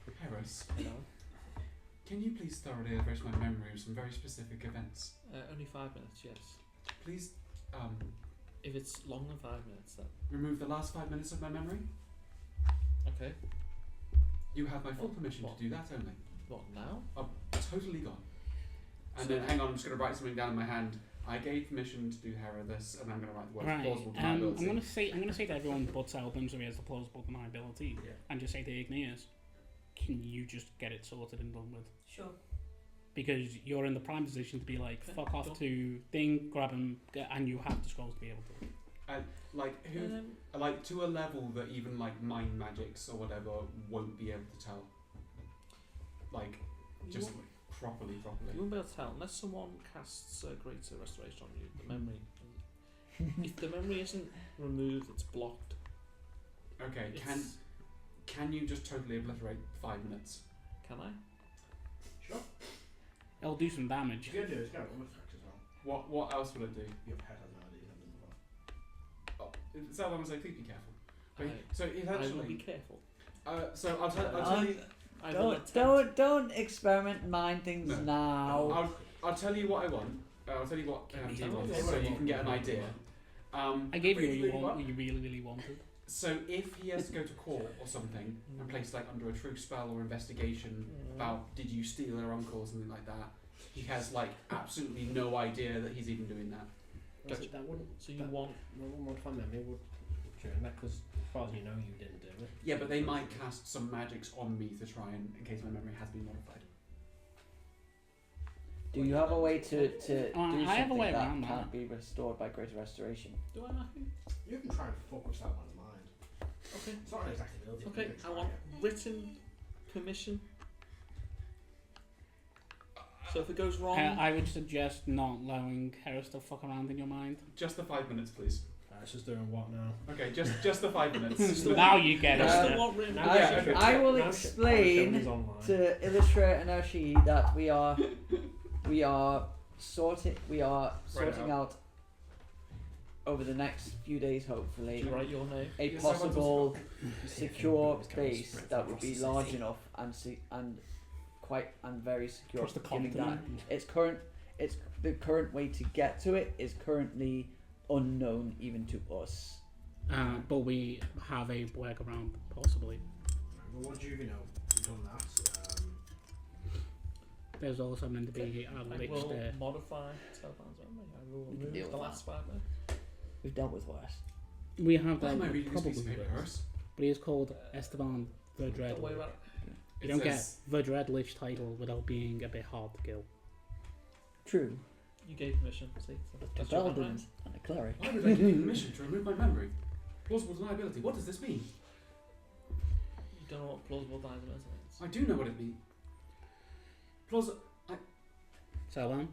to do this. Harris, You know? can you please thoroughly erase my memory of some very specific events? Only 5 minutes, yes. Please, If it's longer than 5 minutes, then remove the last 5 minutes of my memory. okay. You have my full What? permission What? to do that only. What now? Totally gone. And So- then, hang on, I'm just going to write something down in my hand. I gave permission to do Hera this, and I'm going to write the word Right. plausible I'm deniability. gonna say to everyone but Selvin, so he has the plausible deniability, Yeah. and just say to Igneous, can you just get it sorted and done with? Sure. Because you're in the prime position to be like, Okay, fuck off done. to thing, grab him, and you have the scrolls to be able to. Like who? Like to a level that even like mind magics or whatever won't be able to tell. Like just properly. You won't be able to tell unless someone casts a greater restoration on you. The memory. If the memory isn't removed, it's blocked. Okay, It's, can you just totally obliterate 5 minutes? can I? Sure. It'll do some damage. What you're going to do is go with effects as well. What else would it do? Your head has no idea you've done before. Oh, so I was like, please be careful. I, So I will be eventually, careful. so I'll tell you. I will Don't experiment and mind things No. now. I'll tell you what I want. I'll tell you what Give me he some wants, of so it. you can get an idea. I gave you really what well. you really, really wanted. So if he has to go to court or something and place like under a truth spell or investigation about did you steal her uncle or something like that, he has like absolutely no idea that he's even doing that. Gotcha. That wouldn't. So you that want wouldn't modify memory would during that because as far as you know you didn't do it. Yeah, but they might cast some magics on me to try and in case my memory has been modified. Do you have a way to do something I have a way that around that. can't be restored by greater restoration? do I Matthew? You can try and fuck with someone's mind. Okay. It's not an exact ability. Okay, you can I try want it. written permission. So if it goes wrong, I would suggest not allowing Harris to fuck around in your mind. Just the 5 minutes, please. It's just doing what now? Okay, just the 5 minutes. Now you get that's it. the what written Now Yeah, Sheffield- I will now explain Sheffield is online. To illustrate an Ashi that we are sorting out over the next few days, hopefully, Do you write your name? a Yes, I want to possible You see secure if it base spreads that would across be the large city. enough and quite and very secure. Across the given continent. that it's the current way to get to it is currently unknown even to us. But we have a workaround, possibly. Well, once you've done that, There's also meant to be a I lich will there. modify Telefon's memory. I will We can remove deal the with last 5 minutes. We've dealt with worse. We have Why that am I reading this piece of probably paper, worse. Harris? But he is called Esteban the Dread. Don't worry about it. You It don't says- get the Dread Lich title without being a bit hard to kill. True. You gave permission. See, so A that's your paladin right. and a cleric. Why would I give you permission to remove my memory? Plausible deniability. What does this mean? You don't know what plausible deniability means. I do know what it means. So,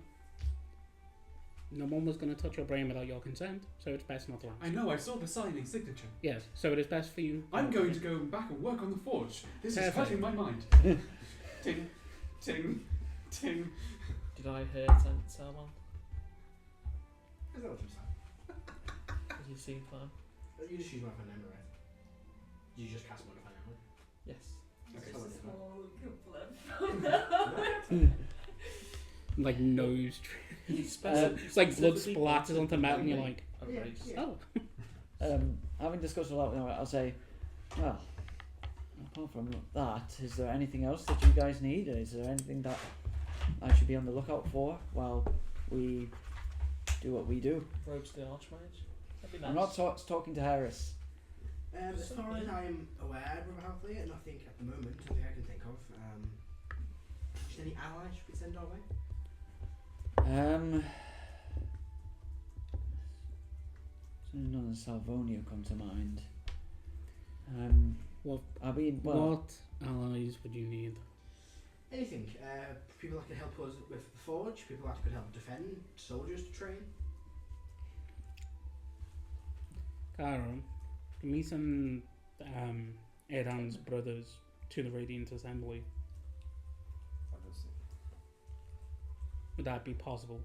no one was going to touch your brain without your consent, so it's best not to ask. I know. I saw the signing signature. Yes, so it is best for you. I'm going to go back and work on the forge. This is Perfect. hurting my mind. Ting, ting, ting. Did I hear Salman? is that what you said? Did you see plan? You just use modify memory, right? You just cast modify memory. Yes. Okay. Just a small Like nose. You It's like blood specifically splatters onto metal, and you're memory like, of Yeah, race. yeah. oh. Having discussed a lot with him, I'll say, well, apart from that, is there anything else that you guys need? Is there anything that I should be on the lookout for while we do what we do? Rogues the Archmage. That'd be nice. I'm not talking to Harris. As far as I'm aware, Brother Halfley, nothing at the moment, nothing I can think of. Just any allies you could send our way? None of Salvonia come to mind. What Well, allies would you need? Anything. People that could help us with the forge, people that could help defend, soldiers to train. Caro, give me some Eran's brothers to the Radiant Assembly. Would that be possible?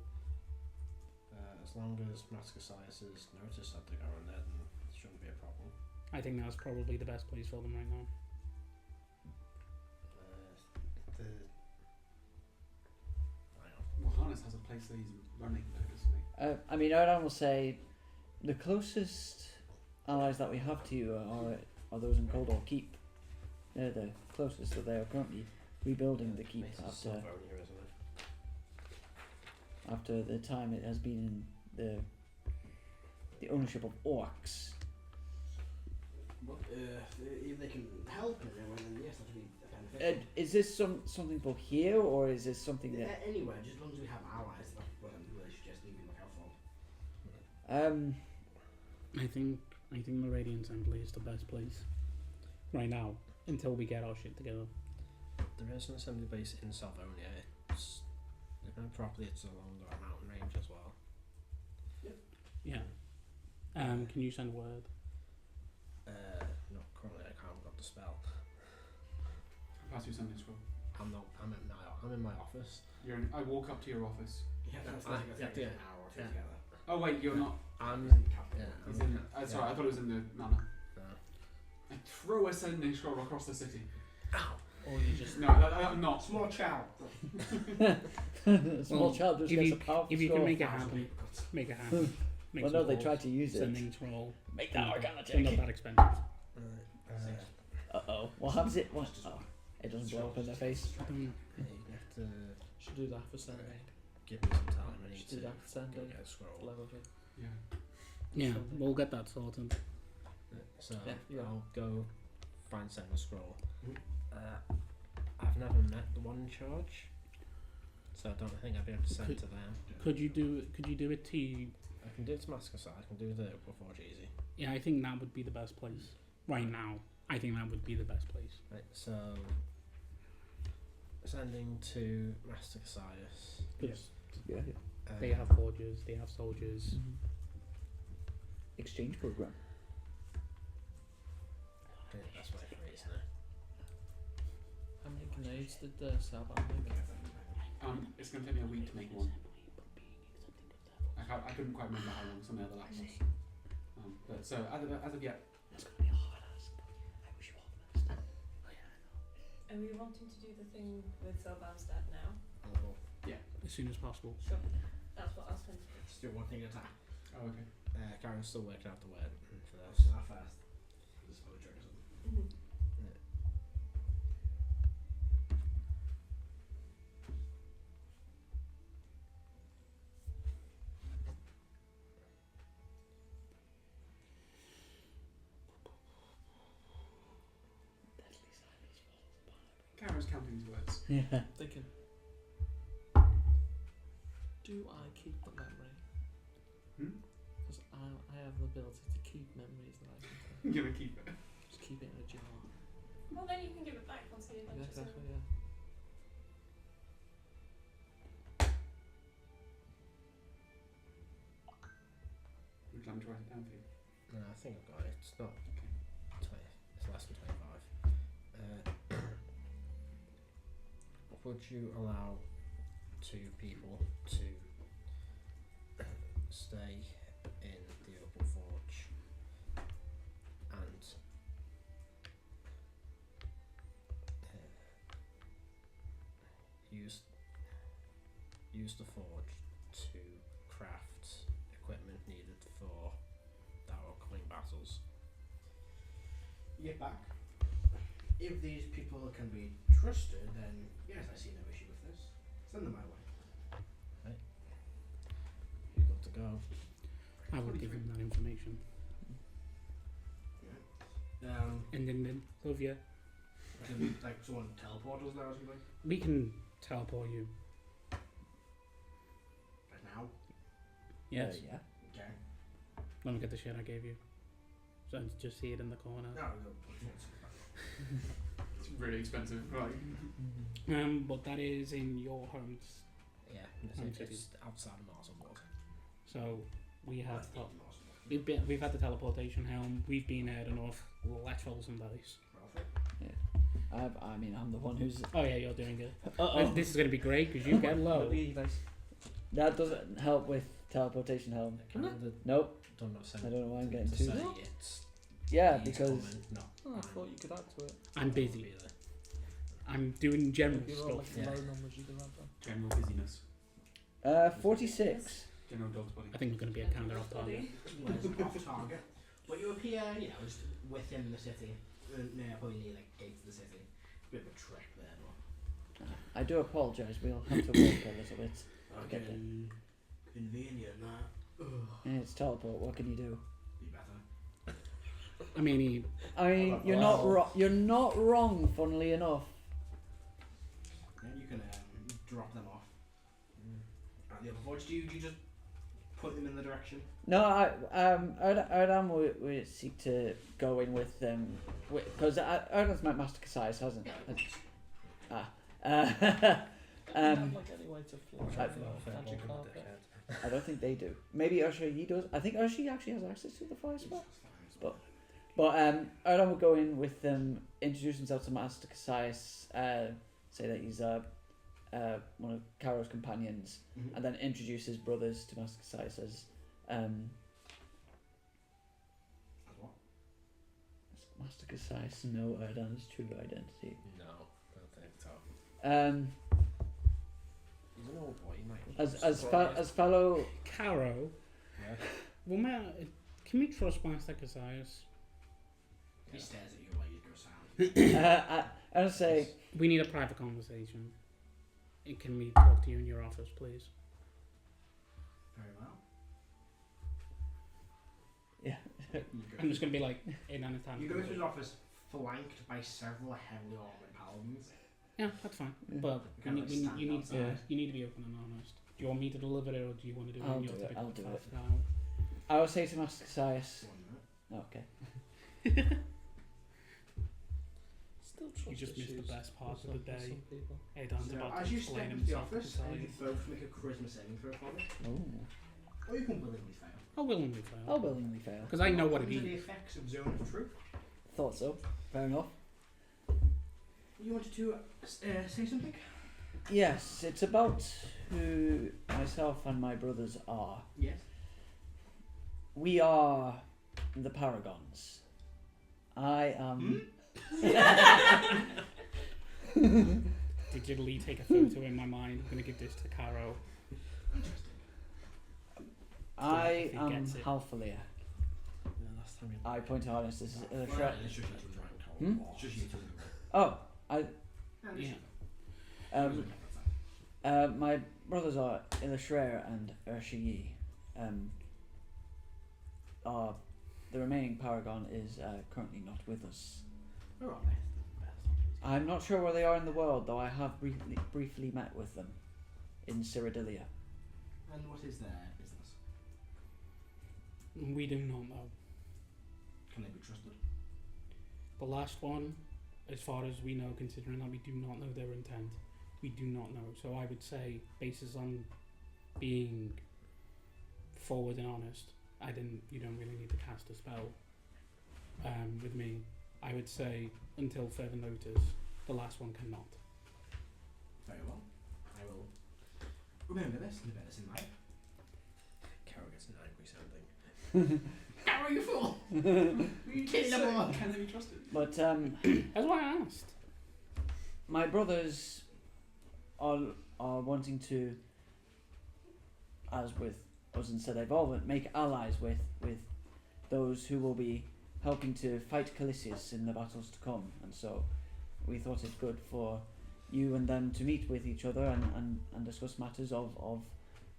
As long as Mascasias has noticed that they're going there, then it shouldn't be a problem. I think that's probably the best place for them right now. Well, Harness has a place that he's running though, doesn't he? I mean, Eran will say the closest allies that we have to you are those in Coldor Keep. They're the closest, so they are currently rebuilding the keep It's after Salvonia, isn't it? after the time it has been in the ownership of orcs. But if they can help in any way, then yes, that would be beneficial. Is this something for here, or is this something that? Anywhere, just as long as we have allies, that's what I'm really suggesting we look out for. I think the Radiant Assembly is the best place right now until we get our shit together. There is an assembly base in Salvonia. It's, if I'm properly, it's along the mountain range as well. Yeah. Can you send word? Not currently. I can't got the spell. I'll pass you something scroll. I'm in my office. I walk up to your office. Yeah, that's I- like yeah, an hour or two yeah. together. Oh wait, you're not. I'm He's in the capital. yeah. He's in. Sorry, I thought it was in the manor. No. I throw a sending scroll across the city. Or you just No, I'm not. Small child. Small child just if gets you- a powerful if you can scroll. make it happen, make it happen. Make Well, some no, they calls, tried to use it. sending troll. Make They're that Arcana not check. that expensive. Uh-oh. What happens it? What? Oh, it doesn't blow up in their face. I don't- Yeah, you have to Should do that for sending. give me some time. I need Should to do that for go sending. get a scroll. Level thing. Yeah. Yeah, we'll get that sorted. So Yeah. I'll go find Sentinel Scroll. Mhm. I've never met the one in charge, so I don't think I'd be able to send Could- to them. Could you do it to? I can do it to Mascasar, I can do the Forge easy. Yeah, I think that would be the best place right now. I think that would be the best place. Right, so sending to Master Cassius. Because Yeah. they have forgers, they have soldiers. Exchange program. I think that's my phrase, isn't it? How many grenades did Salvan make? It's going to take me a week to make one. I couldn't quite remember how long some of the other laps was. But so as of yet, Are we wanting to do the thing with Soban's dad now? As soon as possible. Sure. That's what I was going to do. Just do one thing at a time. oh okay. Karen's still working out the word for This this. is our first. This is poetry or something. Karen's counting his words. Yeah. Thinking. Do I keep the memory? Hmm? Because I have the ability to keep memories that I can take. You're gonna keep it. Just keep it in a jar. Well, then you can give it back once the Yeah, adventure's exactly, over. yeah. Would you like me to write it down for you? No, I think I've got it. It's not 20. It's less than 25. Would you allow two people to stay in the Opal Forge and use the forge to craft equipment needed for our upcoming battles? Get back. If these people can be trusted, then yes, I see no issue with this. Send them my way. You got to go. I would give him that information. Yeah. And then love you. Can we, like someone teleport us there or something? We can teleport you. Like now? Yes. Yeah. Okay. Let me get the shit I gave you. So just see it in the corner. No, It's really expensive. Right. But that is in your homes. Yeah, it's outside of Mars on board. So we have That's not we've had the teleportation helm. We've been out enough. Let's roll some dice. I mean, I'm the one who's. Oh yeah, you're doing it. Uh-oh. This is gonna be great because you get low. That doesn't help with teleportation helm. Kinda Nope. don't know I don't know why I'm getting to too. say it's Yeah, he's because coming, no. Oh, I thought you could add to it. I'm busy. I'm doing general If you roll stuff. like Yeah. low numbers, you can add them. General busyness. 46. General dog's body. I think we're gonna be a counter off target. off target. But you appear, you know, just within the city. Probably near like gates of the city. It's a bit of a trek there, but I do apologise. We'll have to walk a little bit. okay. Convenient that. Yeah, it's teleport. What can you do? Be better. I mean, I mean, you're not you're not wrong. Funnily enough. Yeah, you can drop them off. At the other forge, do you just put them in the direction? No, Erdam would seek to go in with them because Erdam's met Master Cassius, hasn't? Have like any way to flush I- out the magic carpet? I don't think they do. Maybe He does. I think Urshi actually has access to the fire spell. But Erdam will go in with them, introduce himself to Master Cassius, say that he's one of Caro's companions, and then introduce his brothers to Master Cassius as what? Master Cassius know Erdam's true identity. No, don't think so. As fellow Caro, Yeah. Well, can we trust Master Cassius? He stares at you while you go silent. I'll say, We need a private conversation. Can we talk to you in your office, please? Very well. yeah. I'm just gonna be like, hey, Dan, it's time. You go to his office flanked by several heavily armored paladins. Yeah, that's fine. Yeah. But Kind of stand you need outside. you need to be open and honest. Do you want me to deliver it, or do you want to do it I'll in your do it, typical I'll do it. fast style? I will say to Master Cassius, 1 minute. okay. Still trust You just missed the issues best part with of the some day. people. Hey, Dan's So, about as to you explain step into the himself to office, I need you Cassius. both make a charisma saving throw for me. Oh. Or you can willingly fail. I'll willingly fail. I'll willingly fail. Because I know what it Under the is. effects of Zone of Truth. Thought so. Fair enough. You wanted to say something? Yes, it's about who myself and my brothers are. Yes. We are the Paragons. I am. Digitally take a photo in my mind. I'm gonna give this to Caro. I If he am gets it. Halfalia. Yeah, last time you I point to Harness. This is Well, Illustrator. it's just you two. Hmm? It's just you two. Oh, Yeah. my brothers are Illustrator and Urshiyi. The remaining Paragon is currently not with us. Where are they? I'm not sure where they are in the world, though I have briefly met with them in Cyrodilia. And what is their business? We do not know. Can they be trusted? The last one, as far as we know, considering that we do not know their intent, we do not know. So I would say, basis on being forward and honest, you don't really need to cast a spell with me. I would say, until further notice, the last one cannot. Very well. I will remember this and bear this in mind. Carol gets an angry sounding. Carol, you fool! You kidding them all? Can they be trusted? But That's why I asked. my brothers are wanting to, as with us in Said Evolvement, make allies with those who will be helping to fight Calisius in the battles to come. And so we thought it good for you and them to meet with each other and discuss matters of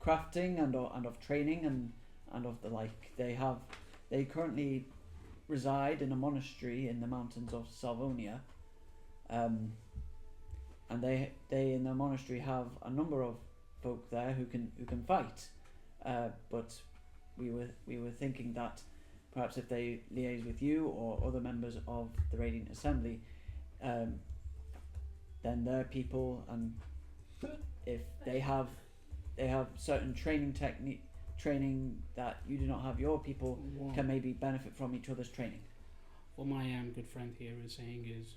crafting and of training and of the like. They currently reside in a monastery in the mountains of Salvonia, and they in the monastery have a number of folk there who can fight, but we were thinking that perhaps if they liaise with you or other members of the Radiant Assembly, then their people, and if they have certain training that you do not have, your people can maybe benefit from each other's training. What my good friend here is saying is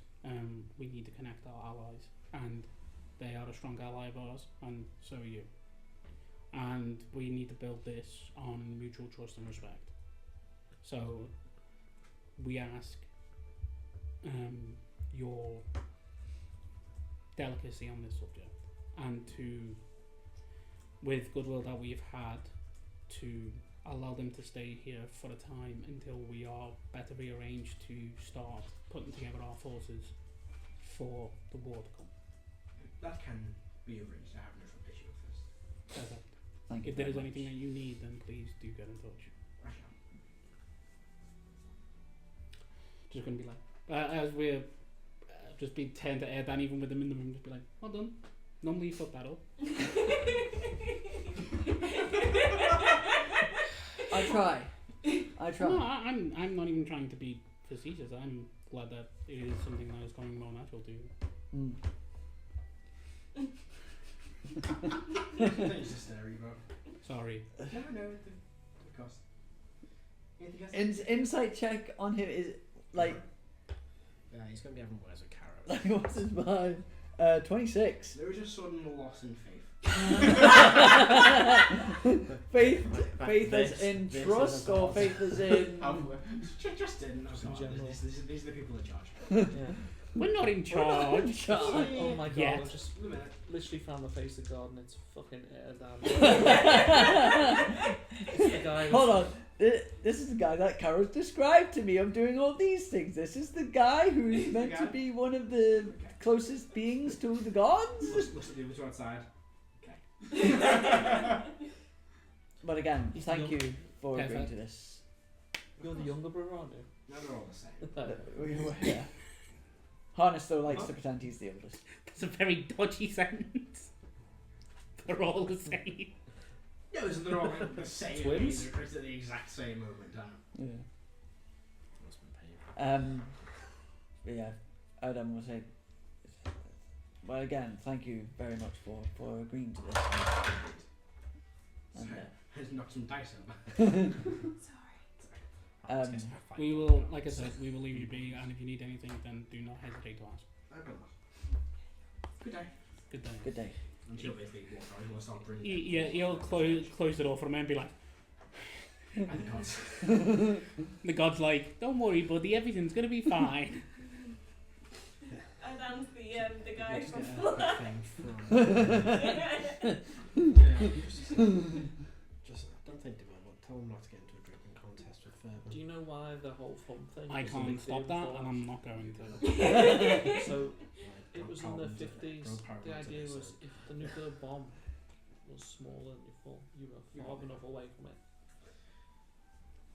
we need to connect our allies, and they are a strong ally of ours, and so are you. And we need to build this on mutual trust and respect. So we ask your delicacy on this subject, and with goodwill that we've had, to allow them to stay here for a time until we are better rearranged to start putting together our forces for the war to come. That can be arranged. I have no issue with this. Perfect. Thank you. If there is very anything much. that you need, then please do get in touch. I shall. Just gonna be like, as we're just be turned to air down, even with them in the room, just be like, well done. Normally you fuck that up. I try. No, I'm not even trying to be facetious. I'm glad that it is something that is coming more natural to you. Mm. Thanks for staring, bro. Sorry. No, of course. Anything else? Insight check on him is like Yeah, he's going to be having words with Carol. like what's his vibe? 26. There is a sudden loss in faith. faith as in trust or faith as in Just in. In general. These are the people in charge. Yeah. We're not in charge. Oh my god, Yet. I've just Wait a minute. literally found the face of God and it's fucking Dan. It's the guy Hold on. This is the guy that Carol's described to me. I'm doing all these things. This is the guy who is meant to be one of the closest beings to the gods. Looks at the others outside. But again, He's thank the you for agreeing Perfect. to this. You're the younger brother, aren't you? No, they're all the same. Yeah. Harness though likes to pretend he's the oldest. That's a very dodgy sentence. They're all the same. Yeah, they're all the same. Twins? They're at the exact same moment. Yeah. Must have been painful. But yeah, I'd want to say. Well, again, thank you very much for agreeing to this. And, Let's knock some dice over. We will, like I said, we will leave you be, and if you need anything, then do not hesitate to ask. Good day. Good day. good day. And she'll basically walk out. He'll start bringing. Yeah, he'll close the door for a minute and be like, And the gods. the god's like, don't worry, buddy, everything's gonna be fine. And the guy Let's from get Fly. a thing from. Just don't think about it. Tell him not to get into a drinking contest with Fairburn. Do you know why the whole fun thing? I was a can't big stop deal that, before? and I'm not going to. So Right, it was in the 50s. The idea was if the nuclear bomb was smaller than you were far enough away from it.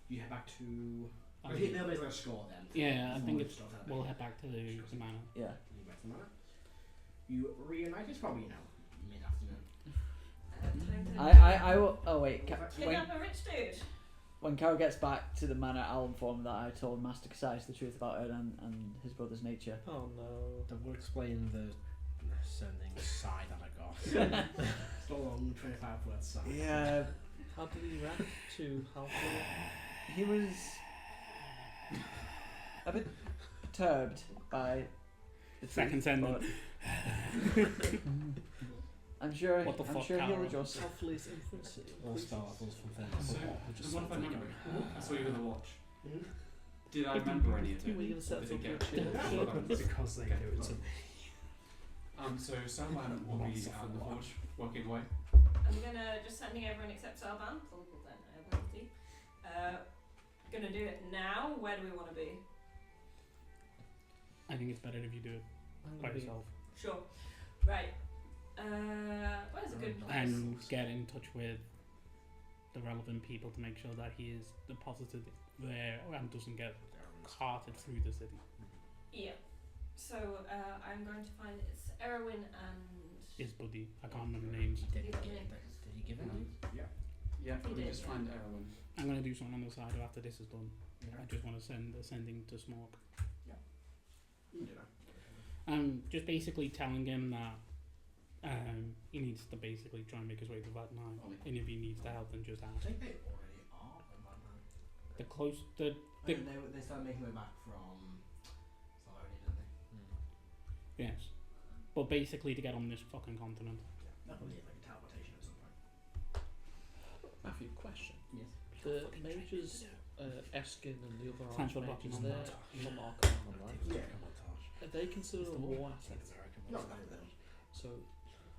You head back to. I Well, think- he knows like a score then. Yeah, I think Stuff like that. we'll head back to the manor. Yeah. You back to the manor. You reunite. It's probably mid-afternoon. I will. Oh wait, Kidnap a rich dude. when Carol gets back to the manor, I'll inform that I told Master Casais the truth about Erdan and his brother's nature. Oh no. That will explain the sending sigh that I got. It's a long 25-word song. Yeah, How did he react to Halfway? he was a bit perturbed by the Second truth, sentence. but I'm sure. What the I'm fuck, sure he'll Carol? adjust. Halfway's infancy. All startles from So, Fairburn. there's one fun memory. I saw you with a watch. Mhm. Did I remember any of it? Were you gonna set Or us did up it with get- a chill? Because they do it to me. So Salman will be out in the forge, working away. I'm gonna just sending everyone except Salban. Ability. Gonna do it now. Where do we want to be? I think it's better if you do it I'm by gonna be yourself. Sure. Right. Where's a good place? And get in touch with the relevant people to make sure that he is deposited there and doesn't get carted through the city. Yeah. So I'm going to find it's Erwin and. His buddy, I can't remember names. Did he give it? Yeah, He we did, just yeah. find Erwin. I'm going to do something on the side after this is done. I just want to send a sending to Smork. Just basically telling him that he needs to basically try and make his way to that nine. And if he needs the help, then just I ask. think they already are on that man. The close, They started making their way back from Slavonia, didn't they? yes. But basically to get on this fucking continent. That would be like a teleportation at some point. Matthew, question. Yes. The mages, Eskin and the other Thanks for archmages locking on there, that. from Arcanum, right? Yeah. Are they considered a war asset? Not back then. So,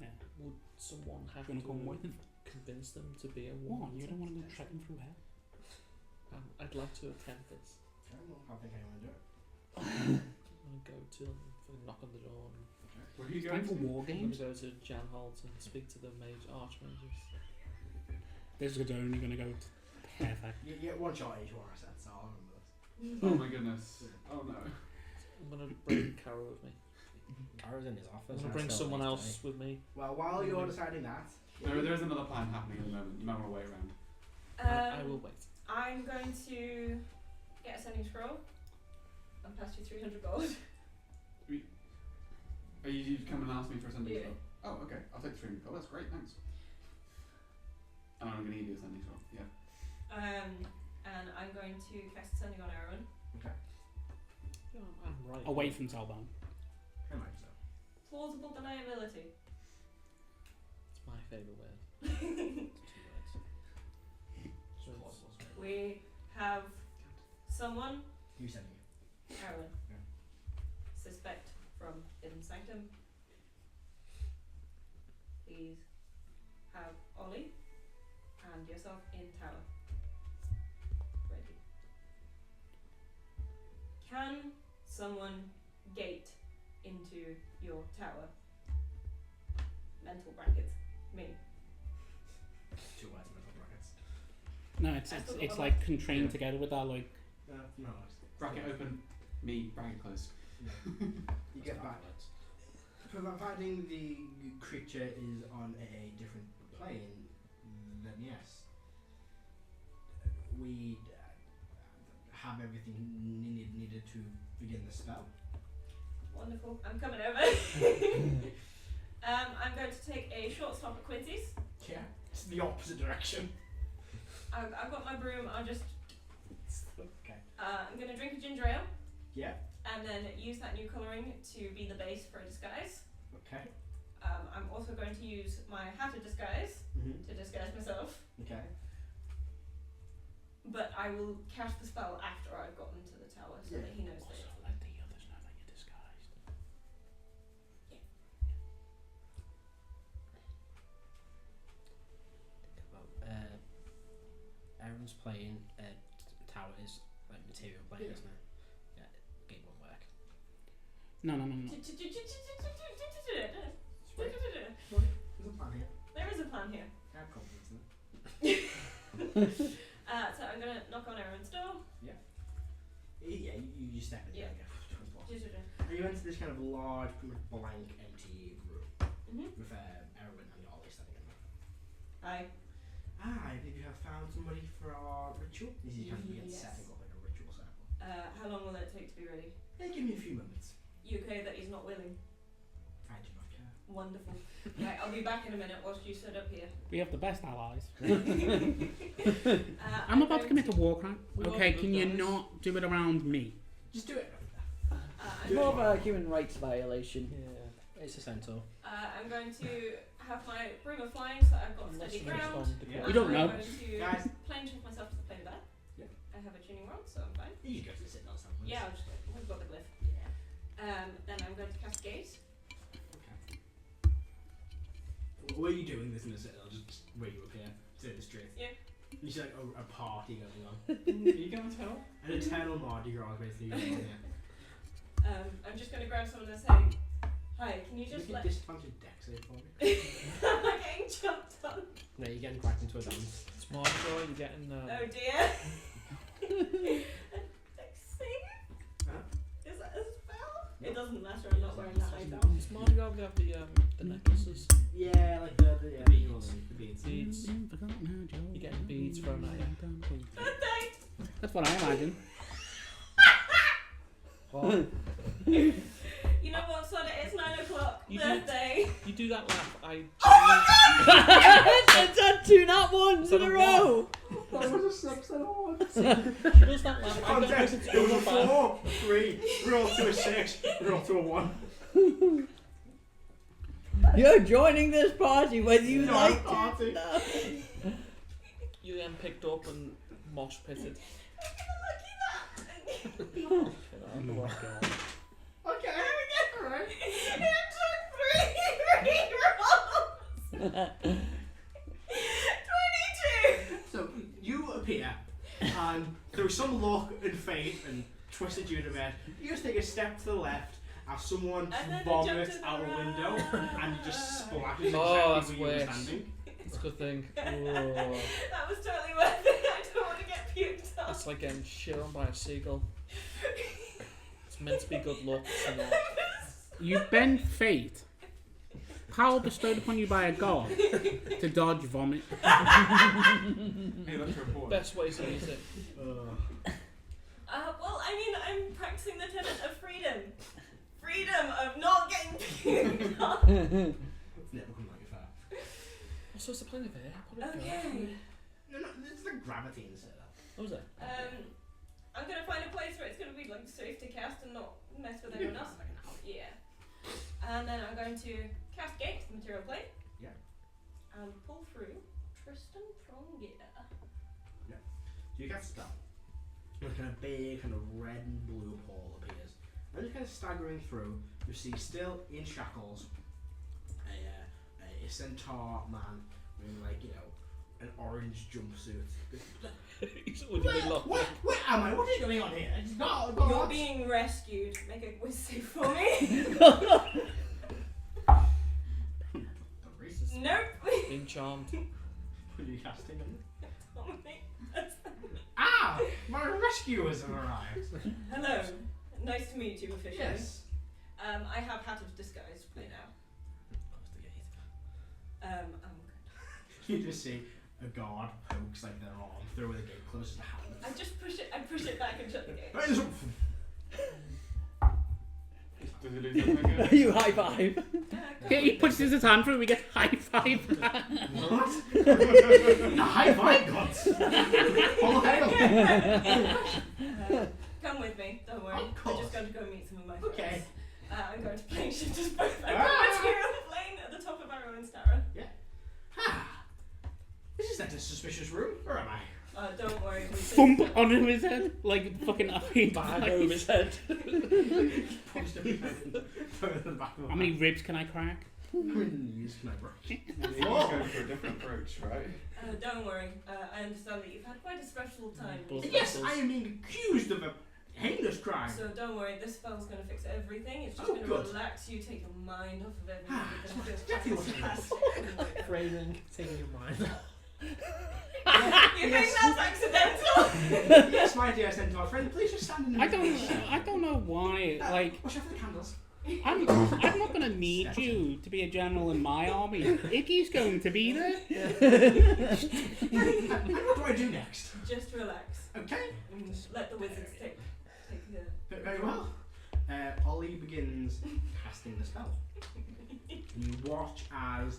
Yeah. would someone have Do you to want to come with him? convince them to be a war What? You asset? don't want to go trekking through hell? I'd like to attempt this. I don't know how they came into it. I'm going to go to them, knock on the door, and Where are you Time going for to? war I'm going games? to go to Jan Holt and speak to the archmages. This is only going to go to perfect. You get one shot each war asset, so I'll remember this. Oh my goodness. Oh no. I'm going to bring Caro with me. Cara's in his office. I'm going to bring someone else with me. Well, while you're deciding that, There's another plan happening at the moment. You might want to wait around. I will wait. I'm going to get a sending scroll and pass you 300 gold. Are you come and ask me for a sending Yeah. scroll? Oh, okay. I'll take 300 gold. That's great. Thanks. And I'm going to need you a sending scroll. Yeah. And I'm going to cast a sending on Erwin. Yeah, I'm right. Away from Salban. I might so. Plausible deniability. It's my favourite word. So it's- We have someone, You sending you. Erwin, Yeah. suspect from Hidden Sanctum. Please have Ollie and yourself in tower. it's like constrained together with that like. No. Bracket open, me, bracket close. You get back. Providing the creature is on a different plane, then yes. We have everything needed to begin the spell. Wonderful. I'm coming over. I'm going to take a short stop at Quincy's. Yeah, it's the opposite direction. I've got my broom. I'll just. Okay. I'm going to drink a ginger ale. Yeah. And then use that new colouring to be the base for a disguise. Okay. I'm also going to use my hatted disguise to disguise myself. Okay. But I will cast the spell after I've gotten to the tower so that he knows that. Also, let the others know that you're disguised. Think about Aaron's playing tower is like material plane, isn't it? Yeah, game won't work. No. There's a plan here. There is a plan here. I have confidence in it. So I'm gonna knock on Aaron's door. Yeah, you step in there and go. And you enter this kind of large, pretty much blank, empty room with Erwin and Ollie standing in there. Hi. I believe you have found somebody for our ritual. This is kind of begin setting up like a ritual circle. How long will it take to be ready? Yeah, give me a few moments. You okay that he's not willing? I do not care. Wonderful. Right, I'll be back in a minute whilst you sit up here. We have the best allies. I'm about to commit a war crime. Well, Okay, can you guys. not do it around me? Just do it. I'm More of a human rights violation. Yeah, it's a centaur. I'm going to have my broom of flying so I've got steady ground. Yeah. You don't I'm know. going to Guys. plane shift myself to the plane bed. Yeah. I have a tuning rod, so I'm fine. You just go to the sit down somewhere. Yeah, I've got the glyph. Yeah. Then I'm going to cast Gaze. Okay. What are you doing this in the citadel? Just where you appear, say the street. Yeah. You see like a party going on. Are you going to tell? An eternal Mardi Gras basically going on here. I'm just going to grab someone and say, hi, can you just Make a let... disadvantage deck save for me. I'm not getting jumped on. No, you're getting cracked into a dance. It's Mardi Gras, you're getting. Oh dear. Dex save? Huh? Is that a spell? No. It doesn't matter, I'm not wearing that item. It's Mardi Gras, we have the necklaces. Yeah, like the beads. The beads. Beads. You get beads from Birthday! That's what I imagine. What? You know what, son? It's 9 o'clock. You Birthday. You do that laugh, I. It's had 2 nat ones in a row. That was a 6 and a 1. She does that laugh. I don't Context, listen it to was a your 4, 3, roll to a 6, roll to a 1. You're joining this party whether you Not like a party. it. No. You then picked up and mosh pitted. Look Oh my god. Okay, alright. It took 3 rerolls. 22. So, you appear, and through some luck and fate and twisted universe, you just take a step to the left as someone And then vomits jump to the out a window right. and just splashes Oh, that's exactly where you were worse. standing. It's a good thing. That was totally worth it. I don't want to get puked on. It's like getting shit on by a seagull. It's meant to be good luck. It's not. You bend fate. Power bestowed upon you by a god to dodge vomit. Hey, let's report. Best way to use it. Well, I mean, I'm practicing the tenet of freedom. Freedom of not getting puked on. It's never come like fair. Also, it's a plane of air. Probably Okay. No, it's the gravity in the citadel. What was it? I'm gonna find a place where it's gonna be like safe to cast and not mess with anyone else. Yeah. And then I'm going to cast Gate, the material plane. Yeah. And pull through Tristan Throngir. So you cast a spell. And a kind of big, kind of red and blue pole appears. And just kind of staggering through, you see still in shackles a centaur man wearing like, you know, an orange jumpsuit. What do you look? Where am I? What is going on here? It's not. You're being rescued. Make a whiz save for me. Nope. Being charmed. What are you casting? On me. That's rescuers have arrived. Hello. Nice to meet you officially. Yes. I have Hat of Disguise right now. I'm You just see a guard pokes like their arm through the gate close to the hand. I just push it back and shut the gate. Does it do something good? You high five. Yeah, he pushes his hand through, we get high five. What? A high five, gods! All hail! Come with me, don't worry. Of course. We're just going to go meet some of my friends. Okay. I'm going to plane shift us both. I'm Ah. going to the plane at the top of our own tower. Ah, this is not a suspicious room. Where am I? Don't worry. we Thump just- onto his head like fucking Iron Bag Man. over his head. Punched him further than the back of my How many ribs can I crack? How many knees can I break? He's going for a different approach, right? Don't worry. I understand that you've had quite a stressful time. Blood Yes, I am being accused of a heinous crime. So don't worry, this spell's going to fix everything. It's just Oh, going to good. relax you, take your mind off of everything. Ah, You're going to exactly feel what I fantastic. Phrasing, taking your mind. You think that's accidental? Yes, my dear sentimental friend, please just stand in the I middle. don't know why. Like, Watch out for the candles. I'm not gonna need you to be a general in my army. Iggy's going to be there. And what do I do next? Just relax. Okay. And let the wizards take the... Very well. Ollie begins casting the spell. You watch as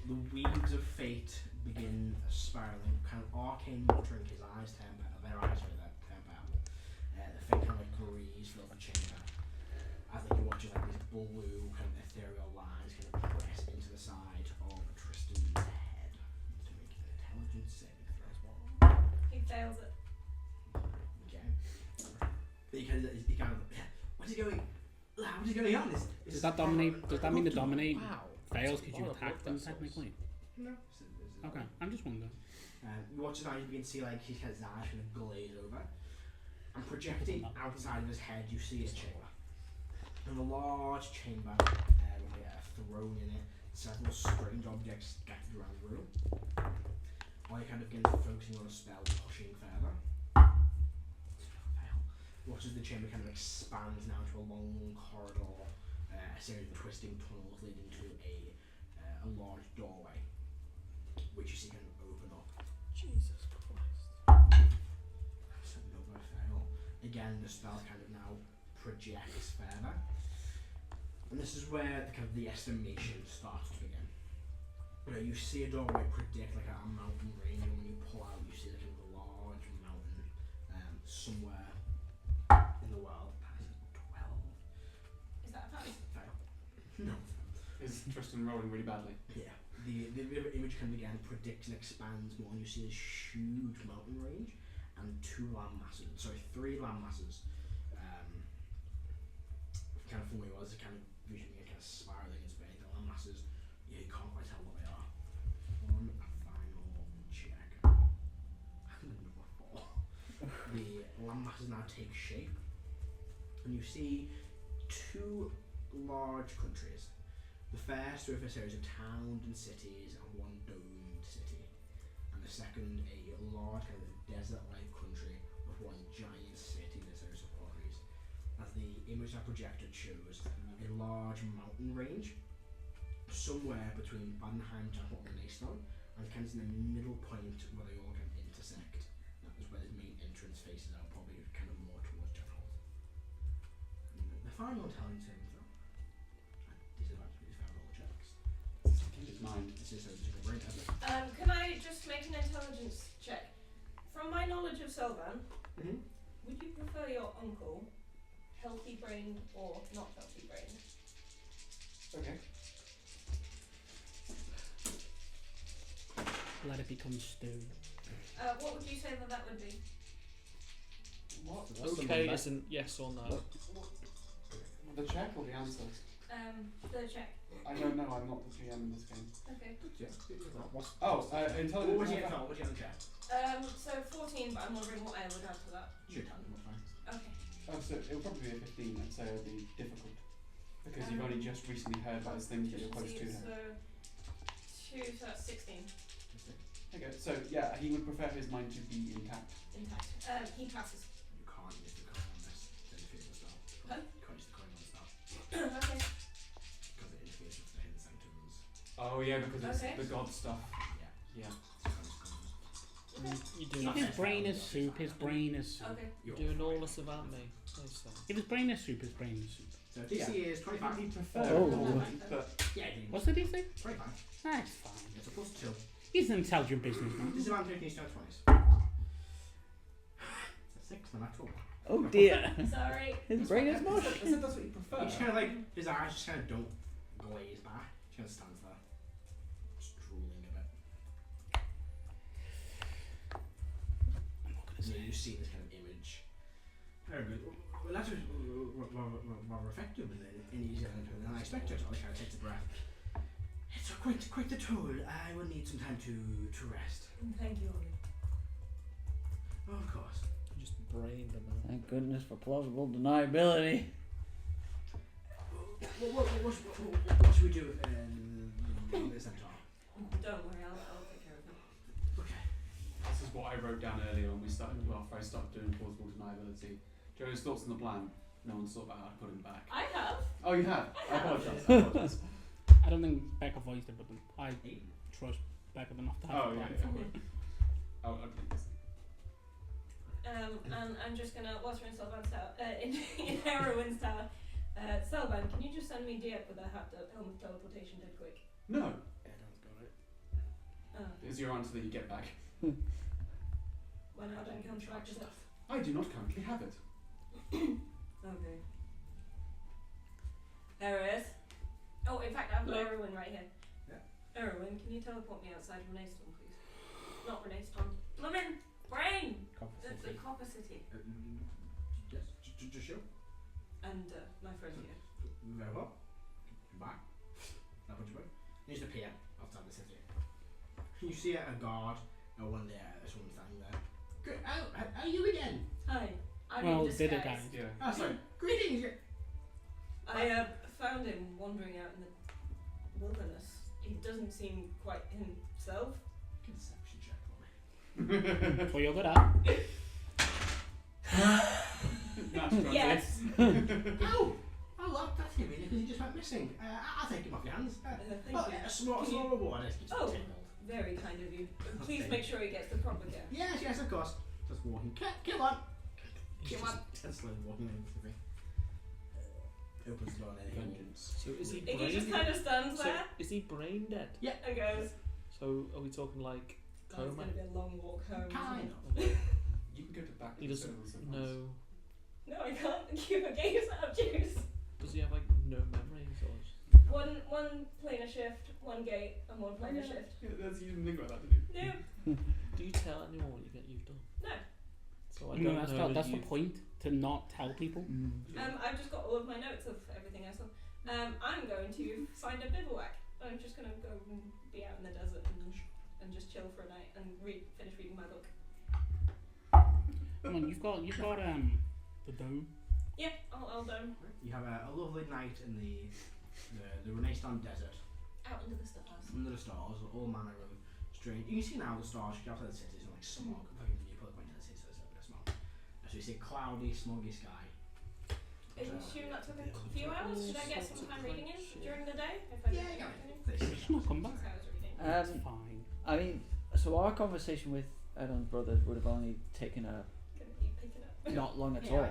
the weeds of fate begin spiraling, kind of arcane muttering. His eyes turn pale. Their eyes turn pale. The fate kind of like breeze fills the chamber. As like you watch as like these blue kind of ethereal lines kind of press into the side of Tristan's head to make an intelligence saving throw. He fails it. Okay. He kind of what's he going? What's he going on? Does that dominate? Does that mean the dominate Wow. fails That's a because you lot of attacked blood them vessels. technically? No. Okay, I'm just wondering. You watch his eyes, you can see like his eyes kind of glaze over. And projecting outside of his head, you see a chamber. And a large chamber with a throne in it, several strange objects scattered around the room. While he kind of begins focusing on a spell, pushing further. Watch as the chamber kind of expands now to a long corridor, a series of twisting tunnels leading to a large doorway, which you see kind of open up. Jesus Christ. So another fail. Again, the spell kind of now projects further. And this is where the estimation starts to begin. You see a doorway predict like a mountain range, and when you pull out, you see like a large mountain somewhere in the world. That is a 12. Is that a pass? Fail. No. Is Tristan rolling really badly? Yeah. The image kind of again predicts and expands more, and you see this huge mountain range and three land masses. Kind of from where it was, kind of visioning it kind of spiraling in space. The land masses, you can't quite tell what they are. One final check. Number 4. The land masses now take shape, and you see two large countries. The first with a series of towns and cities and one domed city, and the second a large kind of desert-like country with one giant city and a series of quarries. As the image I projected shows a large mountain range somewhere between Badenheim, Chapel and Nayston, and kind of in the middle point where they all kind of intersect. That is where the main entrance faces out, probably kind of more towards Chapel. The final intelligence saving throw. These are about to be the final checks. His mind. This is a brain test. Can I just make an intelligence check? From my knowledge of Selvan, would you prefer your uncle healthy brained or not healthy brained? Okay. Let it become stew. What would you say that would be? What? Okay isn't yes or no. The check or the answer? The check. I don't know, I'm not the GM in this game. Okay. Oh, intelligence. What do you have to check? So 14, but I'm wondering what I would add to that. Should tell them what's fine. Okay. Oh, so it'll probably be a 15, I'd say it'll be difficult. Because you've only just recently heard about his things that you're close to him. So 2, so that's 16. Okay, so yeah, he would prefer his mind to be intact. Intact. He passes. You Oh yeah, because it's Okay. the god stuff. Yeah. Yeah. You do If not. his brain is soup, his brain is soup. Okay. You're doing all this without me. Nice son. If his brain is soup, his brain is soup. So DC is 25. He Oh. but Yeah, it is. What's the DC? 25. That's fine. It's a +2. He's an intelligent businessman. Disadvantage needs to have 20s. It's a 6 and a 12. Oh dear. Sorry. His brain is mush. I said that's what you prefer. He just kind of like, his eyes just kind of don't glaze back. He kind of stands there, just drooling a bit. I'm not gonna So say you see this kind of image. Very good. Well, that's rather effective in easier than I expected. I kind of takes a breath. It's quite the toll. I will need some time to rest. Thank you, Ollie. Oh, of course. You just brained him out. Thank goodness for plausible deniability. What should we do in this centaur? Don't worry, I'll take care of it. Okay. This is what I wrote down earlier when we started. After I started doing plausible deniability. Joe's thoughts on the plan. No one's thought about how to put him back. I have. Oh, you have. I I have. apologise. I don't think Becca voiced it, but I trust Becca enough to have Oh, a yeah, plan yeah. for it. Oh, okay. And I'm just gonna, whilst we're in Selvan's tower, in Heroine's tower, Selvan, can you just send me Diep with a helm of teleportation dead quick? No. Everyone's got it. Oh, Is your answer that you get back? when I don't come back to it. I do not currently have it. Okay. There it is. Oh, in fact, I've got Hello. Erwin right here. Yeah. Erwin, can you teleport me outside Renee Storm, please? Not Renee Storm. Lemon! Brain! Copper The City. Copper City. Yes, just show. And my friend here. Very well. Back. That what you want? Needs to appear outside the city. You see a guard or one there, someone standing there. Good. Oh, are you again? Hi. I'm Well, in did it, disguise. guys? Yeah. Oh, sorry. Greetings. I found him wandering out in the wilderness. He doesn't seem quite himself. Conception check for me. That's what you're good at. Natural. Yes. Oh, look, that's him because he just went missing. I'll take him off your hands. Thank you. A small Can you- reward. It's Oh. tickled. Very kind of you. Please Okay. make sure he gets the proper care. Yes, of course. Just walking. Come on. He's Come on. Just slowly walking into me. Opens the door and then he Vengeance. So is he He brain? just kind of stands So there is he brain dead? and goes, So are we talking like "God, it's coma? going to be a long walk home." Kind isn't it?" You can go to back. He to the doesn't servers at once. know. No, I can't keep a gaze out of juice. Does he have like no memories or? One planar shift, one gate, and one planar shift. Yeah, that's, you didn't think about that, did you? No, Do you tell anyone what you've done? no. So I No, don't that's know that's the you've- point, to not tell people. I've just got all of my notes of everything I saw. I'm going to find a bivouac. I'm just going to go and be out in the desert and just chill for a night and finish reading my book. Come on, you've got the dome. Yeah, I'll done. You have a lovely night in the Renaissance desert. Out into the stars. Under the stars, all manner of strange. You can see now the stars outside the city. It's not like smog. Like you put a point to the city, so it's a bit of smog. So you see a cloudy, smoggy sky. I assume that took a few hours. Should I get some time reading in during the day? If I Yeah, didn't you get got any? it. She's not come back. 6 hours reading. That's Um, fine. I mean, so our conversation with Edon's brothers would have only taken Gonna be picking up. not long at Yeah. all.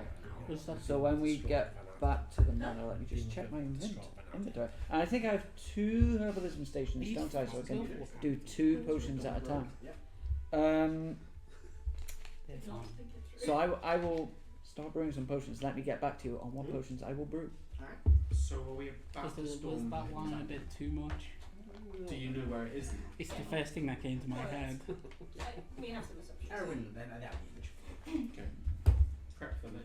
Was that So when we get back to the manor, let me just check my inventory. And I think I have 2 herbalism stations, These don't I? So I can fucking- do 2 potions at a time. Yep. They're Not fine. think it through. So I will start brewing some potions. Let me get back to you on what potions I will brew. So are we about to Was storm? that line a bit too much? Do you know where it is now? It's the first thing that came to my head. We have some assumptions. Erwin, then that'll be image. Okay. Prep the lich.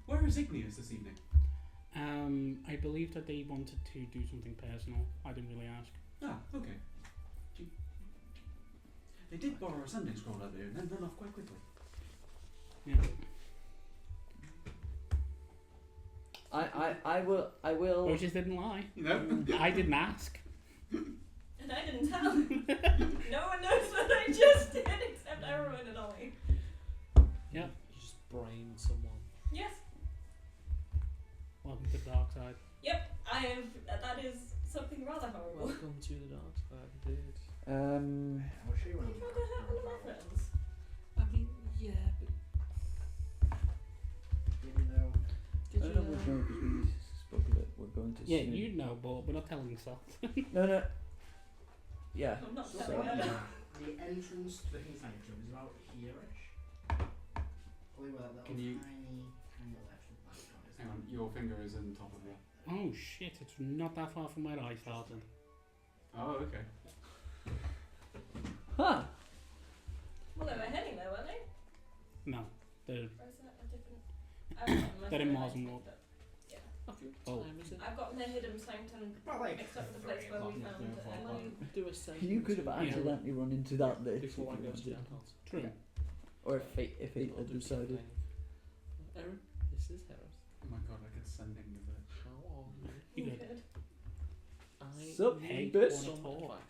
Where is Igneous this evening? I believe that they wanted to do something personal. I didn't really ask. Ah, okay. They did borrow a sending scroll earlier and then run off quite quickly. Yeah. I will. Or just didn't lie. You know? I didn't ask. And I didn't tell. No one knows what I just did except Erwin and Ollie. Yeah. You just brained someone. Yes. Welcome to I'll show you one of You trying to hurt one of my friends? I mean, yeah, but Maybe they'll. did I you don't know if we know because we spoke of it. We're going to. Yeah, soon. you know, but we're not telling stuff. No. Yeah. I'm not So telling her. the entrance to the King's Sanctuary is about here-ish. Probably where that little Can you- tiny left back is. Hang on, your finger is in the top of it. Oh shit! It's not that far from where I started. Oh, okay. Huh. Well, they were heading there, weren't they? No, they're Or is that a different? I've got my They're in phone, Mars I and think, Warp. but- Yeah. Oh. time is it? I've got the hidden sanctum About like mixed up with the place where we found Do a save. You could have to- accidentally run into that lich if you before I go to wanted. the outhouse. true. Or if fate I'll had do decided. something. Erin, this is Harris. Oh my god, I could send him with it. How are you? You You good? could. I Sup, need bitch? some Wanna talk? advice.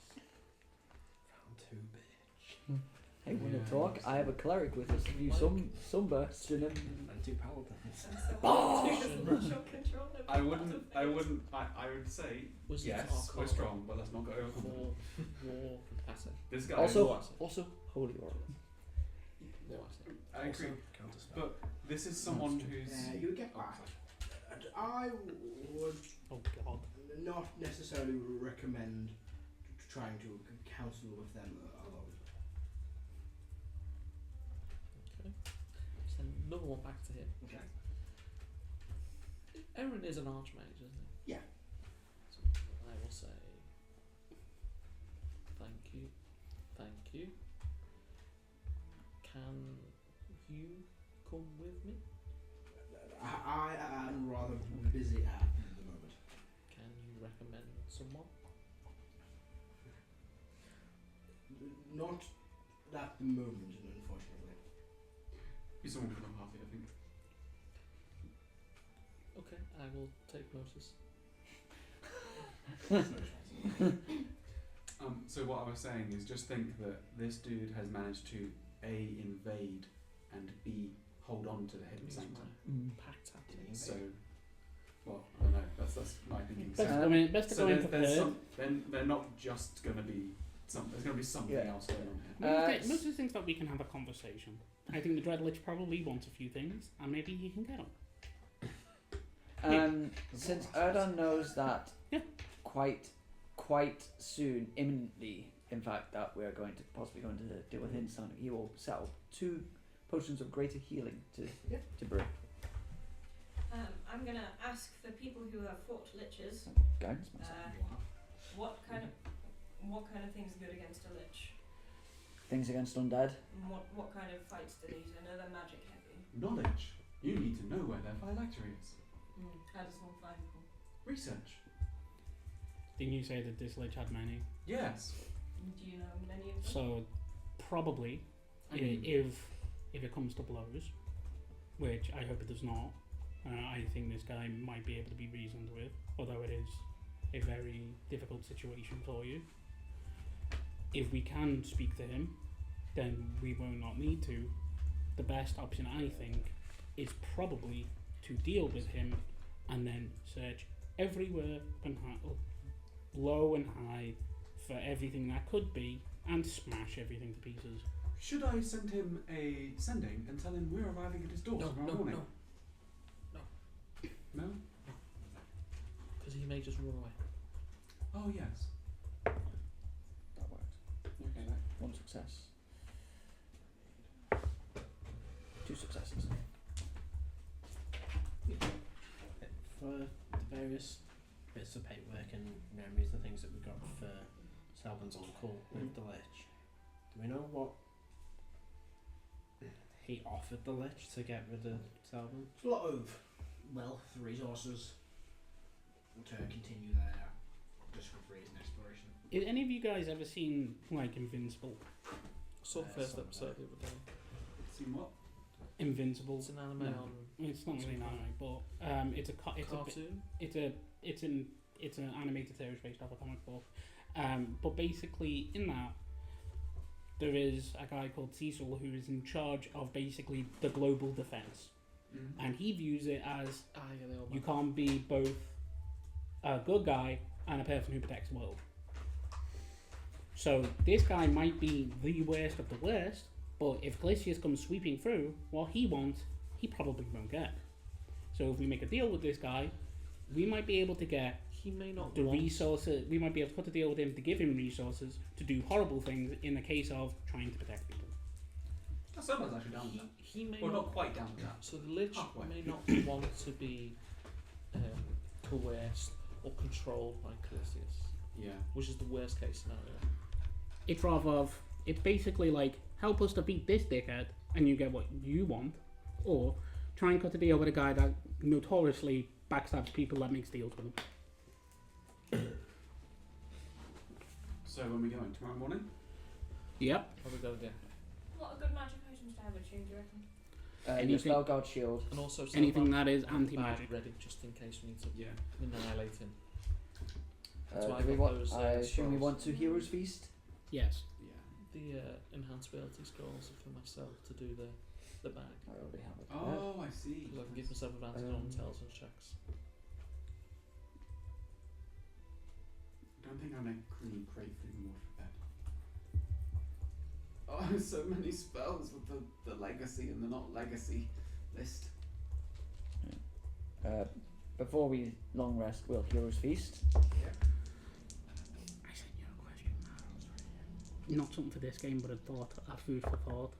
Round 2, bitch. Hey, wanna Yeah. talk? I have a cleric with a few sunbursts in him. And 2 paladins. And so Oh! short control of I would say Was yes, it we're strong, but let's not go over. More war passive. This guy. Also, Passive. also, holy order. War passive. I agree. Also, counter spell. But this is someone who's. You would get Oh, back. sorry. And I would Oh god. not necessarily recommend trying to counsel with them alone. Okay. Send another one back to him. Okay. Erin is an archmage, isn't he? Yeah. So I will say thank you. Thank you. Can you come with me? I am rather busy at the moment. Can you recommend someone? Not at the moment, unfortunately. Be someone from the party, I think. Okay, I will take notice. So what I was saying is just think that this dude has managed to A, invade, and B, hold on to the hidden Means sanctum. my packed tactics. So, well, I don't know, that's my thinking. Best So, to go in. Best to so go in there's prepared. some, then they're not just going to be there's going to be something Yeah. else going on here. Most of the things that we can have a conversation. I think the Dreadlich probably wants a few things, and maybe he can get them. Since Erdan knows that Yeah. quite soon, imminently, in fact, that we're going to possibly going to deal with Instant, he will set up 2 potions of greater healing to brew. I'm gonna ask the people who have fought liches Guidance myself. what kind of things are good against a lich, Things against undead. and what kind of fights do these? I know they're magic heavy. Knowledge. You need to know where their phylactery is. How does one find them? Research. Didn't you say that this lich had many? Yes. Do you know many of them? So probably, I mean, if it comes to blows, which I hope it does not, I think this guy might be able to be reasoned with, although it is a very difficult situation for you. If we can speak to him, then we will not need to. The best option, I think, is probably to deal with him and then search everywhere and low and high for everything that could be and smash everything to pieces. should I send him a sending and tell him we're arriving at his door tomorrow morning? No? Because he may just run away. Oh yes. That works. Okay. 1 success. 2 successes. For the various bits of paperwork and memories and things that we got for Selvin's uncle with the lich, do we know what he offered the lich to get rid of Selvin? It's a lot of wealth, resources to continue their discoveries and exploration. Have any of you guys ever seen like Invincible? Saw the first some episode the other day. Seen what? Invincible. It's an anime No. on It's not really an anime, but it's a cartoon. it's an animated series based off a comic book. But basically, in that, there is a guy called Cecil who is in charge of basically the global defense, and he views it as Yeah, they all you can't be both a good guy and a person who protects the world. So this guy might be the worst of the worst, but if Glacius comes sweeping through, what he wants, he probably won't get. So if we make a deal with this guy, we might be able to get He may not the want- resources. We might be able to cut a deal with him to give him resources to do horrible things in the case of trying to protect people. Someone's actually down with that. He may Well, not. not quite down with that. So the Lich Halfway. may not want to be coerced or controlled by Glacius, Yeah. which is the worst case scenario. It's rather of, it's basically like, help us to beat this dickhead and you get what you want, or try and cut a deal with a guy that notoriously backstabs people that makes deals with them. So when we going? Tomorrow morning? Yep. Probably go there. What a good magic items to have at tune, do you reckon? Your Anything- Spellguard Shield. And also Anything Spellbound that is and anti-magic. bag ready just in case we need to Yeah. annihilate him. That's why I Do we got want? those, I assume we scrolls. want to Heroes Feast. Yes. Yeah. The enhanced ability scrolls are for myself to do the bag. I already have it. prepared. Oh, I see. Because I can give myself advantage on Um, intelligence checks. I don't think I make clean crate food and water for bed. Oh, so many spells with the legacy and the not legacy list. Before we long rest, we'll Heroes Feast. I sent you a question. Not something for this game, but a food for thought.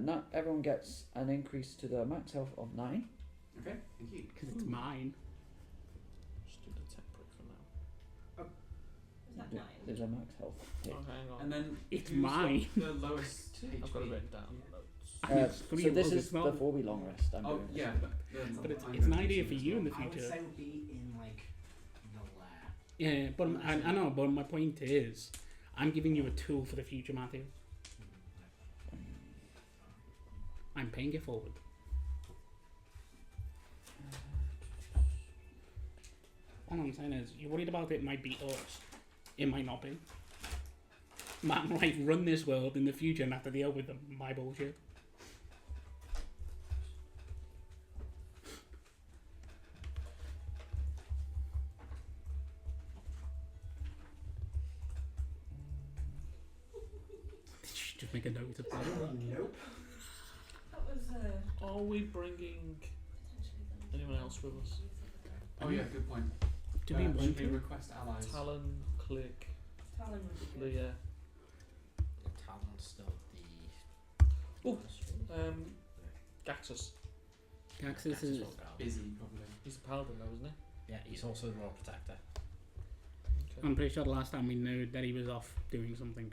Not everyone gets an increase to their max health of 9. Okay, thank you. Because it's mine. Just do the temporary for now. Is that Th- 9? There's a max health. Yeah. Oh, hang on. And then It's who's got mine. the lowest HP. I've got it written down. Yeah. Notes. And it's three So this others is as well. before we long rest. I'm Oh doing yeah, this. But it's I'm an gonna idea do for some you in as the I would future. say it would be in like the lair. Yeah, but I know, but my point is, I'm giving you a tool for the future, Matthew. I'm paying it forward. All I'm saying is, you're worried about it might be us. It might not be. Matt might run this world in the future and have to deal with my bullshit. Just make a note of that. Nope. That was Are we bringing potentially the anyone else with us? Oh yeah, good point. Do we want should we to? request allies? Talon, Click, Talon would be good. Leah. Talon's still the. Oh, Gaxus. Gaxus is. Busy probably. He's a paladin though, isn't Yeah, he's also the Royal Protector. he? Okay. I'm pretty sure the last time we knew that he was off doing something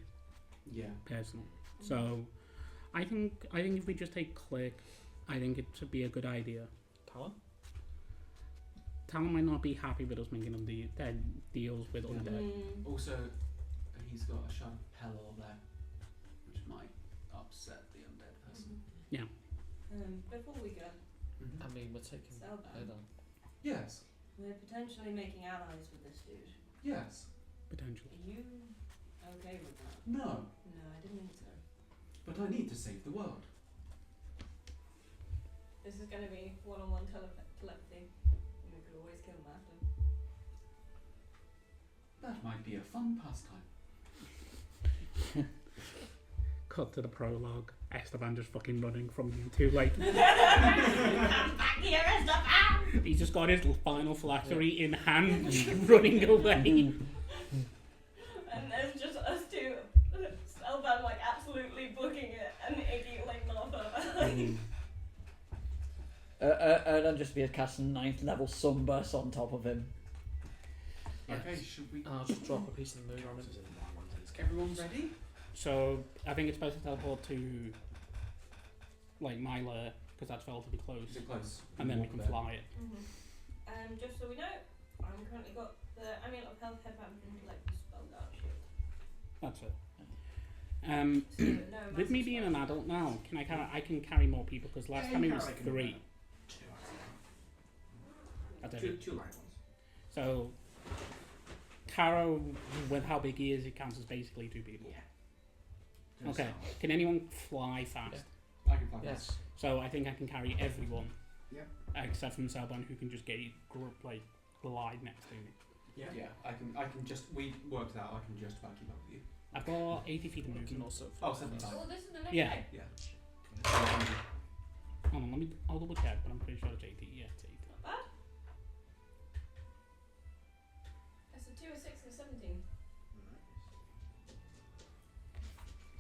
Yeah. personal. So, I think if we just take Click, I think it should be a good idea. Talon? Talon might not be happy with us making them deals with Yeah. undead. Mm. Also, he's got a sharp pelor there, which might upset the undead person. Before we go, I mean, we're taking Spellbound. head on. Yes. We're potentially making allies with this dude. Yes. Potentially. Are you okay with that? No. No, I didn't think so. But I need to save the world. This is going to be one-on-one telepathy. We could always kill him after. That might be a fun pastime. Cut to the prologue. Esteban just fucking running from you two, like I'm back here, Esteban! he's just got his final phylactery in hand, running away. And there's just us two, Spellbound like absolutely booking it, and Iggy like not further. Erdan just be casting 9th level sunburst on top of him. Okay, should we? I'll just drop a piece of the moon on him. Everyone ready? So I think it's best to teleport to like my lair because that's relatively close, Is it close? and then we Walk can there. fly it. Just so we know, I'm currently got the Amulet of Health Headband and like the Spellguard Shield. That's it. So no With me massive being an spells. adult now, I can carry more people because last Yeah, time you it was carry, like, 3. Two, I don't two, know. two light ones. So Taro, with how big he is, it counts as basically 2 people. Yeah. Okay. Can anyone fly fast? Yeah. I can fly. Yes. So I think I can carry everyone. Yep. Except from Selban, who can just glide next to me. Yeah. Yeah, I can just. We worked it out. I can just about keep up with you. I've got 80 feet of You can movement. also. Oh, 75. Oh, this is the next Yeah. day. Yeah. Hold on, I'll double check, but I'm pretty sure it's 80. Yeah, it's 80. Not bad. That's a 2, a 6, and a 17.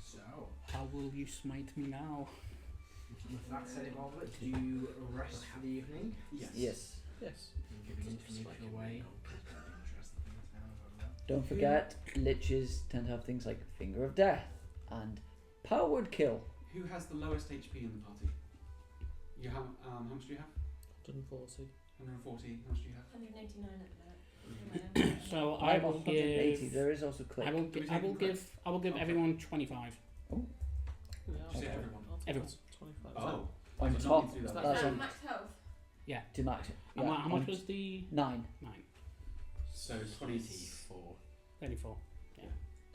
So, How will you smite me now? with that said, Evolver, do you rest for the evening? Yes. Yes. Yes. Giving information away. Don't forget, liches tend to have things like Finger of Death and Powered Kill. Who has the lowest HP in the party? You have. How much do you have? 140. 140. How much do you have? 189 at the minute. So I I have will 180. give. There is also Click. I will give Okay. everyone 25. Yeah, You I'll said take everyone. I'll take Everyone. 25. Oh. On I did not top. need to do that. That's Is that on max health? to max. How Yeah, much on was the 9. 9? So 20. 24. 34.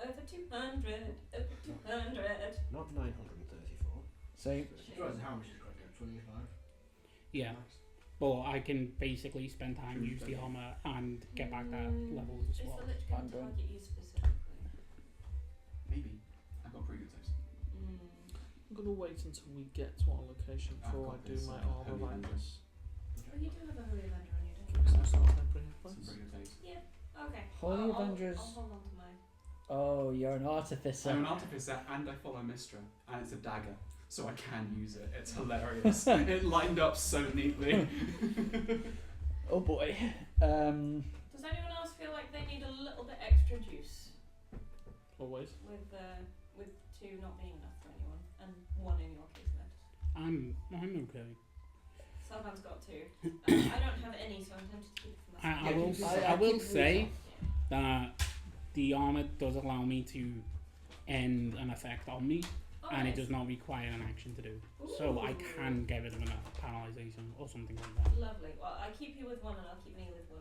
Over 200. Over 200. Not 934. So How much is it? 25? Yeah. But I can basically spend time, use the armor, and get back that levels as Is well. the Lich I'm going to going- target you specifically? Maybe. I've got pretty good taste. I'm gonna wait until we get to our location I've before I got do this, my Holy armor like Avenger. this. Well, you do have a Holy Avenger on you, don't Give you? myself some temporary hit Some points. pretty good taste. Okay. Holy I'll Avengers. hold on to mine. Oh, you're an artificer. I'm an artificer and I follow Mistra, and it's a dagger, so I can use it. It's hilarious. It lined up so neatly. Oh boy. Does anyone else feel like they need a little bit extra juice Always. with 2 not being enough for anyone, and 1 in your case, Ned? I'm okay. Salvan's got 2. I don't have any, so I'm tempted to keep it for myself. I will. I I will keep say that the armor does allow me to end an effect on me, and it does not require an action to do. So I can get rid of a paralyzation or something like that. Lovely. Well, I keep you with 1, and I'll keep me with 1.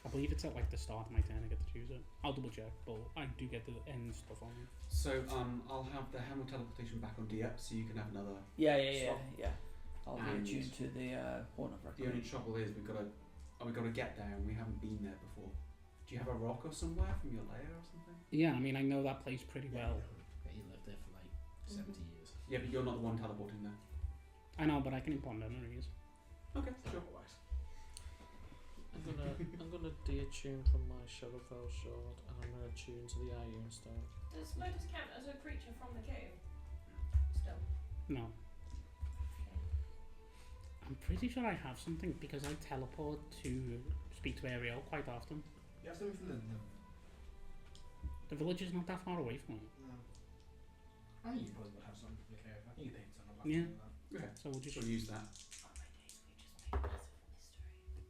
I believe it's at like the start of my turn I get to choose it. I'll double check, but I do get to end stuff on me. So I'll have the hammer teleportation back on Diep, so you can have another. Yeah. Swap. I'll be And attuned to the Horn of The only Requiem. trouble is we gotta get there, and we haven't been there before. Do you have a rocker somewhere from your lair or something? Yeah, I mean I know that place pretty well. Yeah, he lived there for like 70 years. Yeah, but you're not the one teleporting there. I know, but I can impart memories. Okay, sure. I'm gonna de-attune from my Shadowfell Shard, and I'm gonna tune to the Iron Stone. Does Lotus count as a creature from the cave? Still. No. I'm pretty sure I have something because I teleport to speak to Ariel quite often. You have something from The village is not that far away from it. No. I think you probably would have something from the cave. I think you picked something up. Yeah. Okay, So we'll just so use that. Oh my days, we just made a massive mystery.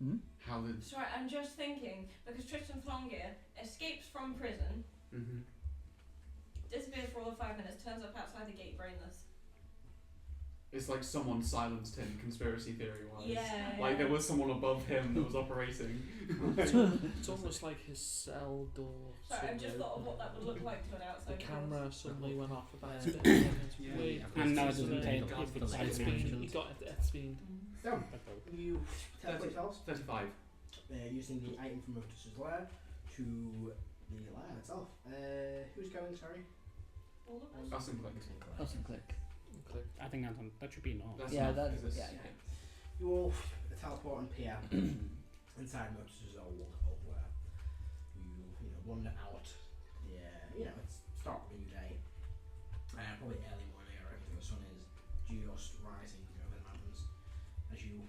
Hmm? How the. Sorry, I'm just thinking, because Tristan Throngir escapes from prison, Mm-hmm. disappears for all of 5 minutes, turns up outside the gate brainless. It's like someone silenced him, conspiracy theory wise. Yeah. Like there was someone above him that was operating. It's almost like his cell door. Sorry, I've just suddenly thought of what opened. that would look like to an The outside camera suddenly went off about it. Yeah, Wait, yeah. And now it it's doesn't just take a- if it's it's like speed. mentioned. You got it at speed. So, But though. you teleport yourselves 35. using the item from Motus's lair to the lair itself. Who's going, sorry? All of us? Us and Click. Awesome Click. Click. I think that should be enough. That's Yeah, enough, that- 'cause yeah, it's- You all teleport and peer inside Motus's old lair. You know, wander out. Yeah, you know, it's start of a new day. Probably early morning, I reckon. The sun is just rising over the mountains as you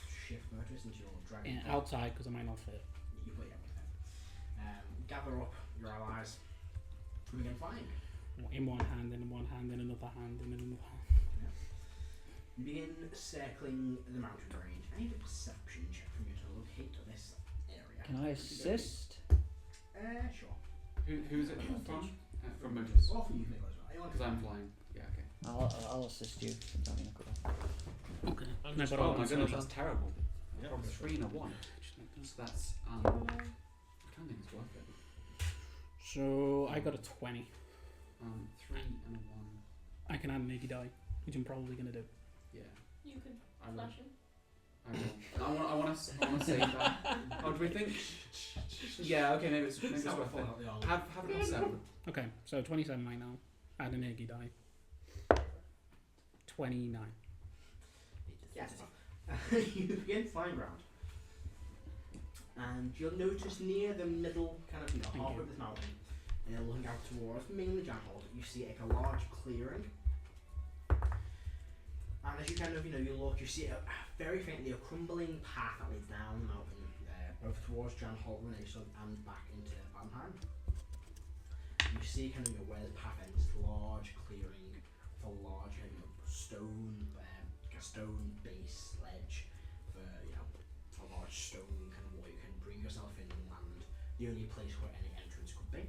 shift Motus into your dragon. Yeah, outside because I might not fit. You put it out. Gather up your allies. And begin flying. In one hand, in one hand, in another hand, in another hand. You begin circling the mountain range. I need a perception check from you to locate this area. Can I assist? Sure. Who's it from? From Motus. Or from you, Nicholas. Anyone? Because I'm flying. Yeah, okay. I'll assist you since I'm in a couple. Okay. I'm No, just but Oh I'll my consider goodness, that. that's terrible. Yeah. From 3 and a 1. Just like that. So that's I don't think it's worth it. So I got a 20. 3 and a 1. I can add an 80 die, which I'm probably gonna do. Yeah. You could I would. flash him. I want to say that. Oh, do we think? Yeah. Okay. Maybe it's worth it. Have it on 7. Okay, so 27 right now. Add an eggy die. 29. Yes. You begin flying ground, and you'll notice near the middle, kind of half of this mountain, and looking out towards mainly Janhold, you see like a large clearing. And as you kind of you look, you see very faintly a crumbling path that leads down the mountain, both towards Janhold and back into Banheim. You see kind of where the path ends, large clearing with a large stone, a stone base ledge for a large stone kind of wall you can bring yourself in and land. The only place where any entrance could be.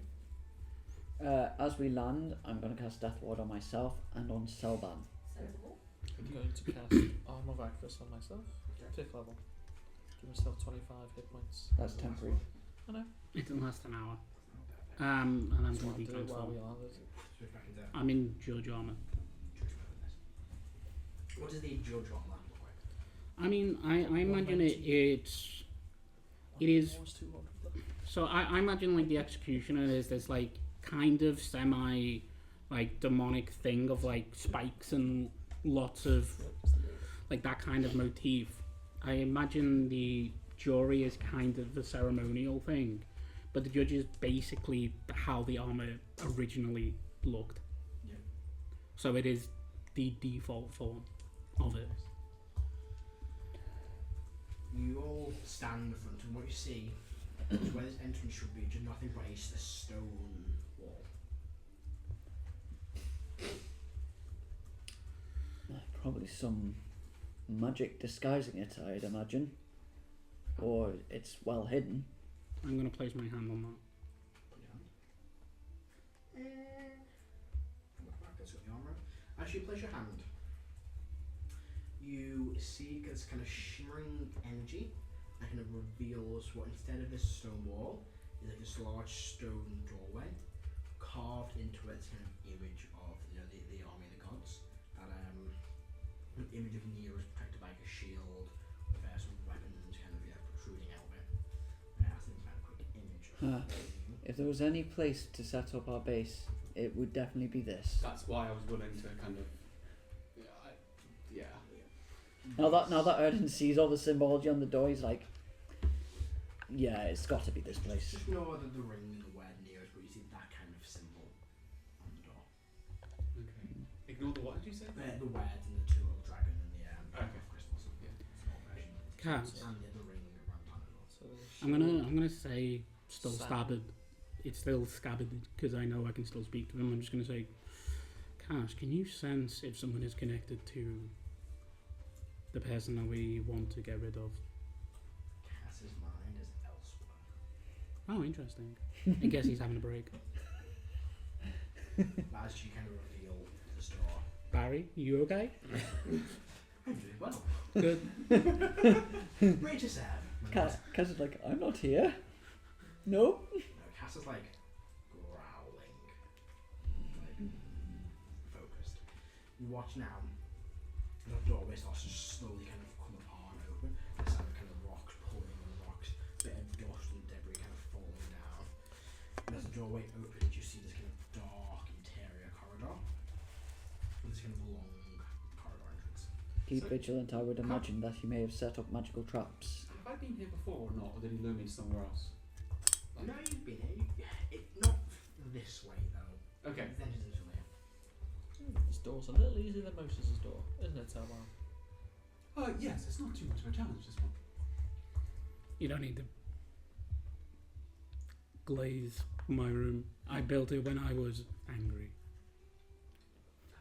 As we land, I'm going to cast Death Ward on myself and on Selban. Sensible. I'm going to cast Armor of Actus on myself. 5th level. Give myself 25 hit points. That's temporary. I know. It'll last an hour. And I'm going to be do it while we transformed. landed. I'm in Judge armor. What does the judge on land look like? I mean, I imagine it is. So I imagine like the executioner is this like kind of semi like demonic thing of like spikes and lots of like that kind of motif. I imagine the jury is kind of the ceremonial thing, but the judge is basically how the armor originally looked. Yeah. So it is the default form of it. You all stand in front, and what you see is where this entrance should be, just nothing but a stone wall. Probably some magic disguising it, I'd imagine. Or it's well hidden. I'm going to place my hand on that. As you place your hand, you see this kind of shimmering energy that kind of reveals what instead of this stone wall is like this large stone doorway carved into its kind of image of the army of the gods. That image of Nero is protected by like a shield with some weapons kind of protruding out of it. That's a kind of quick image. If there was any place to set up our base, it would definitely be this. That's why I was willing to kind of. Now that Erden sees all the symbology on the door, he's like, yeah, it's got to be this place. Just know that the ring and the word Nero is, but you see that kind of symbol on the door. Okay. Ignore the what did you say? The words and the two little dragon and the crystals. Yeah. Cats. And the ring around panel. So I'm gonna say still scabbard. It's still scabbard because I know I can still speak to them. I'm just gonna say, Cash, can you sense if someone is connected to the person that we want to get rid of? Cass's mind is elsewhere. Oh, interesting. I guess he's having a break. As she kind of reveal the store. Barry, you okay? I'm doing well. Good. Great to serve. Cass is like, I'm not here. No. Cass is like growling, like focused. You watch now. The doorway starts to slowly kind of come apart and open. There's kind of rocks pulling on rocks, bit of dust and debris kind of falling down. And as the doorway opens, you see this kind of dark interior corridor. This kind of long corridor entrance. Keep vigilant, I would imagine that he may have set up magical traps. Have I been here before or not, or did he lure me somewhere else? No, you've been here. Not this way though. Okay. Then it's this way. This door's a little easier than Moses' door, isn't it, Talman? Yes, it's not too much of a challenge, this one. You don't need to glaze my room. I built it when I was angry.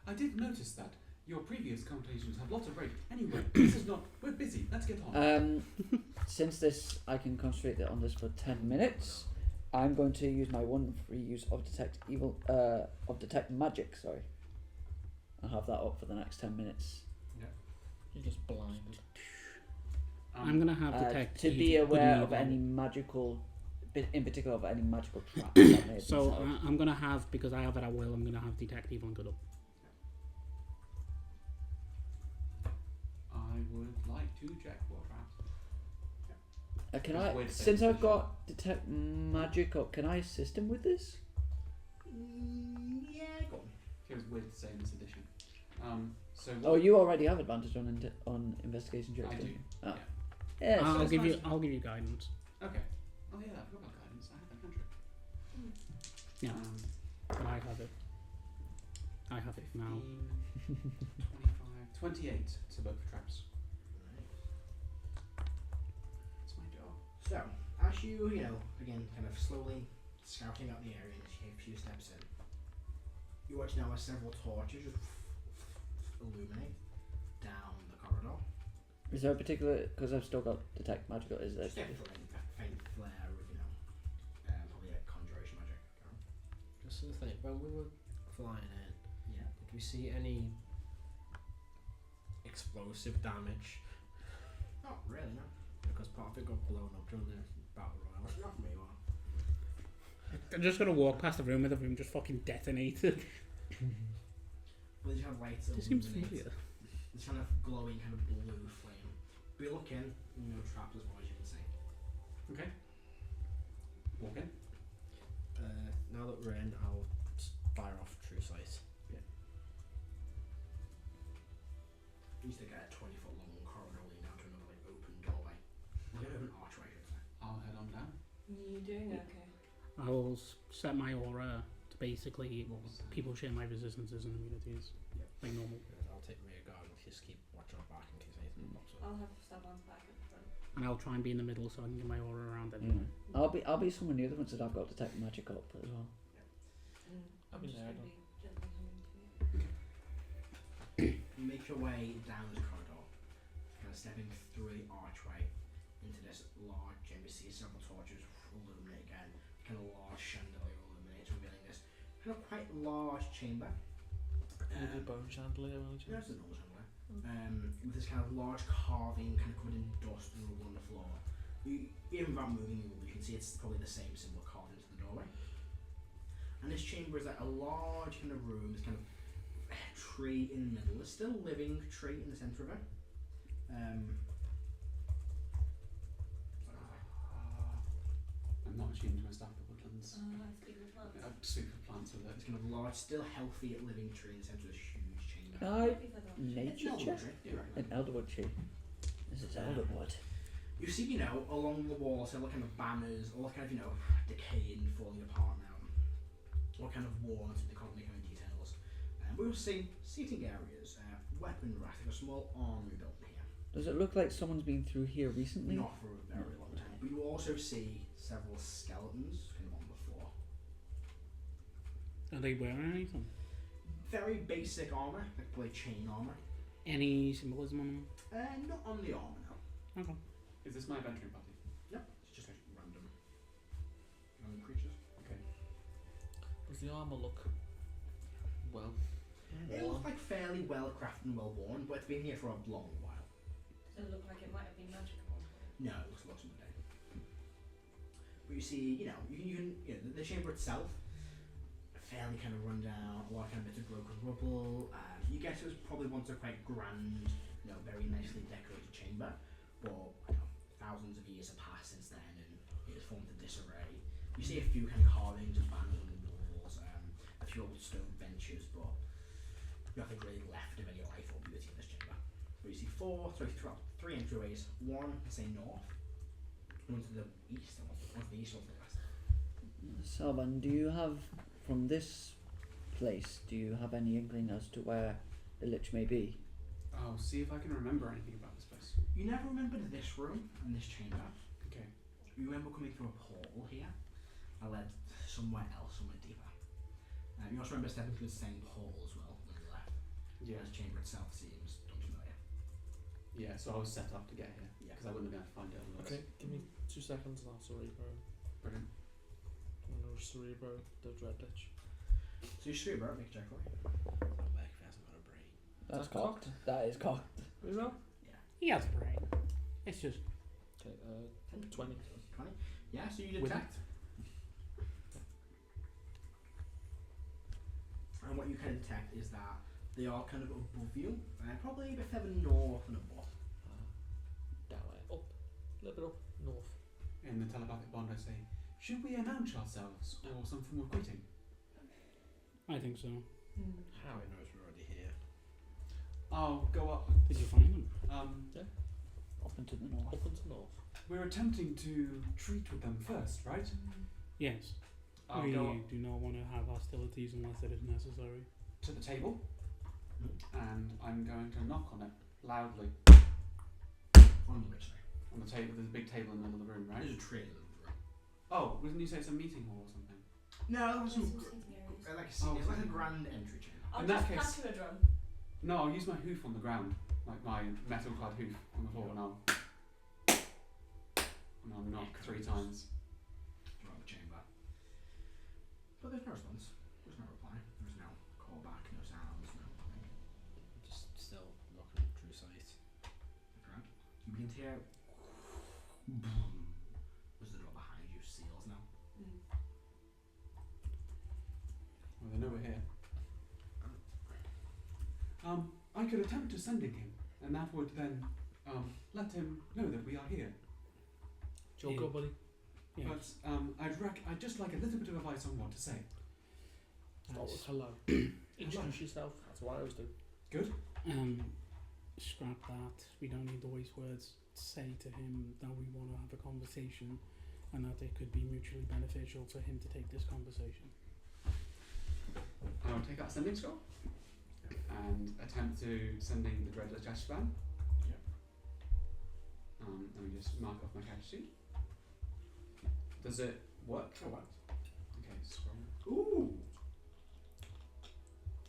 I did notice that. Your previous conversations have lots of rage. Anyway, this is not. We're busy. Let's get on. Since I can concentrate on this for 10 minutes, I'm going to use my one free use of detect magic. Sorry, I'll have that up for the next 10 minutes. You're just blinded. I'm gonna have detect to be evil, good aware and of evil. any magical, in particular of any magical traps. That may have been So set up. I'm gonna have, because I have it at will, I'm gonna have detect evil and good up. I would like to check for traps. Can It's I, weird to say since this I've edition. got detect magic, or can I assist him with this? Yeah, go on. Feels weird to say in this edition. So Oh, you already have advantage on investigation checks. I don't do. you? Oh. Yeah. Yeah. I'll so give it's you. I'll give you guidance. Okay. Oh yeah, I forgot about guidance. I have that cantrip. Yeah. But I have it. I have it now. 25, 28 to both traps. That's my job. So, as you again, kind of slowly scouting out the area and a few steps in, you watch now as several torches just illuminate down the corridor. Is there a particular, because I've still got detect magic, is there? Just a faint flare of, probably a conjuration magic. Just to think, when we were flying in, Yeah. did we see any explosive damage? Not really, no. Because part of it got blown up during the battle royale. Not from me, well. I'm just gonna walk past the room where the room just fucking detonated. Well, you have lights that This seems illuminate familiar. this kind of glowing kind of blue flame. But you look in, no traps as far as you can see. Okay. Walk in. Now that we're in, I'll fire off True Sight. You used to get a 20-foot long corridor leading down to another open doorway. Like an open archway, I should say. I'll head on down. You doing okay? I will set my aura to basically people share my resistances and immunities. Yep. Like normal. I'll take rear guard and just keep watching our back in case anything pops up. I'll have someone back at the front. And I'll try and be in the middle so I can get my aura around Mm. everyone. I'll be somewhere near the ones that I've got detect magic up as well. I'm mean, just I gonna don't- be gently coming to you. You make your way down this corridor, kind of stepping through the archway into this large chamber. You see several torches illuminate again, kind of large chandelier illuminates, revealing this kind of quite large chamber. Maybe a bone chandelier or Yeah, it's a normal chandelier. With this kind of large carving, kind of covered in dust and rubble on the floor. Even without moving, you can see it's probably the same symbol carved into the doorway. And this chamber is like a large kind of room, this kind of tree in the middle. There's still a living tree in the centre of it. I'm not attuned to my staff of woodlands. I speak with plants. I speak with plants with It's it. kind of large, still healthy living tree in the centre of this huge chamber. Can I Maybe for the- nature It's check? elderwood, you're right. An elderwood tree. This is elderwood. You see, along the walls, all kind of banners, all kind of, decaying, falling apart now. All kind of worn, so they can't make any details. We will see seating areas, weapon racks, like a small armory built here. Does it look like someone's been through here recently? Not for a very long time. But you also see several skeletons kind of on the floor. Are they wearing anything? Very basic armour, like probably chain armour. Any symbolism on them? Not on the armour, no. Okay. Is this my adventuring party? No, it's just like random creatures. Okay. Does the armour look well? It looks like fairly well crafted and well worn, but it's been here for a long while. Does it look like it might have been magical? No, it looks mundane. But you see, you can the chamber itself, fairly kind of run down, a lot of kind of bits of broken rubble. You guess it was probably once a quite grand, very nicely decorated chamber, but thousands of years have passed since then, and it has fallen into disarray. You see a few kind of carvings and banners on the walls, a few old stone benches, but nothing really left of any life or beauty in this chamber. But you see three entryways, one, say north, one to the east, and one to the east, one to the west. Salvan, do you have, from this place, do you have any inkling as to where the lich may be? I'll see if I can remember anything about this place. You never remembered this room and this chamber. Okay. You remember coming through a portal here that led somewhere else, somewhere deeper. You also remember stepping through the same portal as well when you left. Yeah. This chamber itself seems unfamiliar. Yeah, so I was set up to get here. Yeah. Because I wouldn't have been able to find it otherwise. Okay, give me 2 seconds and I'll Cerebro. Brilliant. I'm gonna Cerebro the Dread Lich. So you should make a check for me. Not back if he hasn't got a brain. That's that cocked. That is cocked. Reroll? He has a brain. It's just. Okay, 20. 20. Yeah, so you With detect. And what you can detect is that they are kind of above you, probably a bit further north and above. A little bit up north. In the telepathic bond, I say, should we announce ourselves or some form of greeting? I think so. How he knows we're already here. I'll go up. Did you find them? Up into the north. Up into north. We're attempting to treat with them first, right? Yes. I'll We go up do not want to have hostilities unless it is necessary. to the table, and I'm going to knock on it loudly. On which side? On the table, there's a big table in the middle of the room, right? There's a tray in the room. Oh, wasn't you say it's a meeting hall or something? No, that was some I'll it's like a grand entry chamber. In that just case- pass you a drum. No, I'll use my hoof on the ground, like my metal-clad hoof on the floor, and I'll knock 3 times. Around the chamber. But there's no response. There's no reply. There's no call back, no sounds, no nothing. Just still looking at true sight. Right. You begin to hear boom. Was the door behind you seals now? Well, they know we're here. I could attempt to sending him, and that would then let him know that we are here. Joe, go, buddy. Yes. But I'd just like a little bit of advice on what to say. Start with hello. Introduce yourself. That's what I always do. Good. Scrap that. We don't need to waste words. Say to him that we want to have a conversation and that it could be mutually beneficial for him to take this conversation. I'll take out sending scroll and attempt to sending the Dreadless gesture plan. Yep. Let me just mark off my character sheet. Does it work? Oh, what? Okay, scroll. Ooh.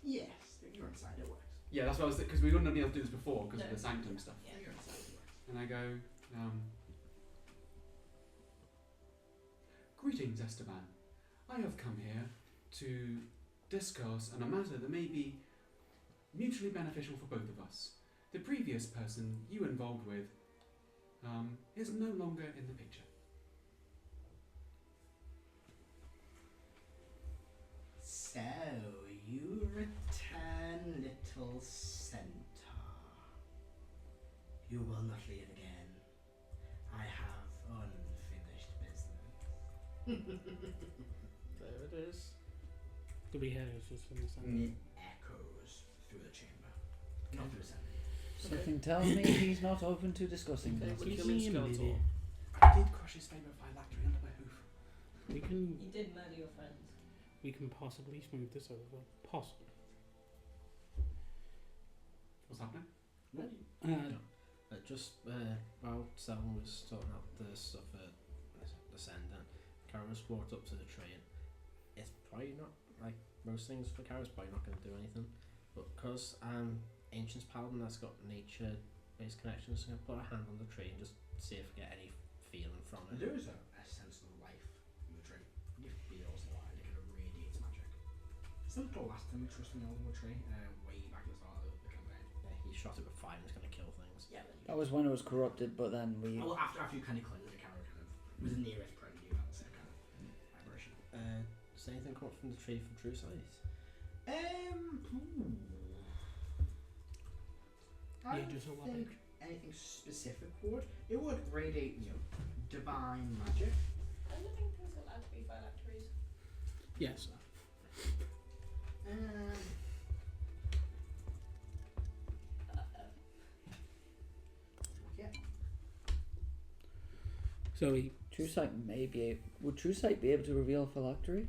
Yes, you're inside. It works. Yeah, that's what I was because we wouldn't have been able to do this before because of No. the sanctum stuff. Yeah. You're inside. It works. And I go, greetings, Esteban. I have come here to discuss on a matter that may be mutually beneficial for both of us. The previous person you involved with is no longer in the picture. So you return, little centaur. You will not leave again. I have unfinished business. There it is. Do we hear it just from the sound? It echoes through the chamber, not through the center. Something tells me he's not open to discussing Okay, this. we're Give killing me a minute. Skeletor. I did crush his favourite phylactery under my hoof. We can You did murder your friends. possibly smooth this over. Possibly. What's happening? Just while Selma was sorting out the stuff at the sender, Kara's walked up to the train. It's probably not like most things for Kara's probably not going to do anything, but because Ancient's paladin that's got nature-based connections, I'm going to put a hand on the tree and just see if I get any feeling from it. There is a sense of life in the tree. You feel alive. It kind of radiates magic. Similar to the last time we trusted the Elven tree, way back at the start of the campaign. Yeah, he shot it with fire and it's going to kill things. Yeah. That was when it was corrupted, but then we. Well, after you kind of cleansed it, Kara kind of was the nearest prone you had the same kind of vibration. Does anything come up from the tree from true sight? I Yeah, don't just a little think anything specific would. It would radiate, divine magic. I don't think things are allowed to be phylacteries. Yes. Yeah. So he True Sight would True Sight be able to reveal phylactery?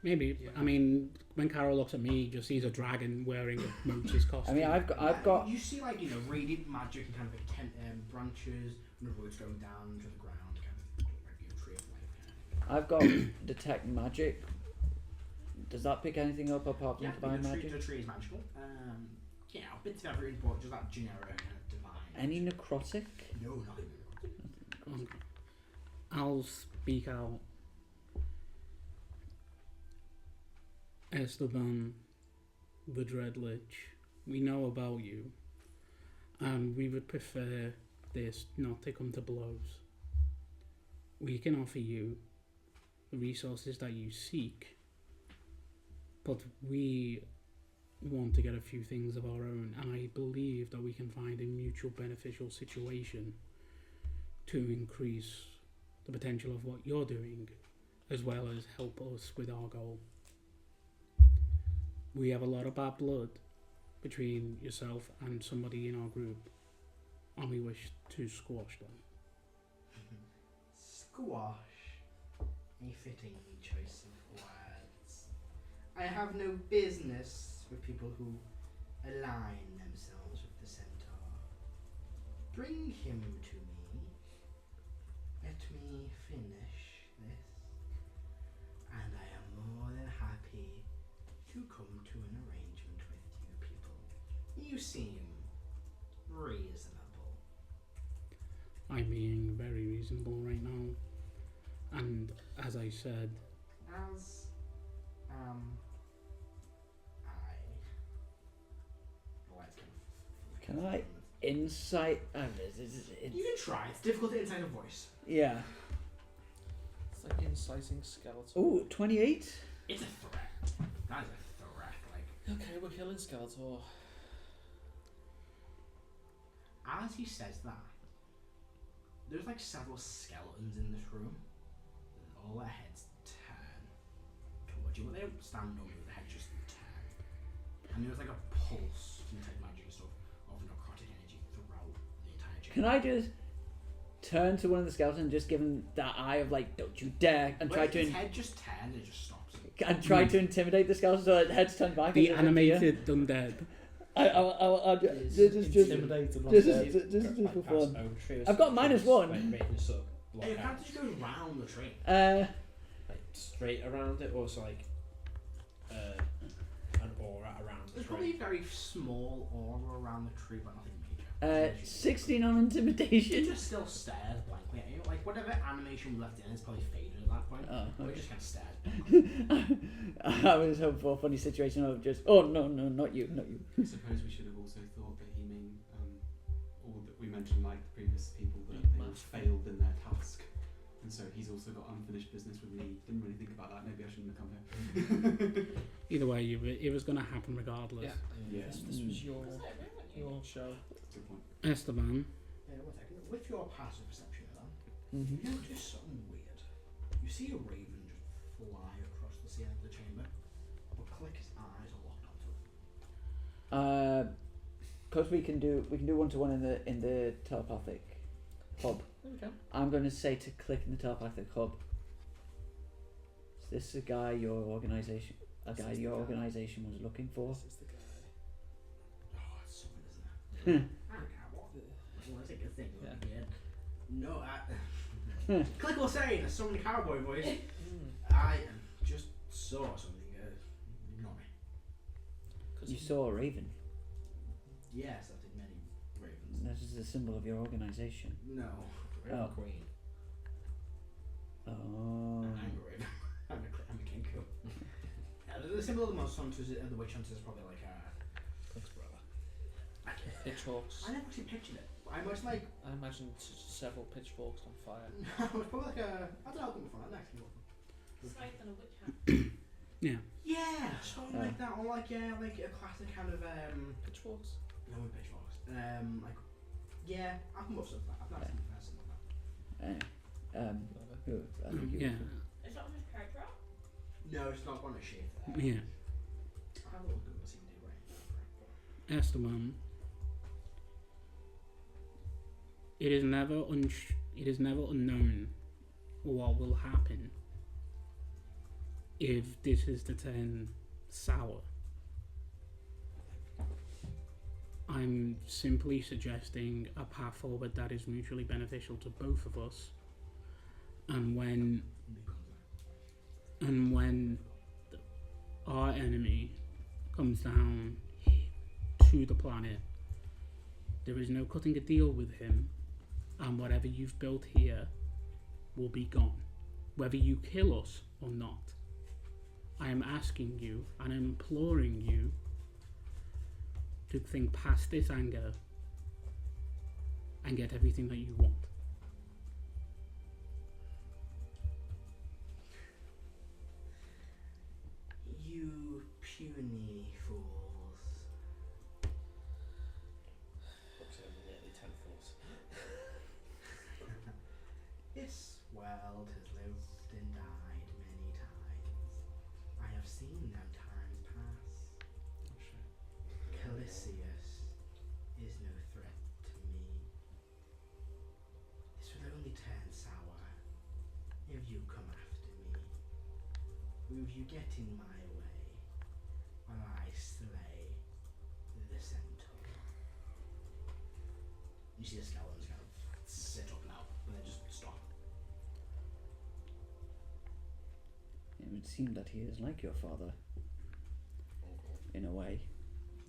maybe. Yeah. I mean, when Carol looks at me, he just sees a dragon wearing a Moses I costume. mean, I've got. You see, radiant magic and kind of like branches and the roots going down to the ground, kind of like a tree of life. I've got detect magic. Does that pick anything up apart from divine magic? The tree is magical. Bits of everything, but just that generic divine. Any necrotic? No, nothing. Okay. I'll speak out. Esteban, the Dreadlich, we know about you, and we would prefer this not to come to blows. We can offer you the resources that you seek, but we want to get a few things of our own, and I believe that we can find a mutual beneficial situation to increase the potential of what you're doing, as well as help us with our goal. We have a lot of bad blood between yourself and somebody in our group, and we wish to squash them. Squash. A fitting choice of words. I have no business with people who align themselves with the centaur. Bring him to me. Let me finish this. And I am more than happy to come to an arrangement with you people. You seem reasonable. I'm being very reasonable right now, and as I said, As I. Well, it's kind of. Can I insight? You can try. It's difficult to insight a voice. Yeah. It's like inciting skeleton. Ooh, 28. It's a threat. That is a threat. Like, Okay, we're killing Skeletor. as he says that, there's like several skeletons in this room. All their heads turn towards you. Well, they don't stand over you, their heads just turn. And there's like a pulse from type magic and stuff of necrotic energy throughout the entire chamber. Can I just turn to one of the skeletons and just give him that eye of like, don't you dare, and try to his head just turns and it just stops. and try to intimidate the skeleton so that head's turned back? the and animated undead. I'll Is just intimidated just like for past fun. over tree or I've got something, -1. Like, making sort of block You out, can't just go round the tree. like straight around it, or so like an aura around the There's tree. probably a very small aura around the tree, but nothing major. 16 on It intimidation. just still stares blankly at you. Like whatever animation left in is probably faded at that point. Oh, But it okay. just kind of stares. I was hoping for a funny situation of just, oh no, not you. I suppose we should have also thought that he mean, or that we mentioned like the previous people that they all failed in their task, and so he's also got unfinished business with me. Didn't really think about that. Maybe I shouldn't have come here. Either way, it was going to happen regardless. Yeah. This was your show. Good point. Esteban, Yeah, one second. With your passive perception, then, Mm-hmm. you notice something weird. You see a raven just fly across the ceiling of the chamber, but Click's eyes are locked onto it. Because we can do 1-to-1 in the telepathic hub. There we go. I'm going to say to click in the telepathic hub. Is this a guy your organisation was looking for? This is the guy. Oh, it's so good, isn't it? I don't care what. I want to take a thing. Yeah. Yeah. No, Click will say in a summon cowboy voice. Mm. I just saw something. Ignore me. You saw a raven. Yes, I've seen many ravens. This is a symbol of your organisation. No. Oh. Queen. Oh. I'm a raven. I'm a king cool. Yeah, the symbol of the most hunters, the witch hunters, is probably like Click's brother. I Pitchforks. never actually pictured it. I much like. I imagined several pitchforks on fire. No, it's probably like a. I don't know. I'll come from that next one. Scythe and a witch hat. yeah. Yeah, something like that, or like like a classic kind of Pitchforks? no pitchforks. Like yeah, I'll come up with something like that. I've not seen something like that. Who? I think you. Yeah. Is that on his character art? No, it's not going to shape that. Yeah. I'll have a look at what's even do right. Esteban, it is never unknown what will happen if this is to turn sour. I'm simply suggesting a path forward that is mutually beneficial to both of us, and when our enemy comes down to the planet, there is no cutting a deal with him, and whatever you've built here will be gone, whether you kill us or not. I am asking you and imploring you to think past this anger and get everything that you want. You puny fools. Looks over nearly 10 foot. world has lived and died many times. I have seen them times pass. Oh shit. Calisius is no threat to me. This will only turn sour if you come after me. Or if you get in my way while I slay the centaur. You see the skeletons kind of sit up now, and then just stop. It would seem that he is like your father. In a way.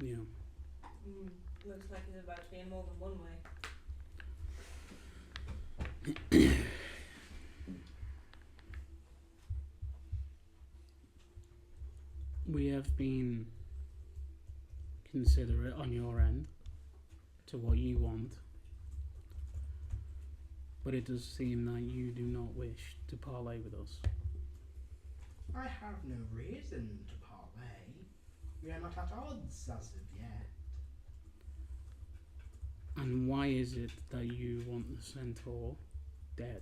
Yeah. Looks like he's about to be in more than one way. We have been considerate on your end to what you want, but it does seem that you do not wish to parlay with us. I have no reason to parlay. We are not at odds as of yet. And why is it that you want the centaur dead?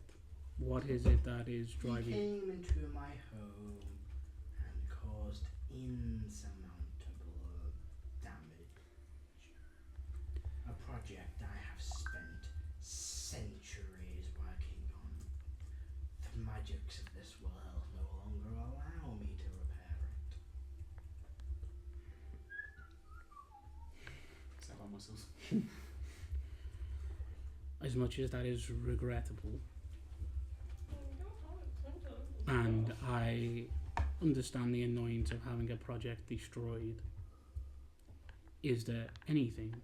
What is it that is He driving? came into my home and caused insurmountable damage. A project I have spent centuries working on. The magics of this world no longer allow me to repair it. Set our muscles. As much as that is regrettable, and I understand the annoyance of having a project destroyed, is there anything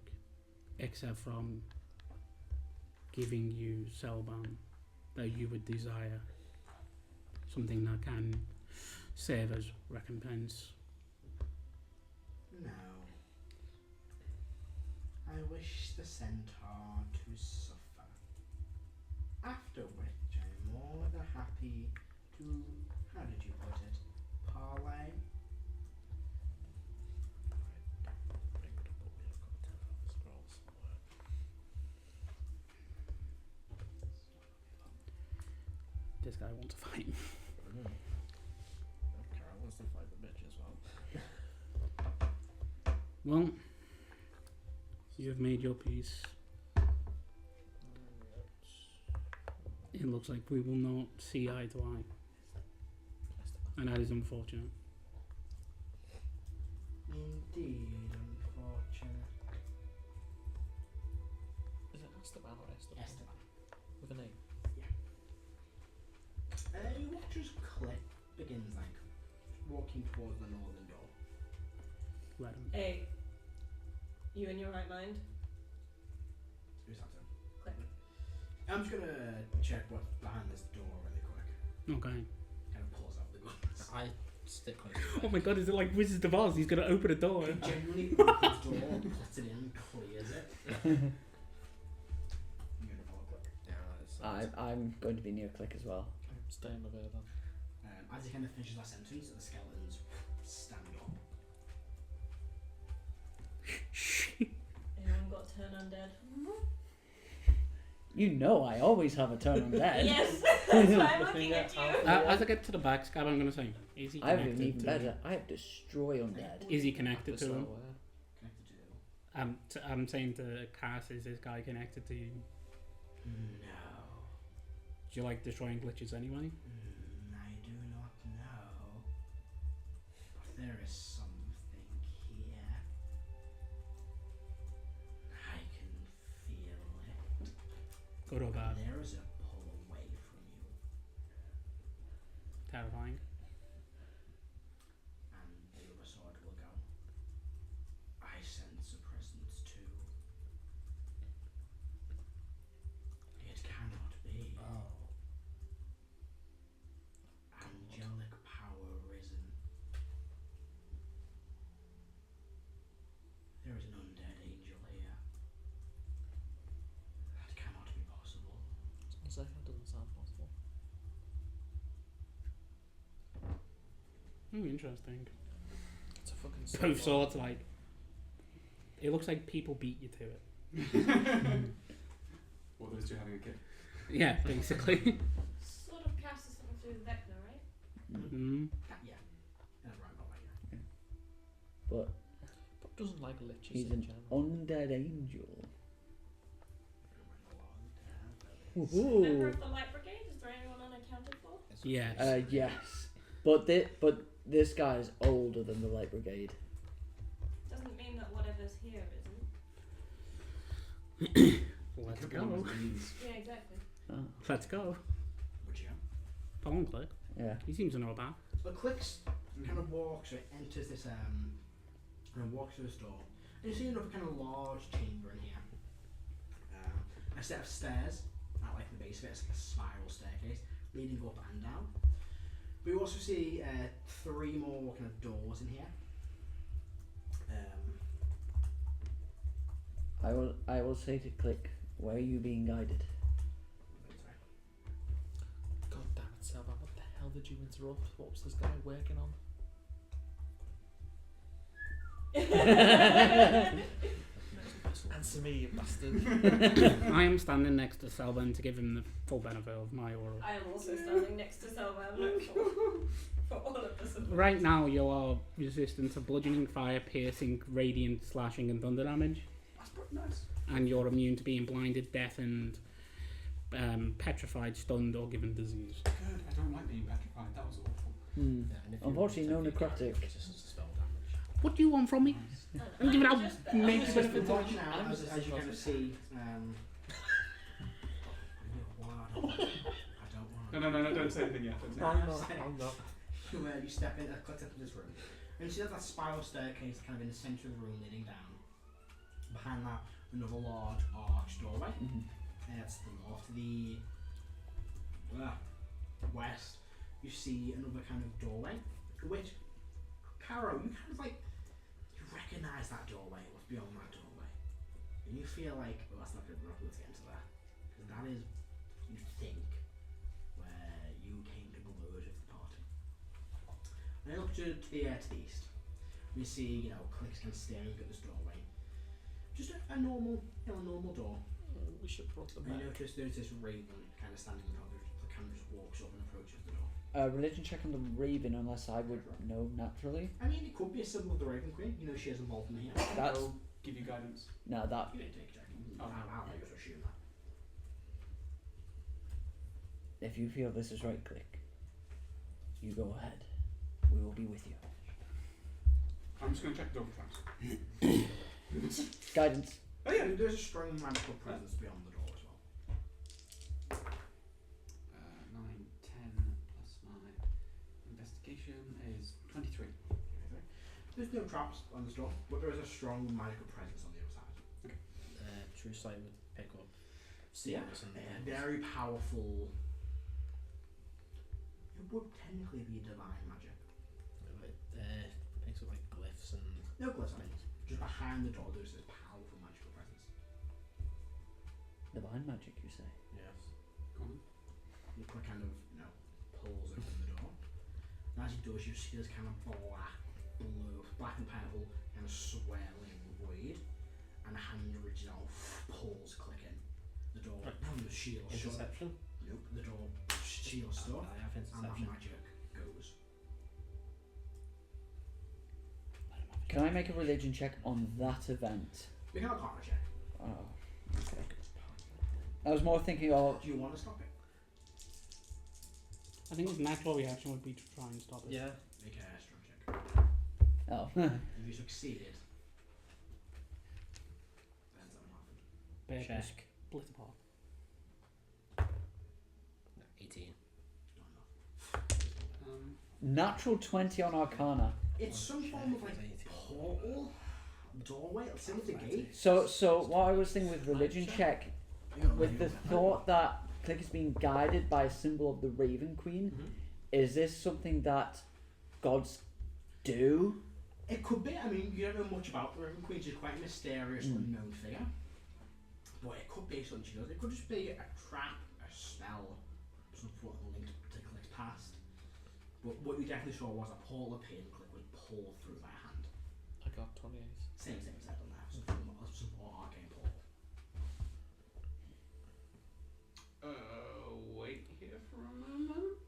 except from giving you Selban that you would desire? Something that can serve as recompense? No. I wish the centaur to suffer. After which I'm more than happy to, how did you put it, parlay? Bring it up, but we have got 10 on the scroll somewhere. This guy wants to fight me. Carol wants to fight the bitch as well. Well, you have made your peace. It looks like we will not see eye to eye, and that is unfortunate. Indeed, unfortunate. Is it Esteban or Esteban? Esteban. With an A. You watch as Clip begins like walking towards the northern door. Let him. Hey, you in your right mind? Who's that then? Clip. I'm just gonna check what's behind this door really quick. Okay. Kind of pulls out the guns. I stick close to Oh it. my god, is it like Wizard of Oz? He's gonna open a door. He genuinely opens the door, puts it in, clears it. I'm gonna follow Clip. Yeah, it's, I'm going to be near Click as well. Stay in the there then. As he kind of finishes that sentence, the skeletons stand up. Anyone got turn undead? You know I always have a turn on dead. Yes, that's why I'm looking at you. As I get to the back, Scab, I'm gonna say, is he I have connected an even to better. I have destroy undead. Is he connected to him? Connected to I'm saying to Cass, is this guy connected to you? No. Do you like destroying glitches anyway? I do not know. But there is something here. I can feel it. Good or bad? There is a pull away from you. Terrifying. And the other sword will go. I sense a presence too. It cannot be. oh. Angelic power risen. There is an undead angel here. That cannot be possible. That doesn't sound possible. Interesting. It's a fucking Both swords, like, it looks like people beat you to it. Or those two having a kid. Yeah, basically. Sort of through Vecna, right? Mm-hmm. Yeah. Right about that, yeah. But But doesn't like liches he's in an general. undead angel. Member Ooh. of the Light Brigade? Is there anyone unaccounted for? Yes. Yes. But this guy is older than the Light Brigade. Doesn't mean that whatever's here isn't. Let's Could be go. on his knees. Yeah, exactly. Oh. Let's go. Would you? Follow on, Click. Yeah. He seems to know that. So Clicks kind of walks, or enters this, and walks through this door. And you see another kind of large chamber in here. A set of stairs at like the base of it, it's like a spiral staircase leading up and down. But you also see 3 more kind of doors in here. I will say to Click, where are you being guided? God damn it, Selva, what the hell did you interrupt? What was this guy working on? Answer me, you bastard. I am standing next to Selvan to give him the full benefit of my aura. I am also standing next to Selvan for all of this. Right now, you are resistant to bludgeoning, fire, piercing, radiant, slashing, and thunder damage. That's pretty nice. And you're immune to being blinded, deafened, petrified, stunned, or given disease. Good. I don't like being petrified. That was awful. Hmm. Yeah, and if you Unfortunately, no want to take necrotic. resistance to spell damage. What do you want from me? I'm giving out major So benefits. watching out as you kind of see. I don't want. No, don't say anything yet. Don't say I'm anything. not. I'm not. You step in, click into this room, and you see that spiral staircase kind of in the centre of the room leading down. Behind that, another large arched doorway. Mhm. That's the north. To the west, you see another kind of doorway, which, Caro, you kind of like, you recognise that doorway, what's beyond that doorway. And you feel like, well, that's not good enough, let's get into that. Because that is, you think, where you came to converge with the party. And you look to the east. You see, Clicks kind of staring at this doorway. Just a normal, normal door. We should put them And back. you notice there's this raven kind of standing in front of it. The camera just walks up and approaches the door. Religion check on the Raven, unless I would know naturally. I mean, it could be a symbol of the Raven Queen. She has involved in here. That's I'll give you guidance. no, that You didn't take a check. Oh. I'll just assume that. if you feel this is right, Click, you go ahead. We will be with you. I'm just going to check the door for traps. Guidance. Oh yeah, there's a strong magical presence beyond the door as well. 9, 10 plus my investigation is 23. There's no traps on this door, but there is a strong magical presence on the other side. True sight would pick up Yeah, seals and a very powerful. It would technically be divine magic. picks up like glyphs and No glyphs, I mean. Just behind the door, there's this powerful magical presence. Divine magic, you say? yes. Go on. The click kind of, pulls open the door. And as he does, you see this kind of black and purple kind of swirling void. And a hand reaches out, pulls Click in. The door, the shield shut. Interception. Nope, the door shield stuck. I have And that interception. magic goes. Can I make a religion check on that event? We can arcana check. Oh, okay. I was more thinking of. Do you want to stop it? I think his natural reaction would be to try and stop it. Yeah. Make a strong check. Oh. If you succeeded, then something happened. Bear Check. split apart. 18. Not enough. Natural 20 on Arcana. It's some form of like portal, doorway, similar to gate. So what I was thinking with religion check, with the thought that Click is being guided by a symbol of the Raven Queen, is this something that gods do? It could be. I mean, you don't know much about the Raven Queen. She's quite a mysterious, unknown figure. But it could be something she does. It could just be a trap, a spell, some sort of linked to Click's past. But what you definitely saw was a portal appear and Click would pull through their hand. I got 28. Same as I done there. Some more arcane portal. Wait here for a moment.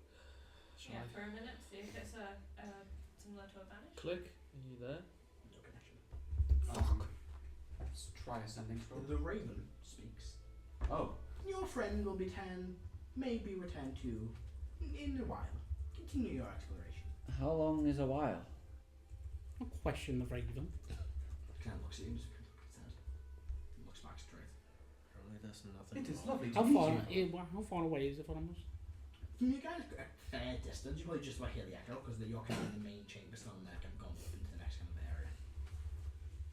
for a minute, see if it's similar to a vanish. Click. Are you there? No connection. Let's try ascending scroll. The raven speaks. Oh. Your friend will maybe return to in a while. Continue your exploration. How long is a while? I'll question the raven. Kind of looks at him. Looks back straight. Apparently there's nothing It is wrong. lovely to How meet far? you. How far away is it from us? From you guys a fair distance. You probably just about hear the echo because you're kind of in the main chamber, still in there, kind of gone up into the next kind of area.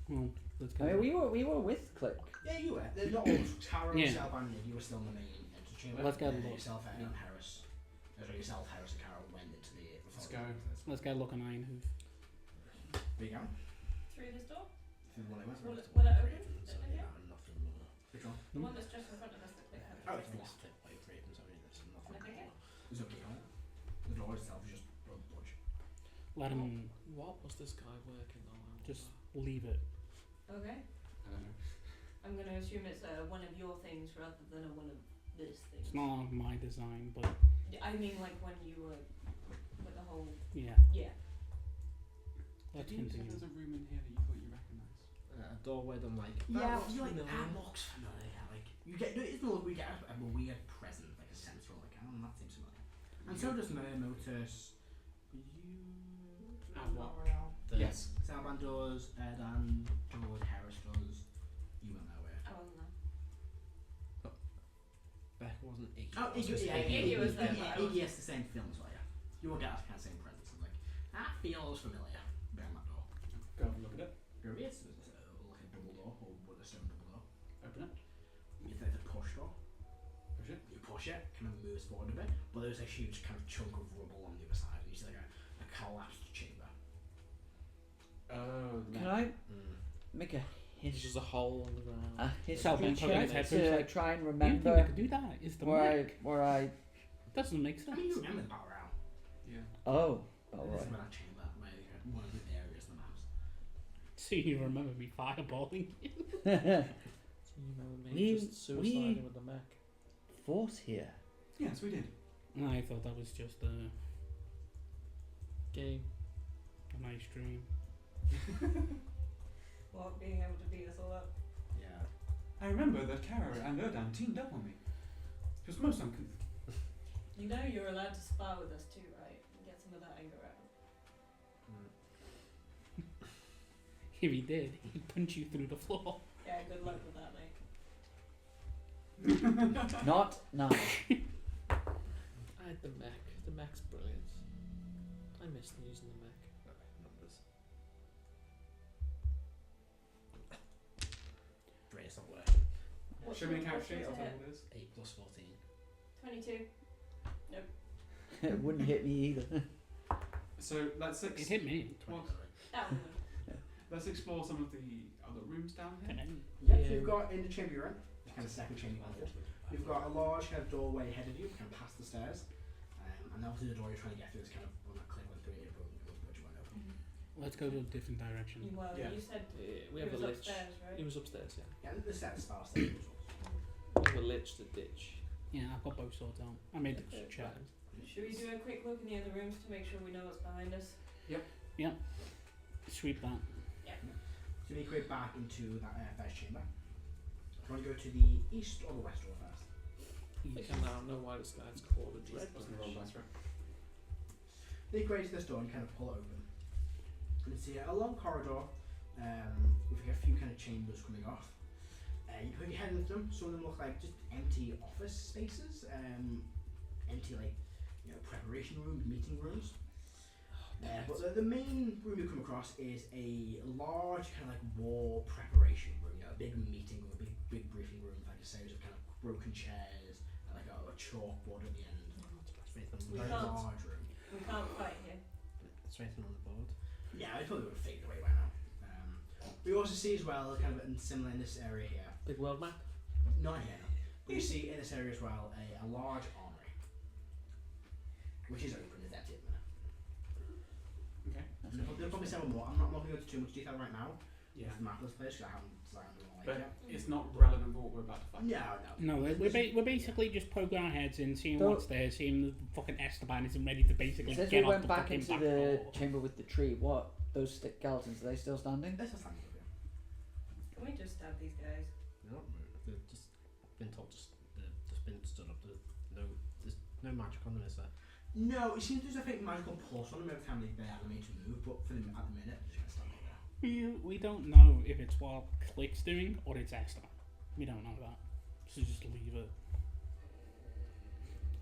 Well, let's go. I mean, we were with Click. Yeah, you were. They're not all Tara, Yeah. yourself, and Nid. You were still in the main entry chamber. Let's go look. Yourself and Harris. Yourself, Harris, and Carol went into the. Let's go. Let's go look on Iron Hoof. Where you going? Through this door? Through the one I went. Will it open? Ravens, Yeah. nothing more. Which one? The one that's just in front of us that Click had. Oh, it's the one. Thick white ravens, I mean, there's nothing Okay. more. There's okay on it. The door itself is just a bunch. Let him What was this guy working on? just leave it. Okay. I don't know. I'm going to assume it's one of your things rather than one of this thing. It's not my design, but I mean, like when you were with the whole. yeah. Yeah. Let's Did you say continue. there's a room in here that you thought you recognised? A doorway, I'm like, Yeah, looks you're like, familiar. that looks familiar. Like, you get, it's not like we get a weird present, like a central, like, oh, that seems familiar. And so does Notice. You. What? The- Yes. Salban does, Dan does, Harris does. You went nowhere. I wasn't there. Beck wasn't Iggy. Oh, was Iggy, it? yeah, Iggy was there, Yeah, but I Iggy has the same film as well, yeah. You will get that kind of same presence. I'm like, that feels familiar. Behind that door. Go have a look at it. There is like a double door, or with a stone double door. Open it. It's like a push door. Push it. You push it, kind of moves forward a bit, but there's a huge kind of chunk of rubble on the other side. You see like a collapsed chamber. Oh. Can I Mm. make a There's just a hole on the ground. history poking his head check through, to like, try and You think I remember could do that? Is the where mic? I Doesn't make I sense. mean, you remember the battle round. Yeah. oh This right. is where that chamber, where one of the areas in the house. So you remember me fireballing you? So you remember me We- just suiciding we- with the mech. Fought here. Yes, we did. I thought that was just a Game. nice dream. What, being able to beat us all up? Yeah. I remember that Kara and Erdan teamed up on me. It was most uncouth. You know you're allowed to spar with us too, right? And get some of that anger out. If he did, he'd punch you through the floor. Yeah, good luck with that, mate. Not now. I had the mech. The mech's brilliant. I missed using the mech. Numbers. Brain's not working. Show me a character what's sheet, I'll your tell hit? you what it is. 8 plus 14. 22. It wouldn't hit me either. So let's It hit me. Well, That one. let's explore some of the other rooms down here. Yeah. Yeah. So you've got in the chamber you're in, the kind of second chamber you've entered. You've got a large kind of doorway ahead of you, kind of past the stairs. And obviously the door you're trying to get through is kind of when that click went through it, but you won't open. Let's go to a different direction. Well, Yeah. you said We it have a was lich. upstairs, right? He was upstairs, yeah. Yeah, the stairs are stairs as well. We have a lich to ditch. Yeah, I've got both swords out. I made the check. Should we do a quick look in the other rooms to make sure we know what's behind us? Sweep that. So make your way back into that first chamber. Do you want to go to the east or the west door first? I think I now know why this guy's called a dread. Wasn't the roll dice, right? Make your way to this door and you kind of pull it open. You can see a long corridor with like a few kind of chambers coming off. You put your head into them. Some of them look like just empty office spaces, empty like preparation rooms, meeting rooms. But the main room you come across is a large kind of like war preparation room. A big meeting room, a big briefing room, like a series of kind of broken chairs, and like a chalkboard at the end. We Very can't. large room. We can't fight here. It's written on the board. Yeah, it probably would have faded away by now. We also see as well, kind of similar in this area here, Big world map. not here, no. But you see in this area as well a large armory, which is open, it's empty at the minute. Okay. And there'll probably several more. I'm not going to go into too much detail right now, Yeah. the map of this place because I haven't designed it all But yet. it's not relevant for what we're about to find. No. No, we're basically just poking our heads in, seeing So- what's there, seeing the fucking Esteban isn't ready to basically Since get we off went the back fucking into back the door. chamber with the tree, what, those skeletons, are they still standing? Let's just find it here. Can we just stab these guys? They're not moved. They've just been told they've just been stood up. There's no magic on them, is there? No, it seems there's a fake magical pulse on them every time they animate to move, but for them at the minute, they're just gonna stand there. We don't know if it's what Click's doing or it's Esteban. We don't know that. So just leave it.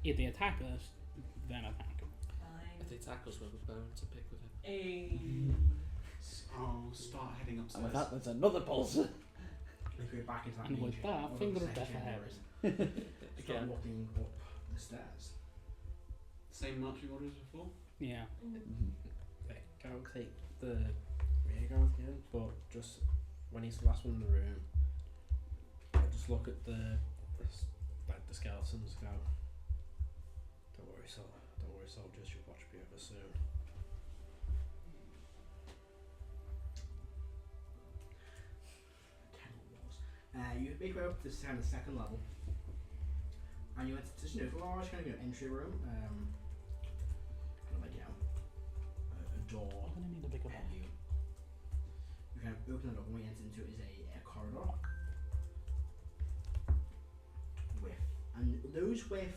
If they attack us, then attack them. If Fine. they attack us, we're going to pick with him. Oh, start heading And upstairs. with that, there's another pulse. They go back into that And main with chamber, that, or finger the of death second for chamber Harry. is. Start Again. walking up the stairs. Same marching orders as before? Yeah. Okay, go take the rear guard again, but just when he's the last one in the room, just look at the skeletons. Go. Don't worry, soldiers. Your watch will be over soon. You make your way up to the second level, and you enter this large kind of entry room. Kind of like a door. I'm gonna need a bigger ahead bag. of you. You kind of open it up, and what you enter into is a corridor. And those with,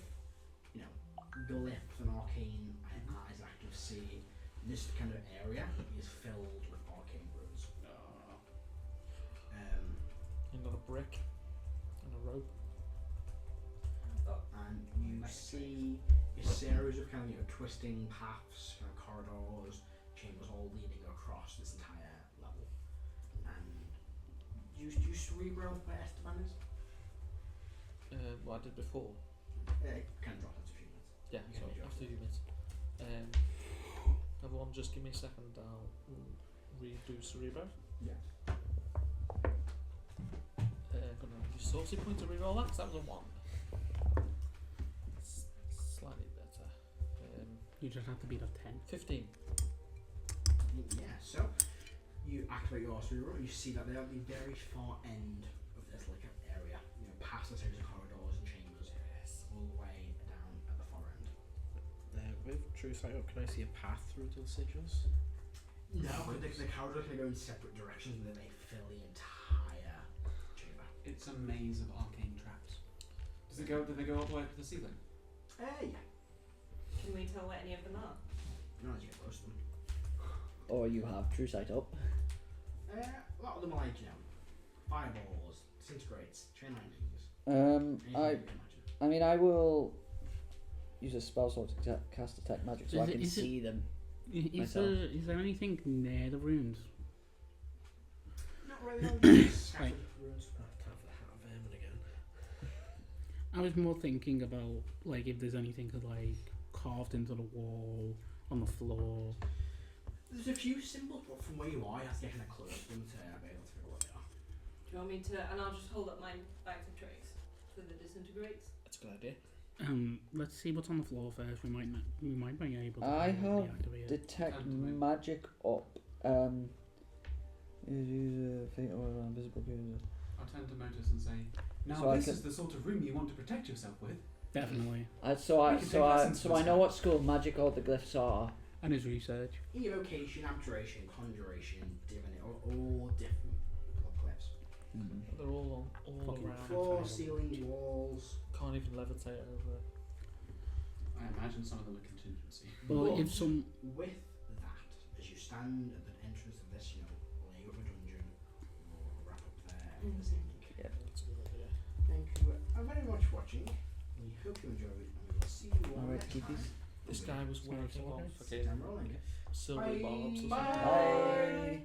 glyphs and arcane eyes actually see this kind of area is filled with arcane runes. And got a brick and a rope. And you see a series of kind of twisting paths, kind of corridors, chambers all leading across this entire level. And do you cerebro where Esteban is? What I did before. Kind of drop into a few minutes. Yeah, You so can after adjust. 2 minutes. Everyone, just give me a second. I'll redo Cerebro. Yeah. Gonna use saucy point to reroll that 'cause that was a 1. Slightly better. You just have to beat a 10. 15. Yeah, so you activate your cerebro, you see that they're at the very far end of this area, past a series of corridors and chambers, all the way down at the far end. With true sight up, can I see a path through to the sigils? No, the corridors can go in separate directions and then they fill the entire chamber. It's a maze of arcane traps. Do they go all the way up to the ceiling? Yeah. Can we tell where any of them are? Not as you get close to them. Or you have true sight up. A lot of them are fireballs, disintegrates, chain lightnings. Anything I you can imagine. I will use a spell slot to cast detect magic so Is I it- can is it- see them. Is Myself. there anything near the runes? Not really. Scattered runes. Time for the hat of vermin again. I was more thinking about if there's anything carved into the wall, on the floor. There's a few symbols, but from where you are, you have to get kind of close to them to be able to figure what they are. Do you want me to? And I'll just hold up my bags of tricks for the disintegrates. That's a good idea. Let's see what's on the floor first. We might be able to I have deactivate it. detect Activate. magic up. Use a fate or invisible creature. I'll turn to Motus and say, now So I this can- is the sort of room you want to protect yourself with. Definitely. So I We can take lessons so from I this know guy. what school magic all the glyphs are. And his research. Evocation, abjuration, conjuration, divination, all different cliffs. They're all Fucking around. Floor, ceiling, walls. Can't even levitate over it. I imagine some of them are contingency. Well, But if some with that, as you stand at the entrance of this, layer of a dungeon, or wrap up there this evening. That's a good idea. Thank you very much for watching. We hope you enjoyed, and we will see you all Alright, next keep time. these. This guy was Sorry, working sorry. on I'm fucking rolling. silvery Bye. barbs or something. Bye. Bye.